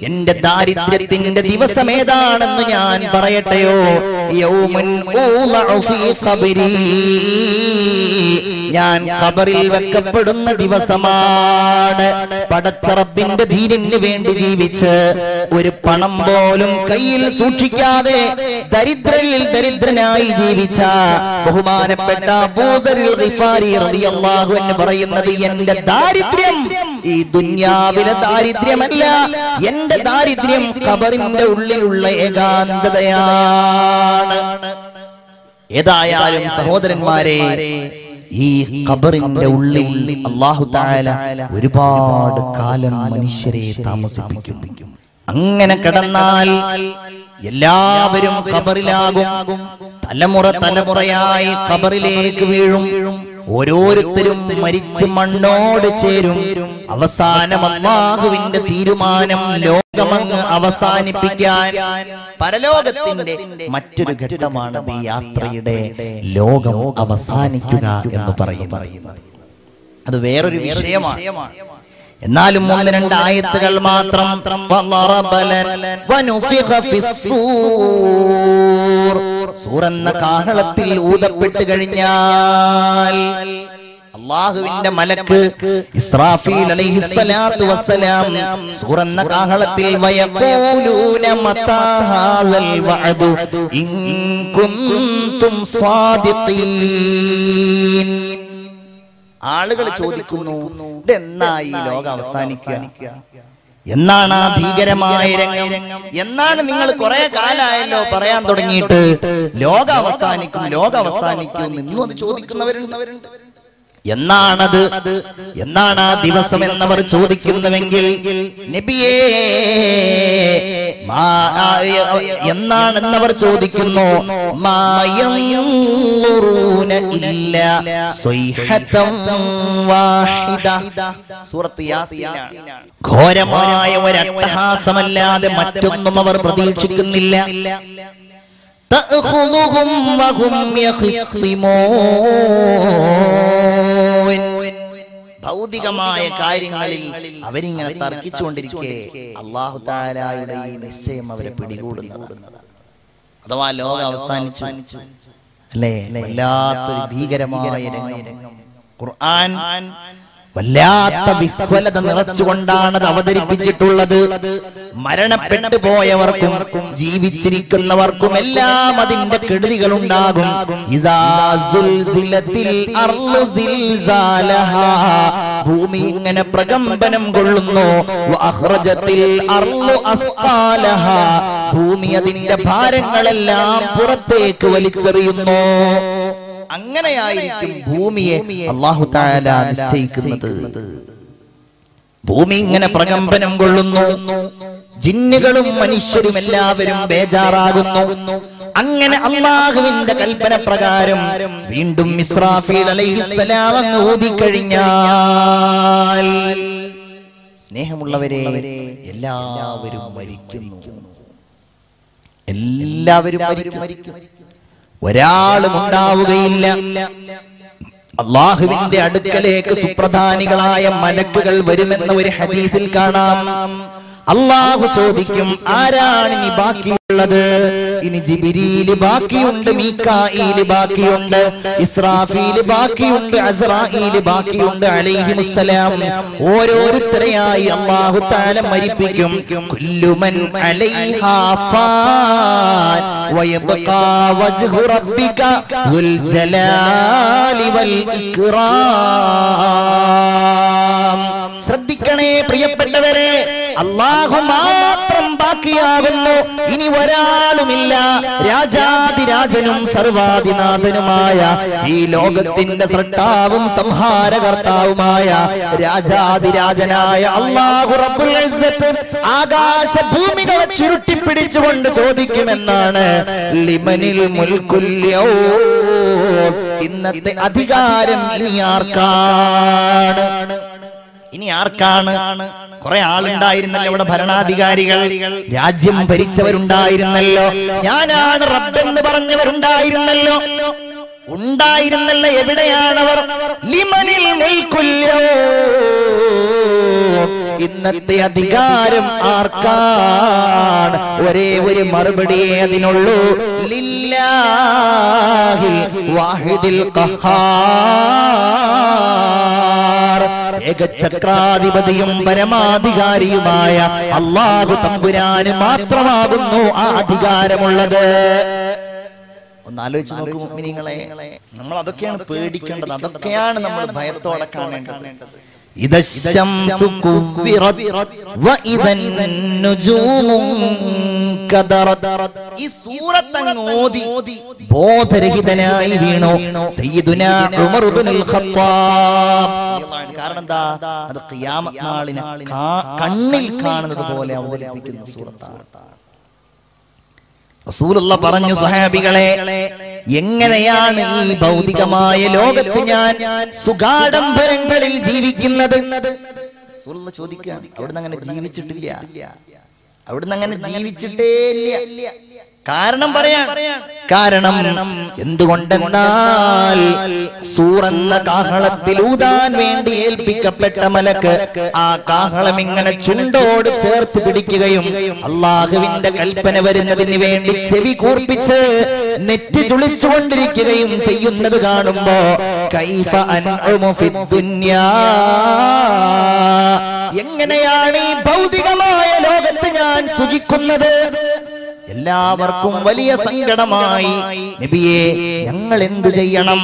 എന്റെ ദാരിദ്ര്യത്തിന്റെ ദിവസം ഏതാണെന്ന് ഞാൻ പറയട്ടെയോ? യൗമുൻ ഊളഉ ഫീ ഖബ്രി, ഞാൻ ഖബറിൽ വെക്കപ്പെടുന്ന ദിവസമാണ്. പടച്ച റബ്ബിന്റെ ദീനിന് വേണ്ടി ജീവിച്ച് ഒരു പണം പോലും കയ്യിൽ സൂക്ഷിക്കാതെ ദരിദ്രനായി ജീവിച്ച ബഹുമാനപ്പെട്ട അബൂദറിൽ ഗിഫാരി റളിയല്ലാഹു അൻഹു പറയുന്നത്, എന്റെ ദാരിദ്ര്യം ഈ ദുനിയാവിലെ ദാരിദ്ര്യമല്ല, എന്റെ ദാരിദ്ര്യം ഖബറിന്റെ ഉള്ളിലുള്ള ഏകാന്തതയാണ്. ഏതായാലും സഹോദരന്മാരെ, ഈ ഖബറിന്റെ ഉള്ളിൽ അല്ലാഹു തആല ഒരുപാട് കാലം മനുഷ്യരെ താമസിപ്പിക്കും. അങ്ങനെ കിടന്നാൽ എല്ലാവരും ഖബറിലാകും. തലമുറയായി ഖബറിലേക്ക് വീഴും. ഓരോരുത്തരും മരിച്ച് മണ്ണോട് ചേരും. അവസാനം അല്ലാഹുവിന്റെ തീരുമാനം ലോകമങ്ങ് അവസാനിപ്പിക്കാൻ. പരലോകത്തിന്റെ മറ്റൊരു ഘട്ടമാണ് ഈ യാത്രയുടെ ലോകം അവസാനിക്കുക എന്ന് പറയുന്നത്. അത് വേറൊരു വിഷയമാണ്. എന്നാലും ഒന്ന് രണ്ട് ആയത്തുകൾ മാത്രം. സൂറെന്ന കാഹളത്തിൽ ഊതപ്പെട്ട് കഴിഞ്ഞാൽ അല്ലാഹുവിന്റെ മലക്ക് ഇസ്രാഫീൽ അലൈഹിസ്സലാത്തു വസ്സലാം സൂറെന്ന കാഹളത്തിൽ വയഖൂലൂന മതാ ഹാദൽ വഅദു ഇൻ കുൻതും സ്വാദിഖീൻ. ആളുകൾ ചോദിക്കുന്നു, ഇതെന്നായി ലോകം അവസാനിക്കുക? എന്നാണ് ആ ഭീകരമായ രംഗം? എന്നാണ് നിങ്ങൾ കുറെ കാലമായല്ലോ പറയാൻ തുടങ്ങിയിട്ട് ലോകം അവസാനിക്കും ഇന്നും അത് ചോദിക്കുന്നവരുണ്ട്. എന്നാണത്? എന്നാണ് ആ ദിവസം എന്നവർ ചോദിക്കുന്നുവെങ്കിൽ, നബിയേ എന്നാണെന്നവർ ചോദിക്കുന്നു. ഘോരമായ ഒരു അട്ടഹാസമല്ലാതെ മറ്റൊന്നും അവർ പ്രതീക്ഷിക്കുന്നില്ല. ഭൗതികമായ കാര്യങ്ങളിൽ അവരിങ്ങനെ തർക്കിച്ചുകൊണ്ടിരിക്കെ അല്ലാഹു തആലയുടെ ഈ നിശ്ചയം അവരെ പിടികൂടുന്നത്. അഥവാ ലോകം അവസാനിച്ചു അല്ലേ? വല്ലാത്തൊരു ഭീകരമായ രംഗം. ഖുർആൻ വല്ലാത്ത വിഹ്വലത നിറച്ചുകൊണ്ടാണ് അത് അവതരിപ്പിച്ചിട്ടുള്ളത്. മരണപ്പെട്ടു പോയവർക്കും ജീവിച്ചിരിക്കുന്നവർക്കും എല്ലാം അതിന്റെ കെടുതികൾ ഉണ്ടാകും. ഇദാ സുൽസിലത്തിൽ അർളു സിൽസാലഹാ, ഭൂമി ഇങ്ങനെ പ്രകമ്പനം കൊള്ളുന്നു. വഅഖ്റജത്തിൽ അർളു അസ്ഖാലഹാ, ഭൂമി അതിന്റെ ഭാരങ്ങളെല്ലാം പുറത്തേക്ക് വലിച്ചെറിയുന്നു. അങ്ങനെയായിരിക്കും ഭൂമിയെ അല്ലാഹു തആല നിശ്ചയിക്കുന്നത്. ഭൂമി ഇങ്ങനെ പ്രകമ്പനം കൊള്ളുന്നു. ജിന്നുകളും മനുഷ്യരും എല്ലാവരും ബേജാറാകുന്നു. അങ്ങനെ അല്ലാഹുവിന്റെ കൽപ്പന പ്രകാരം വീണ്ടും ഇസ്രാഫീൽ അലൈഹിസ്സലാം അങ്ങ് ഊതിക്കഴിഞ്ഞാൽ, സ്നേഹമുള്ളവരെ, എല്ലാവരും മരിക്കുന്നു. എല്ലാവരും മരിക്കും. ഒരാളും ഉണ്ടാവുകയില്ല. അല്ലാഹുവിന്റെ അടുക്കലേക്ക് സുപ്രധാനികളായ മലക്കുകൾ വരുമെന്ന ഒരു ഹദീസിൽ കാണാം. അല്ലാഹു ചോദിക്കും, ആരാണ് ഇനി ബാക്കിയുള്ളത്? ഇനി ജിബ്രീൽ ബാക്കിയുണ്ട്, മീകായിൽ ബാക്കിയുണ്ട്, ഇസ്രാഫീൽ ബാക്കിയുണ്ട്, അസ്രാഈൽ ബാക്കിയുണ്ട് അലൈഹിമുസ്സലാം. ഓരോരുത്തരെയായി അല്ലാഹു തആല മരിപ്പിക്കും. കുല്ലു മൻ അലൈഹാ ഫാൻ വയബ്ഖാ വജ്ഹു റബ്ബിക ദുൽ ജലാലി വൽ ഇക്റാം. ശ്രദ്ധിക്കണേ പ്രിയപ്പെട്ടവരെ, അല്ലാഹു മാത്രം ബാക്കി ബാക്കിയാകുന്നു. ഇനി ഒരാളുമില്ല. രാജാതിരാജനും സർവാധിനാഥനുമായ ഈ ലോകത്തിന്റെ സൃഷ്ടാവും സംഹാരകർത്താവുമായ രാജാതിരാജനായ അല്ലാഹു റബ്ബുൽ ഇസ്സത്ത് ആകാശഭൂമികളെ ചുരുട്ടിപ്പിടിച്ചുകൊണ്ട് ചോദിക്കുമെന്നാണ് ലിമനിൽ മുൽക്കുൽ യൗം. ഇന്നത്തെ അധികാരം ഇനി ആർക്കാണ്? കുറെ ആളുണ്ടായിരുന്നല്ലോ ഇവിടെ, ഭരണാധികാരികൾ, രാജ്യം ഭരിച്ചവരുണ്ടായിരുന്നല്ലോ, ഞാനാണ് റബ്ബെന്ന് പറഞ്ഞവരുണ്ടായിരുന്നല്ലോ. എവിടെയാണവർ? ലിമനിൽ മുൽക്കുൽ യൗം. ഇന്നത്തെ അധികാരം ആർക്കാണ്? ഒരേ ഒരു മറുപടിയേ അതിനുള്ളൂ, ലില്ലാഹിൽ വാഹിദിൽ ഖഹാർ. ഏകചക്രാധിപതിയും പരമാധികാരിയുമായ അല്ലാഹു തമ്പുരാന് മാത്രമാകുന്നു ആ അധികാരമുള്ളത്. ഒന്ന് ആലോചിച്ച് നോക്കൂ മുഅ്മിനീങ്ങളെ, നമ്മൾ അതൊക്കെയാണ് പേടിക്കേണ്ടത്, അതൊക്കെയാണ് നമ്മൾ ഭയത്തോടെ കാണേണ്ടത്. ഇദശംസു കുവ്വിറത് വഇദൻ നുജൂമു കദറത്. ഈ സൂറത്ത് ഓതി ബോധരഹിതനായി വീണു സയ്യിദുനാ ഉമർ ഇബ്നുൽ ഖത്താബ്. കാരണം എന്താ? അത് ഖിയാമത്ത് നാളിനെ കണ്ണിൽ കാണുന്നത് പോലെ അവതരിപ്പിക്കുന്ന സൂറത്താണ്. റസൂലുള്ളാഹി പറഞ്ഞു, സ്വഹാബികളെ, എങ്ങനെയാണ് ഈ ഭൗതികമായ ലോകത്ത് ഞാൻ സുഖാഡംബരങ്ങളിൽ ജീവിക്കുന്നത്? റസൂലുള്ളാഹി ചോദിക്കുകയാണ്. അവിടുന്ന് അങ്ങനെ ജീവിച്ചിട്ടില്ല, അവിടുന്ന് അങ്ങനെ ജീവിച്ചിട്ടേ ഇല്ല. കാരണം പറയാൻ, കാരണം എന്തുകൊണ്ടെന്നാൽ സൂറെന്ന കാഹളത്തിൽ ഊതാൻ വേണ്ടി ഏൽപ്പിക്കപ്പെട്ട മലക്ക് ആ കാഹളം ഇങ്ങനെ ചുണ്ടോട് ചേർത്ത് പിടിക്കുകയും അള്ളാഹുവിന്റെ കൽപ്പന വരുന്നതിന് വേണ്ടി ചെവി കൂർപ്പിച്ച് നെറ്റി ചുളിച്ചുകൊണ്ടിരിക്കുകയും ചെയ്യുന്നത് കാണുമ്പോ കൈഫ അൻഉമു ഫിദ്ദുനിയാ, എങ്ങനെയാണ് ഈ ഭൗതികമായ ലോകത്ത് ഞാൻ സുഖിക്കുന്നത്? എല്ലാവർക്കും വലിയ സങ്കടമായി. നബിയേ, ഞങ്ങൾ എന്തു ചെയ്യണം?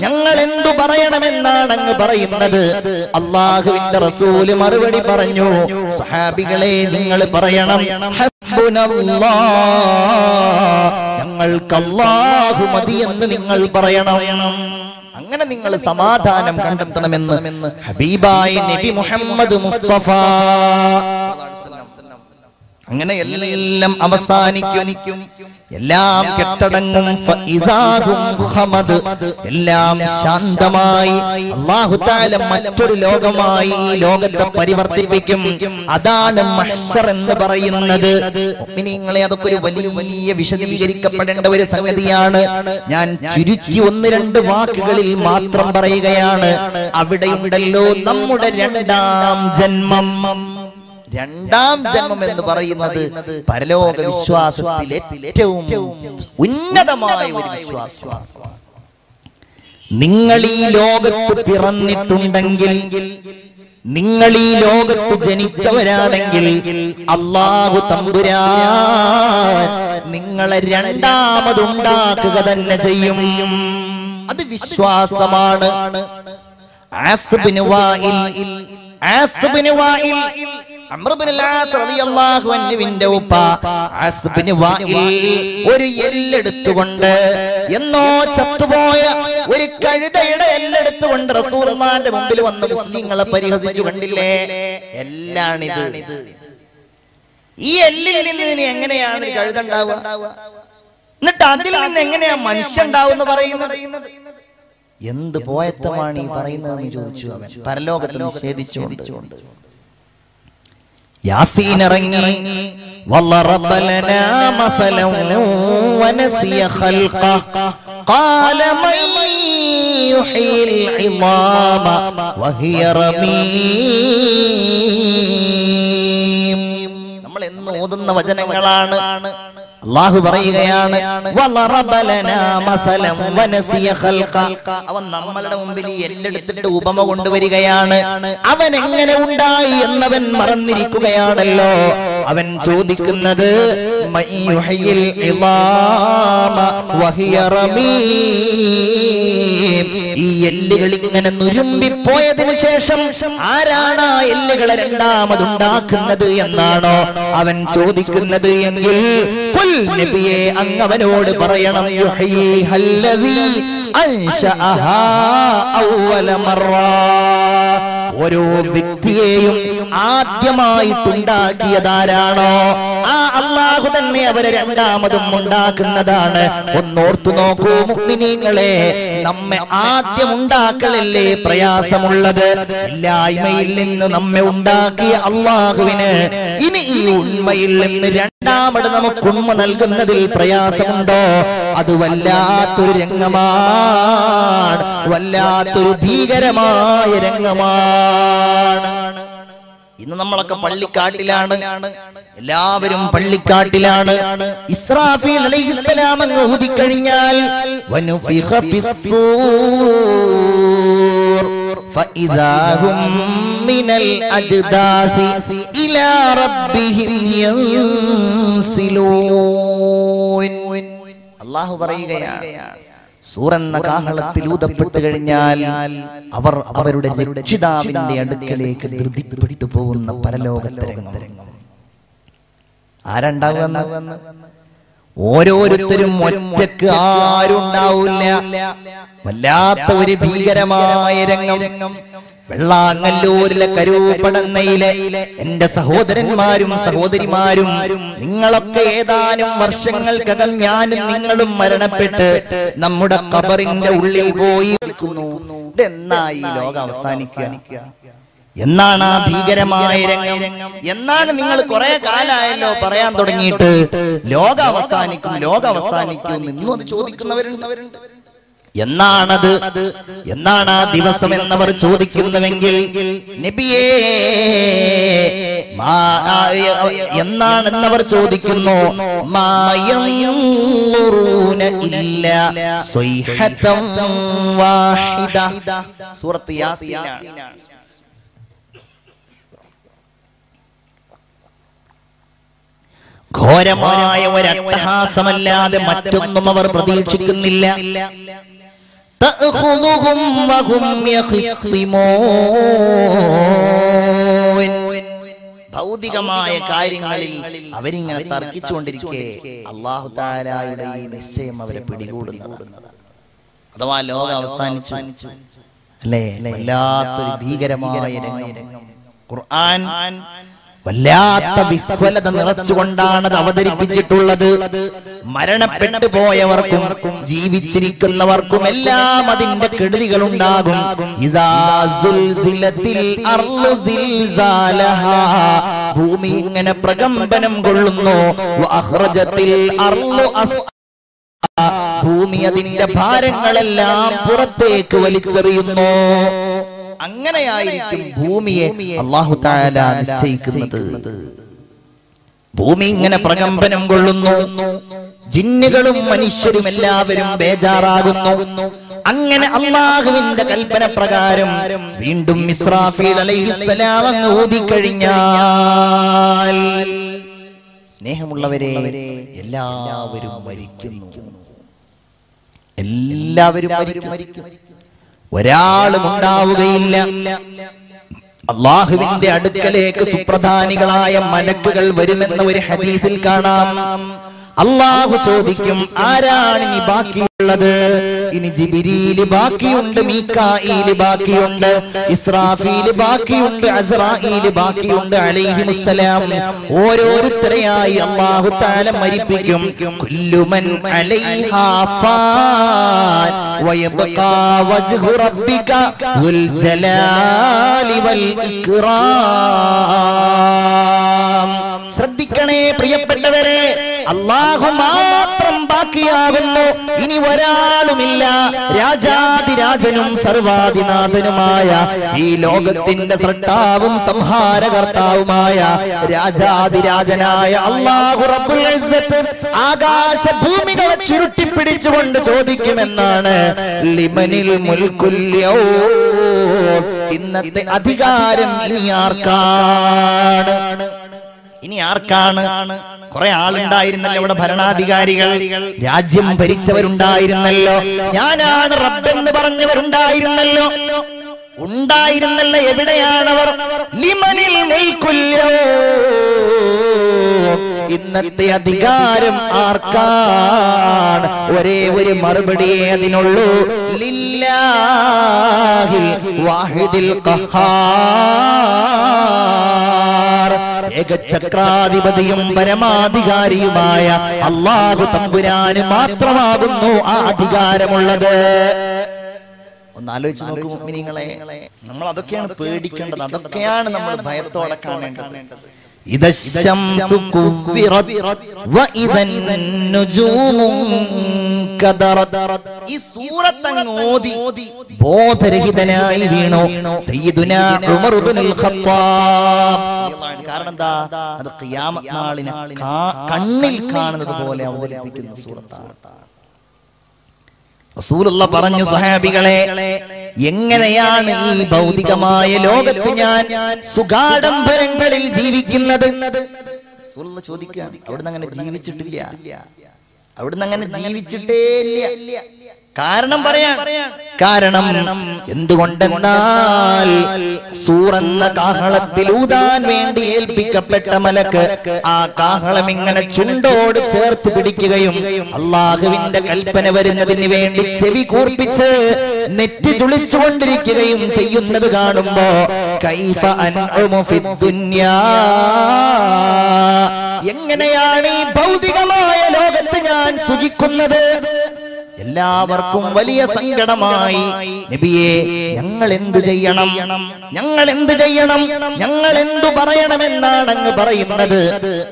ഞങ്ങൾ എന്തു പറയണമെന്നാണ് അങ്ങ് പറയുന്നത്? അല്ലാഹുവിന്റെ റസൂല് മറുപടി പറഞ്ഞു, സഹാബികളെ, നിങ്ങൾ പറയണം, ഹസ്ബുനല്ലാഹ്, ഞങ്ങൾക്ക് അല്ലാഹു മതി എന്ന് നിങ്ങൾ പറയണം. അങ്ങനെ നിങ്ങൾ സമാധാനം കണ്ടെത്തണമെന്ന് ഹബീബായ നബി മുഹമ്മദ് മുസ്തഫ. അങ്ങനെ എല്ലാം അവസാനിക്കും, എല്ലാം കെട്ടടങ്ങും, എല്ലാം ശാന്തമായി അല്ലാഹു തആല മറ്റൊരു ലോകമായി ഈ ലോകത്തെ പരിവർത്തിപ്പിക്കും. അതാണ് മഹ്ശർ എന്ന് പറയുന്നത്. മുഅ്മിനീങ്ങളെ, അതൊക്കെ ഒരു വലിയ വിശദീകരിക്കപ്പെടേണ്ട ഒരു സംഗതിയാണ്. ഞാൻ ചുരുക്കി 1-2 വാക്കുകളിൽ മാത്രം പറയുകയാണ്. അവിടെയുണ്ടല്ലോ നമ്മുടെ രണ്ടാം ജന്മം എന്ന് പറയുന്നത് പരലോക വിശ്വാസത്തിൽ ഏറ്റവും ഉന്നതമായ ഒരു വിശ്വാസമാണ്. നിങ്ങൾ ഈ ലോകത്ത് പിറന്നിട്ടുണ്ടെങ്കിൽ, നിങ്ങൾ ഈ ലോകത്ത് ജനിച്ചവരാണെങ്കിൽ, അല്ലാഹു തമ്പുരാൻ നിങ്ങളെ രണ്ടാമതുണ്ടാക്കുക തന്നെ ചെയ്യും. അത് വിശ്വാസമാണ്. അംർ ഇബ്നുൽ ആസ് റളിയല്ലാഹു അൻഹുവിന്റെ ഉപ്പ ആസ് ഇബ്നു വാഇൽ ഒരു എല്ലെടുത്തുകൊണ്ട്, എന്നോ ചത്തുപോയ ഒരു കഴുതയുടെ എല്ലെടുത്തുകൊണ്ട് റസൂലുള്ളാഹിന്റെ മുമ്പിൽ വന്ന് മുസ്ലിങ്ങളെ പരിഹസിച്ചു. കണ്ടില്ലേ, എല്ലാണിത്. ഈ എല്ലിൽ നിന്ന് ഇനി എങ്ങനെയാണ് ഒരു കഴുത ഉണ്ടാവുക? എന്നിട്ട് അതിൽ നിന്ന് എങ്ങനെയാ മനുഷ്യൻ ഉണ്ടാവുമെന്ന് പറയുന്നത്? എന്ത് പോയത്തമാണ് ഈ പറയുന്നതെന്ന് ചോദിച്ചു അവൻ, പരലോകത്ത് നിഷേധിച്ചുകൊണ്ട്. യാസീൻ ഇറങ്ങി, വളറബ ലനാ മസലൻ വനസിയ ഖൽഖ ഖാല മൻ യുഹീൽ ഇളാമ വഹിയ റമീം. നമ്മൾ എന്ന് ഓതുന്ന വചനങ്ങളാണ്. അല്ലാഹു പറയുകയാണ്, വളറബ ലനാ മസലൻ വനസിയ ഖൽഖ. അവൻ നമ്മളുടെ മുമ്പിൽ എല്ലെടുത്തിട്ട് ഉപമ കൊണ്ടുവരികയാണ്. അവൻ എങ്ങനെ ഉണ്ടായി എന്നവൻ മറന്നിരിക്കുകയാണല്ലോ. അവൻ ചോദിക്കുന്നത്, മൻ യുഹ്യിൽ ഇളാമ വഹിയ റമീം. ഈ എല്ലുകൾ ഇങ്ങനെ നുരുമ്പിപ്പോയതിനു ശേഷം ആരാണ് ആ എല്ലുകളെ രണ്ടാമതുണ്ടാക്കുന്നത് എന്നാണോ അവൻ ചോദിക്കുന്നത് എങ്കിൽ ഖുൽ നബിയെ അങ്ങവനോട് പറയണം യുഹ്യിഹല്ലദീ അൻശഅഹാ അവ്വല മർറ. ഓരോ വ്യക്തിയെയും ആദ്യമായിട്ടുണ്ടാക്കിയതാരാണോ ആ അല്ലാഹു തന്നെ അവരെ രണ്ടാമതും ഉണ്ടാക്കുന്നതാണ്. ഒന്നോർത്തു നോക്കൂ മുഅ്മിനീങ്ങളെ, നമ്മെ ആദ്യം ഉണ്ടാക്കലല്ലേ പ്രയാസമുള്ളത്? ഇല്ലായ്മയിൽ നിന്ന് നമ്മെ ഉണ്ടാക്കിയ അല്ലാഹുവിന് ഇനി ഈ ഉണ്മയിൽ നിന്ന് രണ്ടാമത് നമുക്ക് ഉണ്മ നൽകുന്നതിൽ പ്രയാസമുണ്ടോ? അത് വല്ലാത്തൊരു രംഗമാണ്, വല്ലാത്തൊരു ഭീകരമായ രംഗമാണ്. ഇന്ന് നമ്മളൊക്കെ പള്ളിക്കാട്ടിലാണ്, എല്ലാവരും പള്ളിക്കാട്ടിലാണ്. ഇസ്രാഫീൽ അലൈഹിസ്സലാം അങ്ങ് ഊതിക്കഴിഞ്ഞാൽ വനുഫിഖ ഫിസ്സൂർ ഫഇദാ ഹും മിനൽ അജ്ദാസി ഇലാ റബ്ബിഹിം യൻസിലൂൻ. അല്ലാഹു പറയുകയാണ്, സൂറെന്ന കാഹളത്തിൽ ഊതപ്പെട്ടു കഴിഞ്ഞാൽ അവർ അവരുടെ രക്ഷിതാവിന്റെ അടുക്കലേക്ക് ധൃതിപ്പെട്ടു പോകുന്ന പരലോകത്തരംഗം. ആരുണ്ടാവുന്ന? ഓരോരുത്തരും ഒറ്റക്ക് ആരുണ്ടാവില്ല. വല്ലാത്ത ഒരു ഭീകരമായ രംഗം. വെള്ളാങ്ങല്ലൂരിലെ കരൂപ്പടന്നയിലെ എന്റെ സഹോദരന്മാരും സഹോദരിമാരും, നിങ്ങളൊക്കെ ഏതാനും വർഷങ്ങൾക്കകം ഞാനും നിങ്ങളും മരണപ്പെട്ട് നമ്മുടെ ഖബറിന്റെ ഉള്ളിൽ പോയി വിളിക്കുന്നു. ഇതെന്നായി ലോകം അവസാനിക്കുക? എന്നാണ് ആ ഭീകരമായ രംഗം? എന്നാണ് നിങ്ങൾ കുറെ കാലമായല്ലോ പറയാൻ തുടങ്ങിയിട്ട് ലോകം അവസാനിക്കും, ലോകം അവസാനിക്കും ഇന്നും അത് ചോദിക്കുന്നവരുണ്ട്. എന്നാണത്? എന്നാണ് ആ ദിവസം എന്നവർ ചോദിക്കുന്നുവെങ്കിൽ നബിയേ എന്നാണെന്നവർ ചോദിക്കുന്നു. സൂറത്ത് യാസീൻ. ഘോരമായ ഒരു അട്ടഹാസമല്ലാതെ മറ്റൊന്നും അവർ പ്രതീക്ഷിക്കുന്നില്ല. തഅഖുദുഹും വഹും യഖ്സിമൂൻ. ഭൗതികമായ കാര്യങ്ങളിൽ അവരിങ്ങനെ തർക്കിച്ചുകൊണ്ടിരിക്കെ അല്ലാഹു തആലയുടെ ഈ നിശ്ചയം അവരെ പിടികൂടുന്നത്. അഥവാ ലോകം അവസാനിച്ചു അല്ലേ? വല്ലാത്തൊരു ഭീകരമായ രംഗം. ഖുർആൻ വല്ലാത്ത വിഹ്വലത നിറച്ചുകൊണ്ടാണ് അത് അവതരിപ്പിച്ചിട്ടുള്ളത്. മരണപ്പെട്ടു പോയവർക്കും ജീവിച്ചിരിക്കുന്നവർക്കും എല്ലാം അതിന്റെ കെടുതികൾ ഉണ്ടാകും. ഇദാ സുൽസിലത്തിൽ അർളു സിൽസാലഹാ. ഭൂമി ഇങ്ങനെ പ്രകമ്പനം കൊള്ളുന്നു. വഅഖ്റജത്തിൽ അർളു അസ്ആ. ഭൂമി അതിന്റെ ഭാരങ്ങളെല്ലാം പുറത്തേക്ക് വലിച്ചെറിയുന്നു. അങ്ങനെയായിരിക്കും ഭൂമിയെ അല്ലാഹു തആല നിശ്ചയിക്കുന്നത്. ഭൂമി ഇങ്ങനെ പ്രകമ്പനം കൊള്ളുന്നു. ജിന്നുകളും മനുഷ്യരും എല്ലാവരും ബേജാറാകുന്നു. അങ്ങനെ അല്ലാഹുവിന്റെ കൽപ്പന പ്രകാരം വീണ്ടും ഇസ്രാഫീൽ അലൈഹിസ്സലാം അങ്ങ് ഊതിക്കഴിഞ്ഞാൽ, സ്നേഹമുള്ളവരെ, എല്ലാവരും മരിക്കുന്നു. എല്ലാവരും മരിക്കും. ഒരാളും ഉണ്ടാവുകയില്ല. അല്ലാഹുവിന്റെ അടുക്കലേക്ക് സുപ്രധാനികളായ മലക്കുകൾ വരുമെന്ന ഒരു ഹദീസിൽ കാണാം. അല്ലാഹു ചോദിക്കും, ആരാണ് ഇനി ബാക്കിയുള്ളത്? ഇനി ജിബ്രീൽ ബാക്കിയുണ്ട്, മീകാഈൽ ബാക്കിയുണ്ട്, ഇസ്രാഫീൽ ബാക്കിയുണ്ട്, അസ്റാഈൽ ബാക്കിയുണ്ട് അലൈഹിമുസ്സലാം. ഓരോരുത്തരെയായി അല്ലാഹു തആല മരിപ്പിക്കും. കുല്ലു മൻ അലൈഹാ ഫാൻ വയബ്ഖാ വജ്ഹു റബ്ബിക ദുൽ ജലാലി വൽ ഇക്റാം. ശ്രദ്ധിക്കണേ പ്രിയപ്പെട്ടവരെ, അല്ലാഹു മാത്രം ബാക്കിയാകുന്നു. ഇനി ഒരാളുമില്ല. രാജാതിരാജനും സർവാധിനാഥനുമായ ഈ ലോകത്തിന്റെ സൃഷ്ടാവും സംഹാരകർത്താവുമായ രാജാതിരാജനായ അല്ലാഹു റബ്ബുൽ ഇസ്സത്ത് ആകാശഭൂമികളെ ചുരുട്ടിപ്പിടിച്ചുകൊണ്ട് ചോദിക്കുമെന്നാണ് ലിമനിൽ മുൽക്കുൽ യൗം. ഇന്നത്തെ അധികാരം ഇനി ആർക്കാണ്? ഇനി ആർക്കാണ്? കുറെ ആളുണ്ടായിരുന്നല്ലോ ഇവിടെ, ഭരണാധികാരികൾ, രാജ്യം ഭരിച്ചവരുണ്ടായിരുന്നല്ലോ, ഞാനാണ് റബ്ബെന്ന് പറഞ്ഞവരുണ്ടായിരുന്നല്ലോ, ഉണ്ടായിരുന്നല്ലോ. എവിടെയാണവർ? ലിമനിൽ മുൽക്കുൽ യൗം, ഇന്നത്തെ അധികാരം ആർക്കാണ്? ഒരേ ഒരു മറുപടിയേ അതിനുള്ളൂ, ലില്ലാഹിൽ വാഹിദിൽ ഖഹാർ. ഏകചക്രാധിപതിയും പരമാധികാരിയുമായ അല്ലാഹു തമ്പുരാന് മാത്രമാകുന്നു ആ അധികാരമുള്ളത്. ഒന്ന് ആലോചിച്ച് നോക്കൂ മുഅ്മിനീങ്ങളെ, നമ്മൾ അതൊക്കെയാണ് പേടിക്കേണ്ടത്, അതൊക്കെയാണ് നമ്മൾ ഭയത്തോടെ കാണേണ്ടത്. ഇദശ്ശംസു കുവ്വിറത് വഇദൻ നുജൂമു കദറത്. ഈ സൂറത്ത് ഓതി ബോധരഹിതനായി വീണു സയ്യിദുനാ ഉമർ ഇബ്നുൽ ഖത്താബ്. കാരണം എന്താ? അത് ഖിയാമത്ത് നാളിനെ കണ്ണിൽ കാണുന്നത് പോലെ അവതരിപ്പിക്കുന്ന സൂറത്താണ്. റസൂലുള്ളാഹി പറഞ്ഞു, സഹാബികളെ, എങ്ങനെയാണ് ഈ ഭൗതികമായ ലോകത്ത് ഞാൻ സുഖാഡംബരങ്ങളിൽ ജീവിക്കുന്നത്? റസൂലുള്ളാഹി ചോദിക്കുകയാണ്. അവിടുന്ന് അങ്ങനെ ജീവിച്ചിട്ടില്ല, അവിടുന്ന് അങ്ങനെ ജീവിച്ചിട്ടേ ഇല്ല. കാരണം പറയാൻ, കാരണം എന്തുകൊണ്ടെന്നാൽ സൂറെന്ന കാഹളത്തിൽ ഊതാൻ വേണ്ടി ഏൽപ്പിക്കപ്പെട്ട മലക്ക് ആ കാഹളം ഇങ്ങനെ ചുണ്ടോട് ചേർത്ത് പിടിക്കുകയും അള്ളാഹുവിന്റെ കൽപ്പന വരുന്നതിന് വേണ്ടി ചെവി കൂർപ്പിച്ച് നെറ്റി ചുളിച്ചുകൊണ്ടിരിക്കുകയും ചെയ്യുന്നത് കാണുമ്പോ കൈഫ അൻഉമു ഫിദ്ദുനിയാ, എങ്ങനെയാണ് ഈ ഭൗതികമായ ലോകത്ത് ഞാൻ സുഖിക്കുന്നത്? എല്ലാവർക്കും വലിയ സങ്കടമായി. നബിയെ, ഞങ്ങൾ എന്തു ചെയ്യണം, ഞങ്ങൾ എന്തു ചെയ്യണം, ഞങ്ങൾ എന്തു പറയണമെന്നാണ് അങ്ങ് പറയുന്നത്?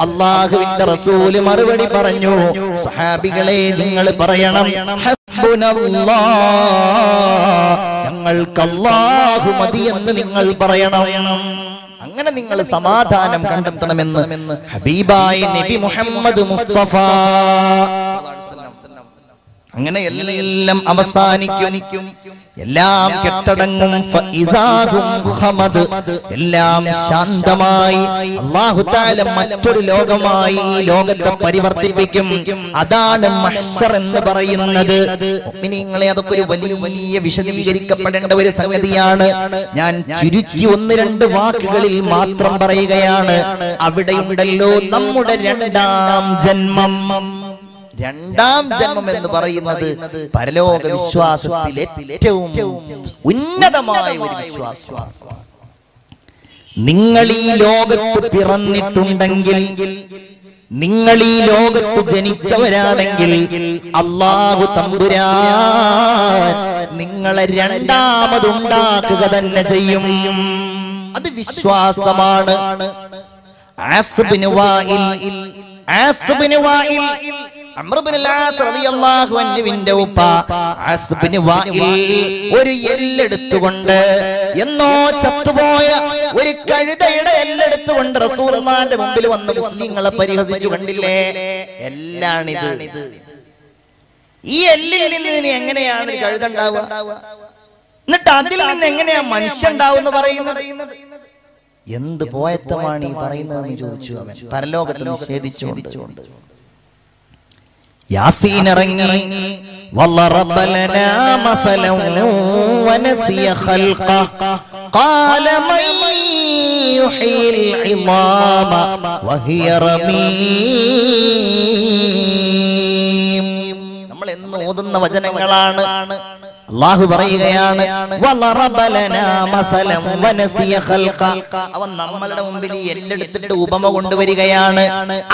അല്ലാഹുവിന്റെ റസൂല് മറുപടി പറഞ്ഞു, സഹാബികളെ, നിങ്ങൾ പറയണം, ഹസ്ബുനല്ലാഹ്, ഞങ്ങൾക്ക് അല്ലാഹു മതി എന്ന് നിങ്ങൾ പറയണം. അങ്ങനെ നിങ്ങൾ സമാധാനം കണ്ടെത്തണമെന്ന് ഹബീബായ നബി മുഹമ്മദ് മുസ്തഫ. അങ്ങനെ എല്ലാം അവസാനിക്കും, എല്ലാം കെട്ടടങ്ങും, എല്ലാം ശാന്തമായി അല്ലാഹു തആല മറ്റൊരു ലോകമായി ഈ ലോകത്തെ പരിവർത്തിപ്പിക്കും. അതാണ് മഹ്ശർ എന്ന് പറയുന്നത്. മുഅ്മിനീങ്ങളെ, അതൊക്കെ ഒരു വലിയ വിശദീകരിക്കപ്പെടേണ്ട ഒരു സംഗതിയാണ്. ഞാൻ ചുരുക്കി 1-2 വാക്കുകളിൽ മാത്രം പറയുകയാണ്. അവിടെയുണ്ടല്ലോ നമ്മുടെ രണ്ടാം ജന്മം. രണ്ടാം ജന്മം എന്ന് പറയുന്നത് പരലോക വിശ്വാസത്തിലെ ഏറ്റവും ഉന്നതമായ ഒരു വിശ്വാസമാണ്. നിങ്ങൾ ഈ ലോകത്ത് പിറന്നിട്ടുണ്ടെങ്കിൽ, നിങ്ങൾ ഈ ലോകത്ത് ജനിച്ചവരാണെങ്കിൽ, അല്ലാഹു തമ്പുരാൻ നിങ്ങളെ രണ്ടാമതുണ്ടാക്കുക തന്നെ ചെയ്യും. അത് വിശ്വാസമാണ്. ആസ് ബിൻ വായിൽ അംർ ഇബ്നുൽ ആസ് റളിയല്ലാഹു അൻഹുവിന്റെ ഉപ്പ ആസ് ബിൻ വായിൽ ഒരു എല്ലെടുത്തുകൊണ്ട്, എന്നോ ചത്തുപോയ ഒരു കഴുതയുടെ എല്ലെടുത്തുകൊണ്ട് റസൂലുള്ളാഹിന്റെ മുമ്പിൽ വന്ന് മുസ്ലിങ്ങളെ പരിഹസിച്ചു. കണ്ടില്ലേ, എല്ലാണിത്. ഈ എല്ലിൽ നിന്ന് എങ്ങനെയാണ് ഒരു കഴുത ഉണ്ടാവുക? എന്നിട്ട് അതിൽ നിന്ന് എങ്ങനെയാ മനുഷ്യൻ ഉണ്ടാവുമെന്ന് പറയുന്നത്? എന്ത് പോയത്തമാണ് ഈ പറയുന്നതെന്ന് ചോദിച്ചു അവൻ, പരലോകത്ത് നിഷേധിച്ചുകൊണ്ട്. യാസീൻ ഇറങ്ങി, വല്ലറബ ലനാ മസലൻ വനസിയ ഖൽഖ ഖാല മൻ യുഹീൽ ഇളാമ വഹിയ റമീം. നമ്മൾ എന്ന് ഓതുന്ന വചനങ്ങളാണ്. അല്ലാഹു പറയുകയാണ്, വല്ലറബ ലനാ മസലൻ വനസിയ ഖൽഖ. അവൻ നമ്മളുടെ മുമ്പിൽ എല്ലെടുത്തിട്ട് ഉപമ കൊണ്ടുവരികയാണ്.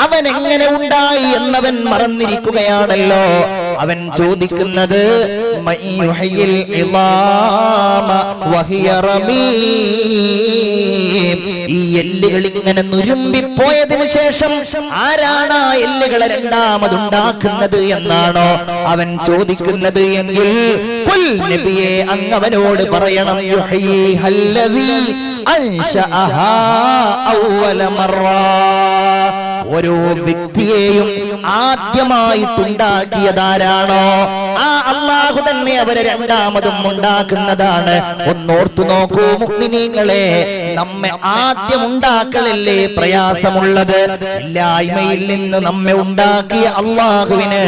അവൻ എങ്ങനെ ഉണ്ടായി എന്നവൻ മറന്നിരിക്കുകയാണല്ലോ. അവൻ ചോദിക്കുന്നത്, മൻ യുഹയിൽ ഇളാമ വഹിയ റമീം. ഈ എല്ലുകൾ ഇങ്ങനെ നുരുമ്പിപ്പോയതിനു ശേഷം ആരാണ് ആ എല്ലുകളെ രണ്ടാമതുണ്ടാക്കുന്നത് എന്നാണോ അവൻ ചോദിക്കുന്നത് എങ്കിൽ, നബിയെ, അങ്ങവനോട് പറയണം, ഓരോ വ്യക്തിയെയും ആദ്യമായിട്ടുണ്ടാക്കിയതാരാണോ ആ അല്ലാഹു തന്നെ അവരെ രണ്ടാമതും ഉണ്ടാക്കുന്നതാണ്. ഒന്നോർത്തു നോക്കൂ മുഅ്മിനീങ്ങളെ, നമ്മെ ആദ്യം ഉണ്ടാക്കലല്ലേ പ്രയാസമുള്ളത്? ഇല്ലായ്മയിൽ നിന്ന് നമ്മെ ഉണ്ടാക്കിയ അല്ലാഹുവിന്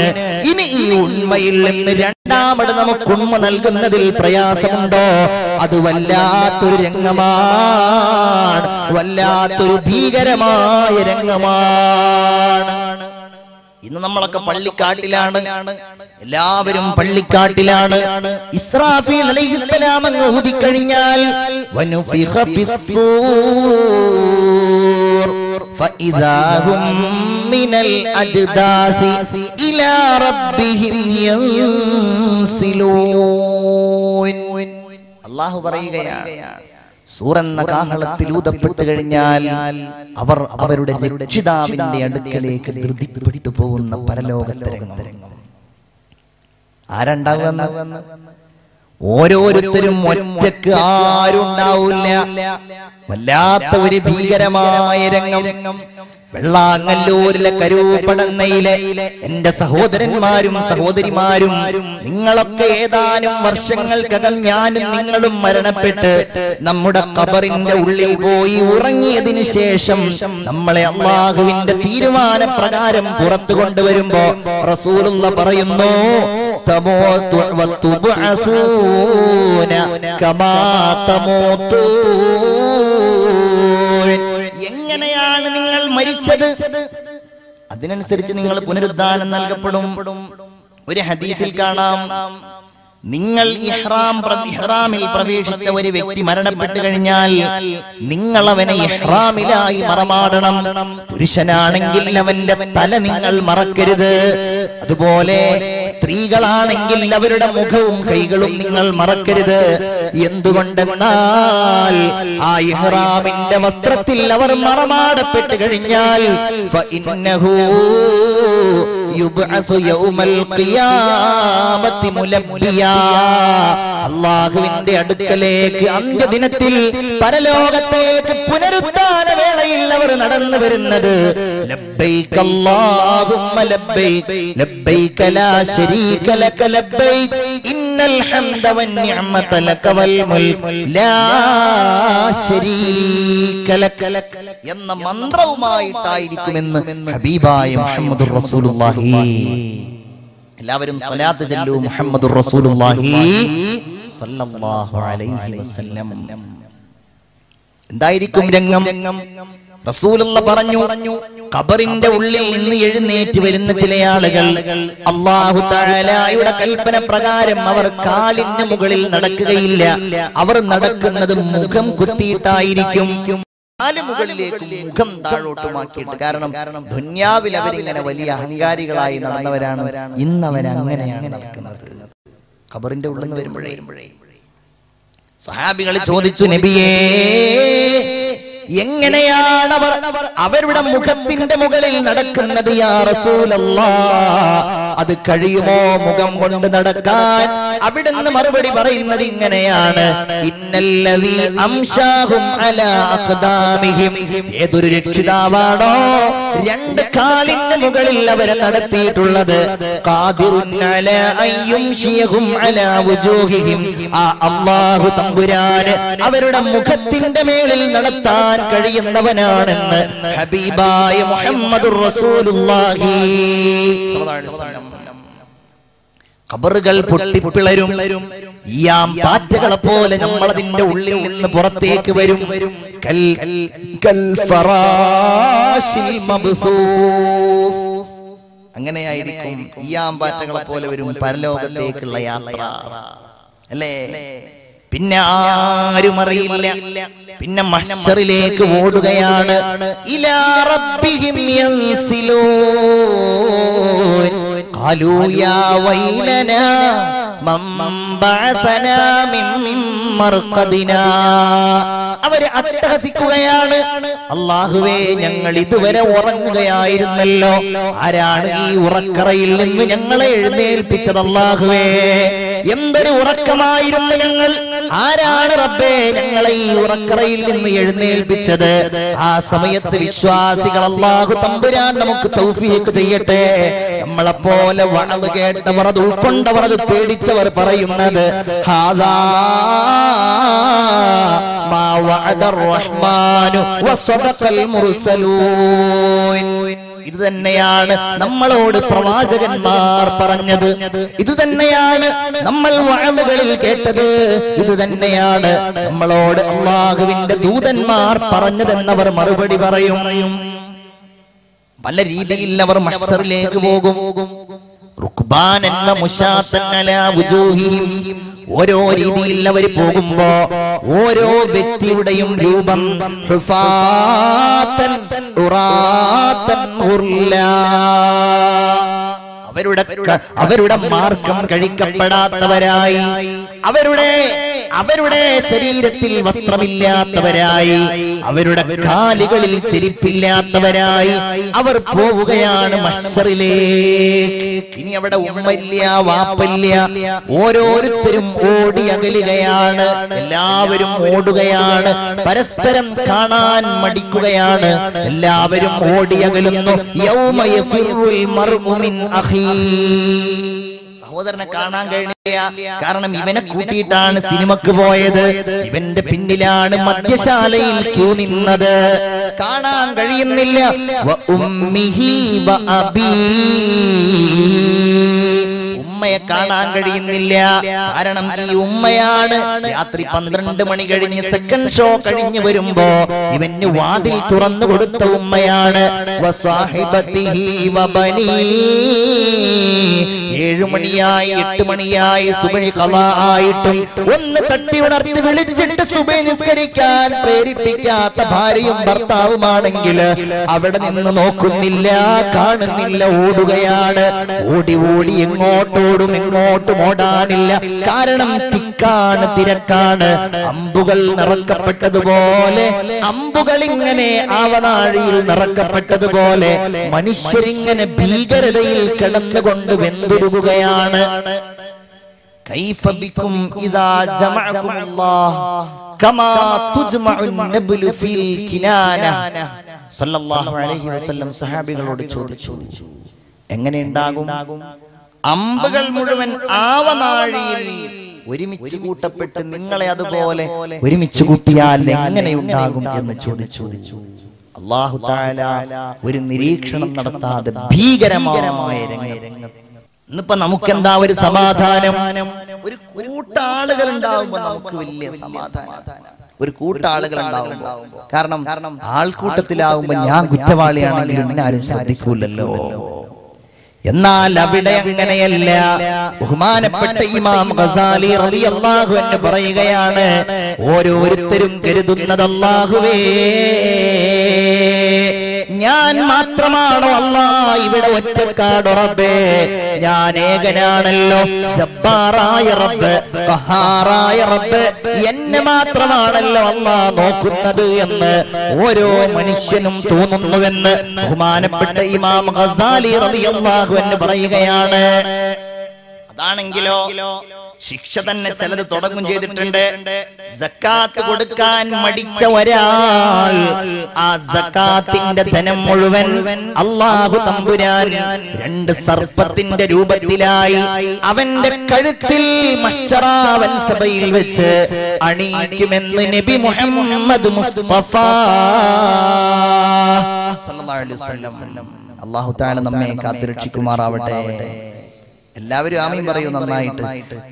ഇനി ഈ ഉണ്മയിൽ നിന്ന് രണ്ടാമത് നമുക്ക് ഉണ്മ നൽകുന്നതിൽ പ്രയാസമുണ്ടോ? അത് വല്ലാത്തൊരു രംഗമാണ്, വല്ലാത്തൊരു ഭീകരമായ രംഗമാണ്. ഇന്ന് നമ്മളൊക്കെ പള്ളിക്കാട്ടിലാണ്, എല്ലാവരും പള്ളിക്കാട്ടിലാണ്. ഇസ്രാഫീൽ അലൈഹിസ്സലാം അങ്ങ് ഊതിക്കഴിഞ്ഞാൽ വനുഫിഖ ഫിസ്സൂർ ഫഇദാ ഹും മിനൽ അജ്ദാസി ഇലാ റബ്ബിഹിം യൻസിലൂൻ. അല്ലാഹു പറയുകയാണ്, സൂറെന്ന കാഹളത്തിൽ ഊതപ്പെട്ടു കഴിഞ്ഞാൽ അവർ അവരുടെ രക്ഷിതാവിന്റെ അടുക്കലേക്ക് ധൃതിപ്പെട്ടു പോകുന്ന പരലോകത്തെ രംഗം. ആരുണ്ടാവുന്ന? ഓരോരുത്തരും ഒറ്റക്ക് ആരുണ്ടാവില്ല. വല്ലാത്ത ഒരു ഭീകരമായ രംഗം. വെള്ളാങ്ങല്ലൂരിലെ കരൂപ്പടന്നയിലെ എന്റെ സഹോദരന്മാരും സഹോദരിമാരും, നിങ്ങളൊക്കെ ഏതാനും വർഷങ്ങൾക്കകം ഞാനും നിങ്ങളും മരണപ്പെട്ട് നമ്മുടെ ഖബറിന്റെ ഉള്ളിൽ പോയി ഉറങ്ങിയതിന് ശേഷം നമ്മളെ അല്ലാഹുവിന്റെ തീരുമാനപ്രകാരം പുറത്തു കൊണ്ടുവരുമ്പോ റസൂലുള്ള പറയുന്നു, തമൂതു വതുബ്അസൂന കമാ തമൂതൂൻ. എങ്ങനെയാണ് നിങ്ങൾ മരിച്ചത് അതിനനുസരിച്ച് നിങ്ങൾ പുനരുദ്ധാനം നൽകപ്പെടും. ഒരു ഹദീസിൽ കാണാം, നിങ്ങൾ ഇഹ്റാമിൽ പ്രവേശിച്ച ഒരു വ്യക്തി മരണപ്പെട്ടു കഴിഞ്ഞാൽ നിങ്ങൾ അവനെ ഇഹ്റാമിലായി മറമാടണം. പുരുഷനാണെങ്കിൽ അവന്റെ തല നിങ്ങൾ മറക്കരുത്. അതുപോലെ സ്ത്രീകളാണെങ്കിൽ അവരുടെ മുഖവും കൈകളും നിങ്ങൾ മറക്കരുത്. എന്തുകൊണ്ടെന്നാൽ ആ ഇഹ്റാമിന്റെ വസ്ത്രത്തിൽ അവർ മറമാടപ്പെട്ടു കഴിഞ്ഞാൽ ഫഇന്നഹു യുബ്അസു യൗമൽ ഖിയാമത്തി മുലബ്ബിയാ, അല്ലാഹുവിന്റെ അടുക്കലേക്ക് അന്ത്യദിനത്തിൽ പരലോകത്തേക്ക് പുനരുദ്ധാന വേളയിൽ അവർ നടന്നു വരുന്നത് ലബ്ബൈക അല്ലാഹുമ്മ ലബ്ബൈക ലബ്ബൈക ലാ ശരീക ലക ലബ്ബൈക ഇന്നൽ ഹംദ വന്നിഅമത ലക വൽ മുൽക് ലാ ശരീക ലക എന്ന മന്ത്രവുമായിട്ടായിരിക്കുമെന്ന് ഹബീബായ മുഹമ്മദുർ റസൂലുള്ളാഹി. എല്ലാവരും സ്വലാത്ത് ചൊല്ലൂ, മുഹമ്മദുർ റസൂലുള്ളാഹി സ്വല്ലല്ലാഹു അലൈഹി വസല്ലം. എന്തായിരിക്കും രംഗം? റസൂലുള്ള പറഞ്ഞു, ഖബറിന്റെ ഉള്ളിൽ നിന്ന് എഴുന്നേറ്റ് വരുന്ന ചില ആളുകൾ അല്ലാഹു തആലയുടെ കൽപ്പന പ്രകാരം അവർ കാലിന് മുകളിൽ നടക്കുകയില്ല. അവർ നടക്കുന്നത് മുഖം കുത്തിയിട്ടായിരിക്കും, മുകളിലേക്കും മുഖം താഴോട്ടുമാക്കിയിട്ട്. കാരണം ദുന്യാവിൽ അവരിങ്ങനെ വലിയ അഹങ്കാരികളായി നടന്നവരാണ്. ഇന്ന് അവർ അങ്ങനെയാണ് നടക്കുന്നത്. ഖബറിന്റെ ഉള്ളിൽ നിന്ന് വരുമ്പോഴേ സഹാബികൾ ചോദിച്ചു, നബിയേ എങ്ങനെയാണ് അവർ അവരുടെ മുഖത്തിന്റെ മുകളിൽ നടക്കുന്നത് യാ റസൂലല്ലാഹ്? അത് കഴിയുമോ മുഖം കൊണ്ട് നടക്കാൻ? അവിടുന്ന് മറുപടി പറയുന്നത് ഇങ്ങനെയാണ്, ഇന്നല്ലദീ അംശാഹും അലാ അഖ്ദാമിഹിം. ഏതൊരു രക്ഷിതാവാണോ രണ്ട് കാലിന്റെ മുകളിൽ അവരെ നടത്തിയിട്ടുള്ളത്, ഖാദിറുൻ അലാ അയ്യുംശിയഹും അലാ വുജൂഹിഹിം. ആ അല്ലാഹു തമ്പുരാന് അവരുടെ മുഖത്തിന്റെ മേളിൽ നടത്താൻ കഴിയുന്നവനാണെന്ന് ഹബീബായ മുഹമ്മദുർ റസൂലുള്ളാഹി സ്വല്ലല്ലാഹു അലൈഹി വസല്ലം. ഖബറുകൾ പൊട്ടിപ്പിളരും, ഈയാം പാറ്റകളെ പോലെ നമ്മൾ അതിന്റെ ഉള്ളിൽ നിന്ന് പുറത്തേക്ക് വരും. കൽ ഫറാശിൽ മബ്സൂസ്. അങ്ങനെയായിരിക്കും, ഈയാം പാറ്റകളെ പോലെ വരും പരലോകത്തേക്കുള്ള യാത്ര, അല്ലേ? പിന്നെ ആരും അറിയില്ല. പിന്നെ മഹ്ശറിലേക്ക് ഓടുകയാണ്. ഇലാ റബ്ബിഹിം യൻസിലൂൻ. ഖാലൂ യാ വൈലനാ മൻ ബഅസനാ മിൻ മർഖദിനാ. അവരെ അട്ടഹസിക്കുകയാണ്. അല്ലാഹുവേ, ഞങ്ങൾ ഇതുവരെ ഉറങ്ങുകയായിരുന്നല്ലോ, ആരാണ് ഈ ഉറക്കറയിൽ നിന്ന് ഞങ്ങളെ എഴുന്നേൽപ്പിച്ചത്? അല്ലാഹുവേ, എന്തൊരു ഉറക്കമായിരുന്നു ഞങ്ങൾ! ആരാണ് റബ്ബേ ഞങ്ങളെ ഈ ഉറക്കറയിൽ നിന്ന് എഴുന്നേൽപ്പിച്ചത്? ആ സമയത്ത് വിശ്വാസികൾ അല്ലാഹു തമ്പുരാൻ നമുക്ക് തൗഫീഖ് ചെയ്യട്ടെ. നമ്മളെപ്പോലെ വഅദ് കേട്ടവർ, അത് ഉൾക്കൊണ്ടവർ, അത് പേടിച്ചവർ പറയുന്നത് ഹാദാ മാ വഅദർ റഹ്മാനു വസദഖൽ മുർസലൂൻ. ഇത് തന്നെയാണ് നമ്മളോട് പ്രവാചകന്മാർ പറഞ്ഞത്, ഇത് തന്നെയാണ് നമ്മൾ വഅദുകളിൽ കേട്ടത്, ഇത് തന്നെയാണ് നമ്മളോട് അല്ലാഹുവിന്റെ ദൂതന്മാർ പറഞ്ഞതെന്നവർ മറുപടി പറയും. പല രീതിയിൽ അവർ മഹ്ശറിലേക്ക് പോകും. റുക്ബാനൻ വ മുശാത്തൻ അലാ വുജൂഹിഹിം. ഓരോ രീതിയിൽ അവർ പോകുമ്പോ ഓരോ വ്യക്തിയുടെയും രൂപം ഹുഫാത്തൻ ഉറാത്തൻ ഉർലാ, അവരുടെ മാർഗം കഴിക്കപ്പെടാത്തവരായി, അവരുടെ ശരീരത്തിൽ വസ്ത്രമില്ലാത്തവരായി, അവരുടെ കാലുകളിൽ ചെരുപ്പില്ലാത്തവരായി അവർ പോവുകയാണ് മഹ്ശറിലേക്ക്. ഇനി അവിടെ ഉമ്മയില്ല, വാപ്പയില്ല, ഓരോരുത്തരും ഓടി അകലുകയാണ്, എല്ലാവരും ഓടുകയാണ്, പരസ്പരം കാണാൻ മടിക്കുകയാണ്, എല്ലാവരും ഓടി അകലുന്നു. യൗമ യഫിറുൽ മർഉ മിൻ അഖീ. സഹോദരനെ കാണാൻ കഴിഞ്ഞില്ല, കാരണം ഇവനെ കൂട്ടിയിട്ടാണ് സിനിമക്ക് പോയത്, ഇവന്റെ പിന്നിലാണ് മദ്യശാലയിൽ ക്യൂ നിന്നത്, കാണാൻ കഴിയുന്നില്ല. വ ഉമ്മിഹി വ അബീ, ഉമ്മയെ കാണാൻ കഴിയുന്നില്ല, കാരണം ഈ ഉമ്മയാണ് രാത്രി 12 മണി കഴിഞ്ഞ് സെക്കൻഡ് ഷോ കഴിഞ്ഞ് വരുമ്പോ ഇവന് വാതിൽ തുറന്നു കൊടുത്ത ഉമ്മയാണ്. വസ്വാഹിബതിഹി വബനി, 7 മണിയായി 8 മണിയായി സുബഹി ഖളാ ആയിട്ടും ഒന്ന് തട്ടി ഉണർത്തി വിളിച്ചിട്ട് സുബഹി നിസ്കരിക്കാൻ പ്രേരിപ്പിക്കാത്ത ഭാര്യയും ഭർത്താവുമാണെങ്കിൽ അവിടെ നിന്ന് നോക്കുന്നില്ല, കാണുന്നില്ല, ഓടുകയാണ്. ഓടി ഓടി എങ്ങോട്ടോടും എങ്ങോട്ടും ഓടാനില്ല, കാരണം തിക്കാണ്, തിരക്കാണ്. അമ്പുകൾ നിറക്കപ്പെട്ടതുപോലെ, അമ്പുകൾ ഇങ്ങനെ ആവനാഴിയിൽ നിറക്കപ്പെട്ടതുപോലെ മനുഷ്യരിങ്ങനെ ഭീകരതയിൽ കിടന്നുകൊണ്ട് വെന്തുരുകുകയാണ്. കൈഫ ബികും ഇദാ ജമഅകുമുല്ലാഹ് കമാ തുജ്മഉൻ നബ്ലു ഫിൽ കിനാന. സല്ലല്ലാഹു അലൈഹി വസല്ലം സഹാബികളോട് ചോദിച്ചു, എങ്ങനെ ഉണ്ടാകും? അമ്പുകൾ മുഴുവൻ ആവനാഴിയിൽ ഒരുമിച്ച് കൂട്ടപ്പെട്ട് നിങ്ങളെ അതുപോലെ ഒരുമിച്ച് കൂട്ടിയാൽ എങ്ങനെയുണ്ടാകും എന്ന് ചോദിച്ചു. അല്ലാഹു തആല ഒരു നിരീക്ഷണം നടത്താതെ ഭീകരമായ രംഗം. ഇന്നിപ്പോ നമുക്കെന്താ ഒരു സമാധാനം? ഒരു കൂട്ടാളുകൾ ഉണ്ടാവുമ്പോ നമുക്ക് വലിയ സമാധാനം, ഒരു കൂട്ടാളുകൾ ഉണ്ടാവുമ്പോ. കാരണം ആൾക്കൂട്ടത്തിലാവുമ്പോ ഞാൻ കുറ്റവാളിയാണെങ്കിലും എന്നെ ആരും ശ്രദ്ധിക്കൂലല്ലോ. എന്നാൽ അവിടെ അങ്ങനെയല്ല. ബഹുമാനപ്പെട്ട ഇമാം ഗസാലി റളിയല്ലാഹു അൻഹു പറയുകയാണ്, ഓരോരുത്തരും കരുതുന്നത് അല്ലാഹുവേ ഞാൻ മാത്രമാണോ അല്ലാഹ് ഇവിടെ ഒറ്റക്കാട് റബ്ബേ, ഞാൻ ഏകനാണല്ലോ, ജബ്ബാറായ റബ്ബ്, ഖഹാറായ റബ്ബ്, എന്നെ മാത്രമാണല്ലോ അല്ലാഹ് നോക്കുന്നത് എന്ന് ഓരോ മനുഷ്യനും തോന്നുന്നുവെന്ന് ബഹുമാനപ്പെട്ട ഇമാം ഗസാലി റളിയല്ലാഹു അൻഹു പറയുകയാണ്. അതാണെങ്കിലോ ശിക്ഷ തന്നെ ചിലത് തുടങ്ങും ചെയ്തിട്ടുണ്ട്. സക്കാത്ത് കൊടുക്കാൻ മടിച്ച ഒരാൾ ആ സക്കാത്തിന്റെ ധനം മുഴുവൻ അല്ലാഹു തമ്പുരാൻ 2 സർപ്പത്തിന്റെ രൂപത്തിലായി അവന്റെ കഴുത്തിൽ മഹ്ശറാവൻ സഭയിൽ വെച്ച് അണിയിക്കുമെന്ന് നബി മുഹമ്മദ് മുസ്തഫ സല്ലല്ലാഹു അലൈഹി വസല്ലം. അല്ലാഹു തആല നമ്മെ കാത്തുരക്ഷിക്കുമാറാവട്ടെ. എല്ലാവരും ആമീൻ പറയൂ നന്നായിട്ട്.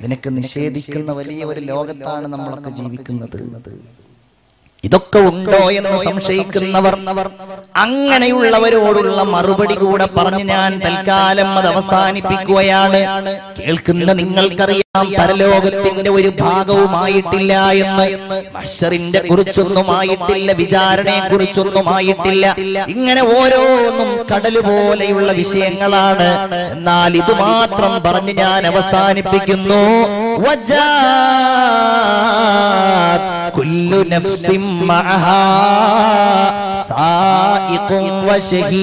നിനക്ക് നിഷേധിക്കുന്ന വലിയ ഒരു ലോകത്താണ് നമ്മളൊക്കെ ജീവിക്കുന്നത്. ഇതൊക്കെ ഉണ്ടോ എന്ന് സംശയിക്കുന്നവർ, അങ്ങനെയുള്ളവരോടുള്ള മറുപടി കൂടെ പറഞ്ഞ് ഞാൻ തൽക്കാലം അത് അവസാനിപ്പിക്കുകയാണ്. കേൾക്കുന്ന നിങ്ങൾക്കറിയാം പരലോകത്തിന്റെ ഒരു ഭാഗവുമായിട്ടില്ല എന്ന്, മഹ്ശറിന്റെ കുറിച്ചൊന്നുമായിട്ടില്ല, വിചാരണയെ കുറിച്ചൊന്നുമായിട്ടില്ല. ഇങ്ങനെ ഓരോന്നും കടൽ പോലെയുള്ള വിഷയങ്ങളാണ്. എന്നാൽ ഇത് മാത്രം പറഞ്ഞ് ഞാൻ അവസാനിപ്പിക്കുന്നു. കുല്ലു നഫ്സിൻ മഅഹാ സായിഖുൻ വശഹീദ്.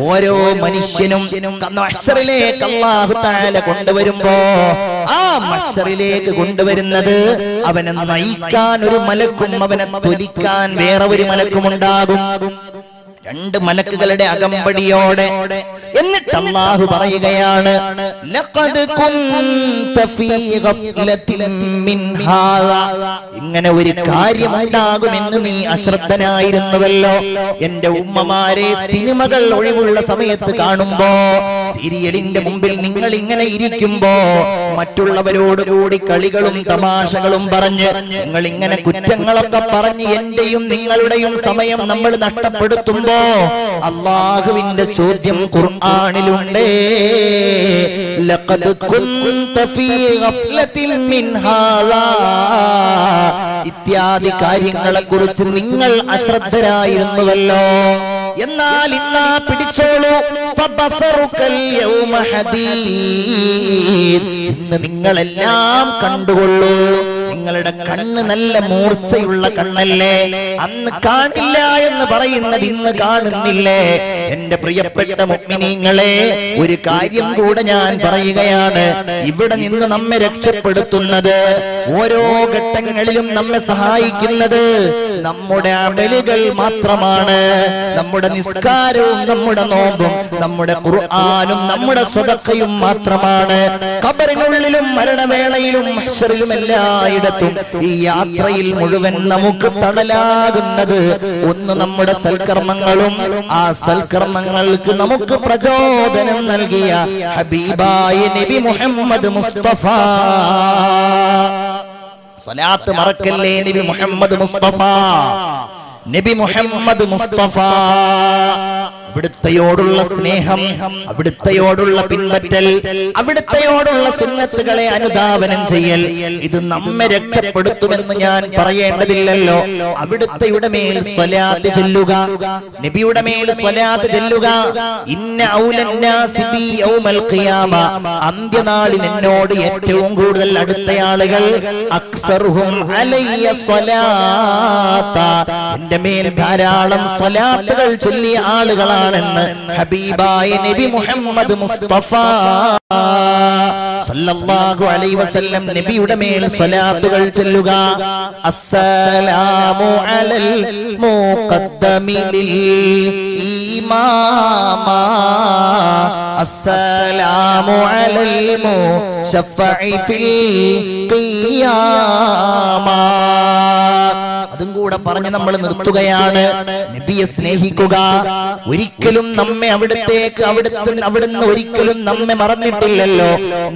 ഓരോ മനുഷ്യനും മഹ്ശറിലേക്ക് അല്ലാഹു തആല കൊണ്ടുവരുമ്പോ ആ മഹ്ശറിലേക്ക് കൊണ്ടുവരുന്നത് അവനെ നയിക്കാൻ ഒരു മലക്കും അവനെ തൊലിക്കാൻ വേറെ ഒരു മലക്കും ഉണ്ടാകും. രണ്ട് മലക്കുകളുടെ അകമ്പടിയോടെ. എന്നിട്ട് അല്ലാഹു പറയുകയാണ്, ലഖദ് കുൻത ഫീ ഗഫ്ലത്തിൻ മിൻ ഹാദാ, ഇങ്ങനെ ഒരു കാര്യം ഉണ്ടാകുമെന്ന് നീ അശ്രദ്ധനായിരുന്നുവല്ലോ. എന്റെ ഉമ്മമാരെ, സിനിമകൾ ഒഴിവുള്ള സമയത്ത് കാണുമ്പോ, സീരിയലിന്റെ മുമ്പിൽ നിങ്ങൾ ഇങ്ങനെ ഇരിക്കുമ്പോ, മറ്റുള്ളവരോട് കൂടി കളികളും തമാശകളും പറഞ്ഞ് നിങ്ങൾ ഇങ്ങനെ കുറ്റങ്ങളൊക്കെ പറഞ്ഞ് എന്റെയും നിങ്ങളുടെയും സമയം നമ്മൾ നഷ്ടപ്പെടുത്തുമ്പോ അല്ലാഹുവിന്റെ ചോദ്യം ഖുർആനിലുണ്ട്. ലഖദ് കുൻത ഫീ ഗഫ്ലത്തിൻ മിൻ ഹാദാ, ഇത്യാദി കാര്യങ്ങളെ കുറിച്ച് നിങ്ങൾ അശ്രദ്ധരായിരുന്നുവല്ലോ. എന്നാൽ ഇന്നാ പിടിച്ചോളൂ, ഫബസറുകൽ യൗമ ഹദീദ്, ഇന്ന് നിങ്ങളെല്ലാം കണ്ടുകൊള്ളൂ. നിങ്ങളുടെ കണ്ണ് നല്ല മൂർച്ചയുള്ള കണ്ണല്ലേ? അന്ന് കാണില്ല എന്ന് പറയുന്നത് ഇന്ന് കാണുന്നില്ലേ? എന്റെ പ്രിയപ്പെട്ട മുഅ്മിനീങ്ങളെ, ഒരു കാര്യം കൂടെ ഞാൻ പറയുകയാണ്. ഇവിടെ നിന്ന് നമ്മെ രക്ഷപ്പെടുത്തുന്നത്, ഓരോ ഘട്ടങ്ങളിലും നമ്മെ സഹായിക്കുന്നത് നമ്മുടെ അമലുകൾ മാത്രമാണ്. നമ്മുടെ നിസ്കാരവും നമ്മുടെ നോമ്പും നമ്മുടെ ഖുർആനും നമ്മുടെ സ്വതക്കയും മാത്രമാണ്. ഖബറിനുള്ളിലും മരണവേളയിലും മഹ്ശറിലും എല്ലായിടത്തും ഈ യാത്രയിൽ മുഴുവൻ നമുക്ക് തണലാകുന്നത് ഒന്ന് നമ്മുടെ സൽക്കർമ്മങ്ങളും ആ സൽക്കർമ്മങ്ങൾക്ക് നമുക്ക് പ്രചോദനം നൽകിയ ഹബീബായ നബി മുഹമ്മദ് മുസ്തഫ. സ്വലാത്ത് മറക്കല്ലേ, നബി മുഹമ്മദ് മുസ്തഫ, നബി മുഹമ്മദ് മുസ്തഫ. അവിടുത്തെയോടുള്ള സ്നേഹം, അവിടുത്തെയോടുള്ള പിൻപറ്റൽ, അവിടുത്തെയോടുള്ള സുന്നത്തുകളെ അനുധാവനം ചെയ്യൽ, ഇത് നമ്മെ രക്ഷപ്പെടുത്തുമെന്ന് ഞാൻ പറയേണ്ടതില്ലല്ലോ. അവിടുത്തെയുടെ മേൽ സ്വലാത്ത് ചൊല്ലുക, നബിയുടെ മേൽ സ്വലാത്ത് ചൊല്ലുക. ഇന്ന ഔലന്നാസി ബി യൗമൽ ഖിയാമ, അന്ത്യനാളിൽ എന്നോട് ഏറ്റവും കൂടുതൽ അടുത്ത ആളുകൾ അക്സറുഹും അലയ്യ സ്വലാത്ത, എന്റെ മേൽ ധാരാളം സ്വലാത്തുകൾ ചൊല്ലിയ ആളുകളാണ് ണെന്ന് ഹബീബായ നബി മുഹമ്മദ് മുസ്തഫ സല്ലല്ലാഹു അലൈഹി വസല്ലം നബിയുടെ മേൽ സ്വലാത്തുകൾ ചൊല്ലുക. അസ്സലാമു അലൽ മുഖദ്ദമി ലിൽ ഇമാമ, അസ്സലാമു അലൽ മുശഫഇ ഫിൽ ഖിയാമ. അതും കൂടെ പറഞ്ഞ് നമ്മൾ നിർത്തുകയാണ്. നബിയെ സ്നേഹിക്കുക. ഒരിക്കലും നമ്മെ അവിടത്തേക്ക് അവിടുന്ന് ഒരിക്കലും നമ്മെ മറന്നിട്ടില്ലല്ലോ.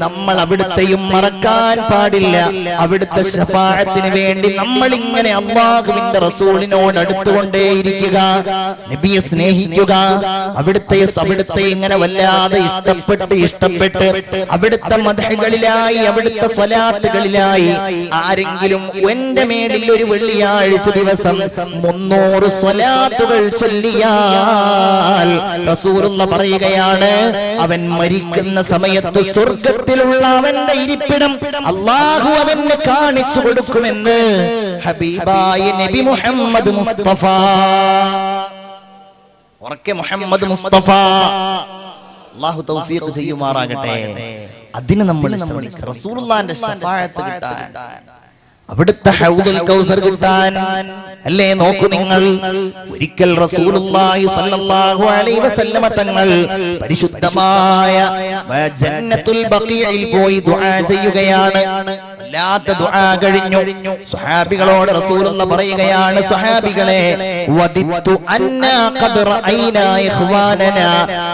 നമ്മൾ അവിടുത്തെയും മറക്കാൻ പാടില്ല. അവിടുത്തെ ശഫാഅത്തിന് വേണ്ടി നമ്മൾ ഇങ്ങനെ അല്ലാഹുവിന്റെ റസൂലിനോട് അടുത്തുകൊണ്ടേയിരിക്കുക. നബിയെ സ്നേഹിക്കുക. അവിടുത്തെ ഇങ്ങനെ വല്ലാതെ ഇഷ്ടപ്പെട്ട് അവിടുത്തെ മദ്ഹുകളിലായി, അവിടുത്തെ സ്വലാത്തുകളിലായി ആരെങ്കിലും എന്റെ മേലിൽ ഒരു വെള്ളിയാഴ്ച ദിവസം 300 സ്വലാത്തുകൾ ചൊല്ലിയാൽ റസൂലുള്ള പറയുകയാണ്, അവൻ മരിക്കുന്ന സമയത്ത് സ്വർഗ്ഗത്തിലുള്ള അവന്റെ ഇരിപ്പിടം അല്ലാഹു അവന് കാണിച്ചു കൊടുക്കുമെന്ന് ഹബീബായ നബി മുഹമ്മദ് മുസ്തഫ. ഉറക്കെ മുഹമ്മദ് മുസ്തഫ. അല്ലാഹു തൗഫീഖ് ചെയ്യുമാറാകട്ടെ. അതിന് നമ്മൾ റസൂലുള്ളാഹിന്റെ ശഫാഅത്ത് കിട്ടാൻ, അവിടുത്തെ ഹൗദുൽ കൗസർ കിട്ടാൻ അല്ലേ? നോക്കൂ നിങ്ങൾ, ഒരിക്കൽ റസൂലുള്ളാഹി സ്വല്ലല്ലാഹു അലൈഹി വസല്ലമ തങ്ങൾ പരിശുദ്ധമായ ജന്നത്തുൽ ബഖീഇൽ പോയി ദുആ ചെയ്യുകയാണ്. വല്ലാത്ത ദുആ കഴിഞ്ഞു. സ്വഹാബികളോട് റസൂലുള്ള പറയുകയാണ്, സ്വഹാബികളെ, വദിത്തു അന്നാ ഖദ് റഅയ്നാ ഇഖ്വാനനാ,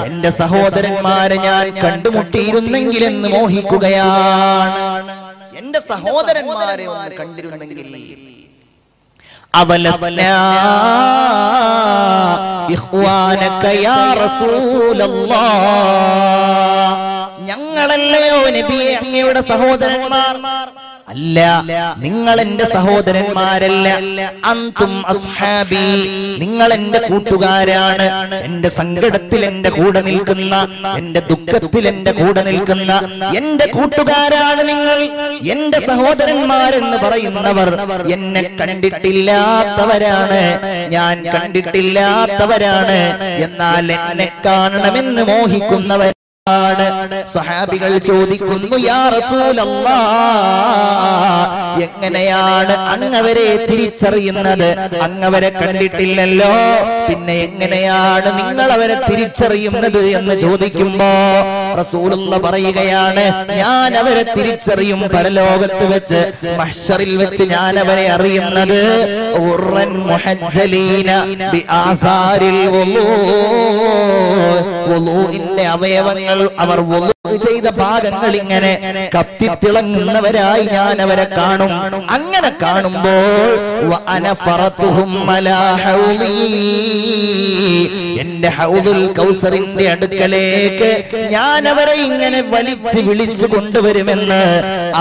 എന്റെ സഹോദരന്മാരെ ഞാൻ കണ്ടുമുട്ടിയിരുന്നെങ്കിൽ എന്ന് മോഹിക്കുകയാണ്. എന്റെ സഹോദരന്മാരെ ഒന്ന് കണ്ടിരുന്നെങ്കിൽ. അവലസ്നാ ഇഖ്വാനക യാ റസൂലല്ലാഹ്, ഞങ്ങളല്ലയോ നബിയെ അങ്ങയുടെ സഹോദരന്മാർ? അല്ല, നിങ്ങൾ എന്റെ സഹോദരന്മാരല്ല. അന്തും അസ്ഹാബി, നിങ്ങൾ എന്റെ കൂട്ടുകാരാണ്. എന്റെ സങ്കടത്തിൽ എന്റെ കൂടെ നിൽക്കുന്ന, എന്റെ ദുഃഖത്തിൽ എന്റെ കൂടെ നിൽക്കുന്ന എന്റെ കൂട്ടുകാരാണ് നിങ്ങൾ. എന്റെ സഹോദരന്മാരെന്ന് പറയുന്നവർ എന്നെ കണ്ടിട്ടില്ലാത്തവരാണ്, ഞാൻ കണ്ടിട്ടില്ലാത്തവരാണ്. എന്നാൽ എന്നെ കാണണമെന്ന് മോഹിക്കുന്നവർ സ്വഹാബികൾ ചോദിക്കുന്നു, യാ റസൂലല്ലാഹ്, എങ്ങനെയാണ് അങ്ങവരെ തിരിച്ചറിയുന്നത്? അങ്ങവരെ കണ്ടിട്ടില്ലല്ലോ, പിന്നെ എങ്ങനെയാണ് നിങ്ങൾ അവരെ തിരിച്ചറിയുന്നത് എന്ന് ചോദിക്കുമ്പോ റസൂലുള്ളാഹി പറയുകയാണ്, ഞാൻ അവരെ തിരിച്ചറിയും പരലോകത്ത് വെച്ച്, മഹ്ശറിൽ വെച്ച് ഞാൻ അവരെ അറിയുന്നത് ഉർറൻ മുഹജ്ജലീന ബിആസാരിൽ വുളൂഇന്റെ അവയവങ്ങൾ, അവർ വുളൂ ചെയ്ത ഭാഗങ്ങൾ ഇങ്ങനെ കത്തിത്തിളങ്ങുന്നവരായി ഞാൻ അവരെ കാണും. അങ്ങനെ കാണുമ്പോൾ വഅന ഫറതുഹും അലാ ഹൗലി, എന്റെ ഹൗദുൽ കൗസറിന്റെ അടുക്കലേക്ക് ഞാൻ അവരെ ഇങ്ങനെ വലിച്ച് വിളിച്ചു കൊണ്ടുവരുമെന്ന്,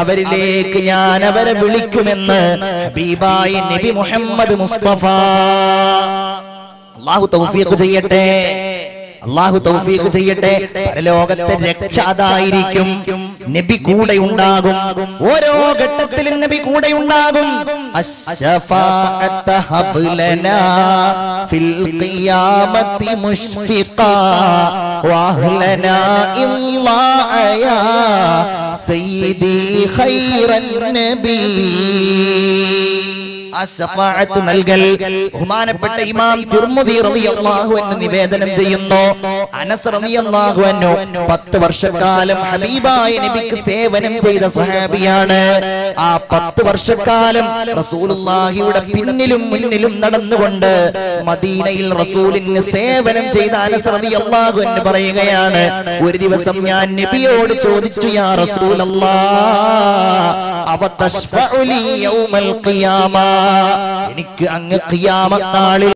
അവരിലേക്ക് ഞാൻ അവരെ വിളിക്കുമെന്ന് ഹബീബായ നബി മുഹമ്മദ് മുസ്തഫ. അല്ലാഹു തൗഫീഖ് ചെയ്യട്ടെ, അല്ലാഹു തൗഫീഖ് ചെയ്യട്ടെ. പരലോകത്തെ രക്ഷ അതായിരിക്കും. നബി കൂടെ ഉണ്ടാകും, ഓരോ ഘട്ടത്തിലും നബി കൂടെ ഉണ്ടാകും. അശ്ശഫാഅത ഹബ്ലനാ ഫിൽ ഖിയാമത്തി മുശ്ഫിഖാ വഅഹ്ലനാ ഇല്ലാഅയാ സയ്യിദി ഖൈറൻ നബി. അശ്ശഫാഅത്ത് നൽകൽ ബഹുമാനപ്പെട്ട ഇമാം തിർമിദി റളിയല്ലാഹു അൻഹു നിവേദനം ചെയ്യുന്നു. അനസ് റളിയല്ലാഹു അൻഹു 10 വർഷക്കാലം ഹബീബായ നബിക്ക് സേവനം ചെയ്ത സ്വഹാബിയാണ്. ആ 10 വർഷക്കാലം റസൂലുള്ളാഹിയുടെ പിന്നിലും മുന്നിലും നടന്നുകൊണ്ട് മദീനയിൽ റസൂലിന് സേവനം ചെയ്ത അനസ് റളിയല്ലാഹു അൻഹു പറയുകയാണ്, ഒരു ദിവസം ഞാൻ നബിയോട് ചോദിച്ചു, യാ റസൂലല്ലാഹ്, അവതശ്ഫഉ ലി യൗമൽ ഖിയാമ, എനിക്ക് അങ്ങ് ഖിയാമത്ത് നാളിൽ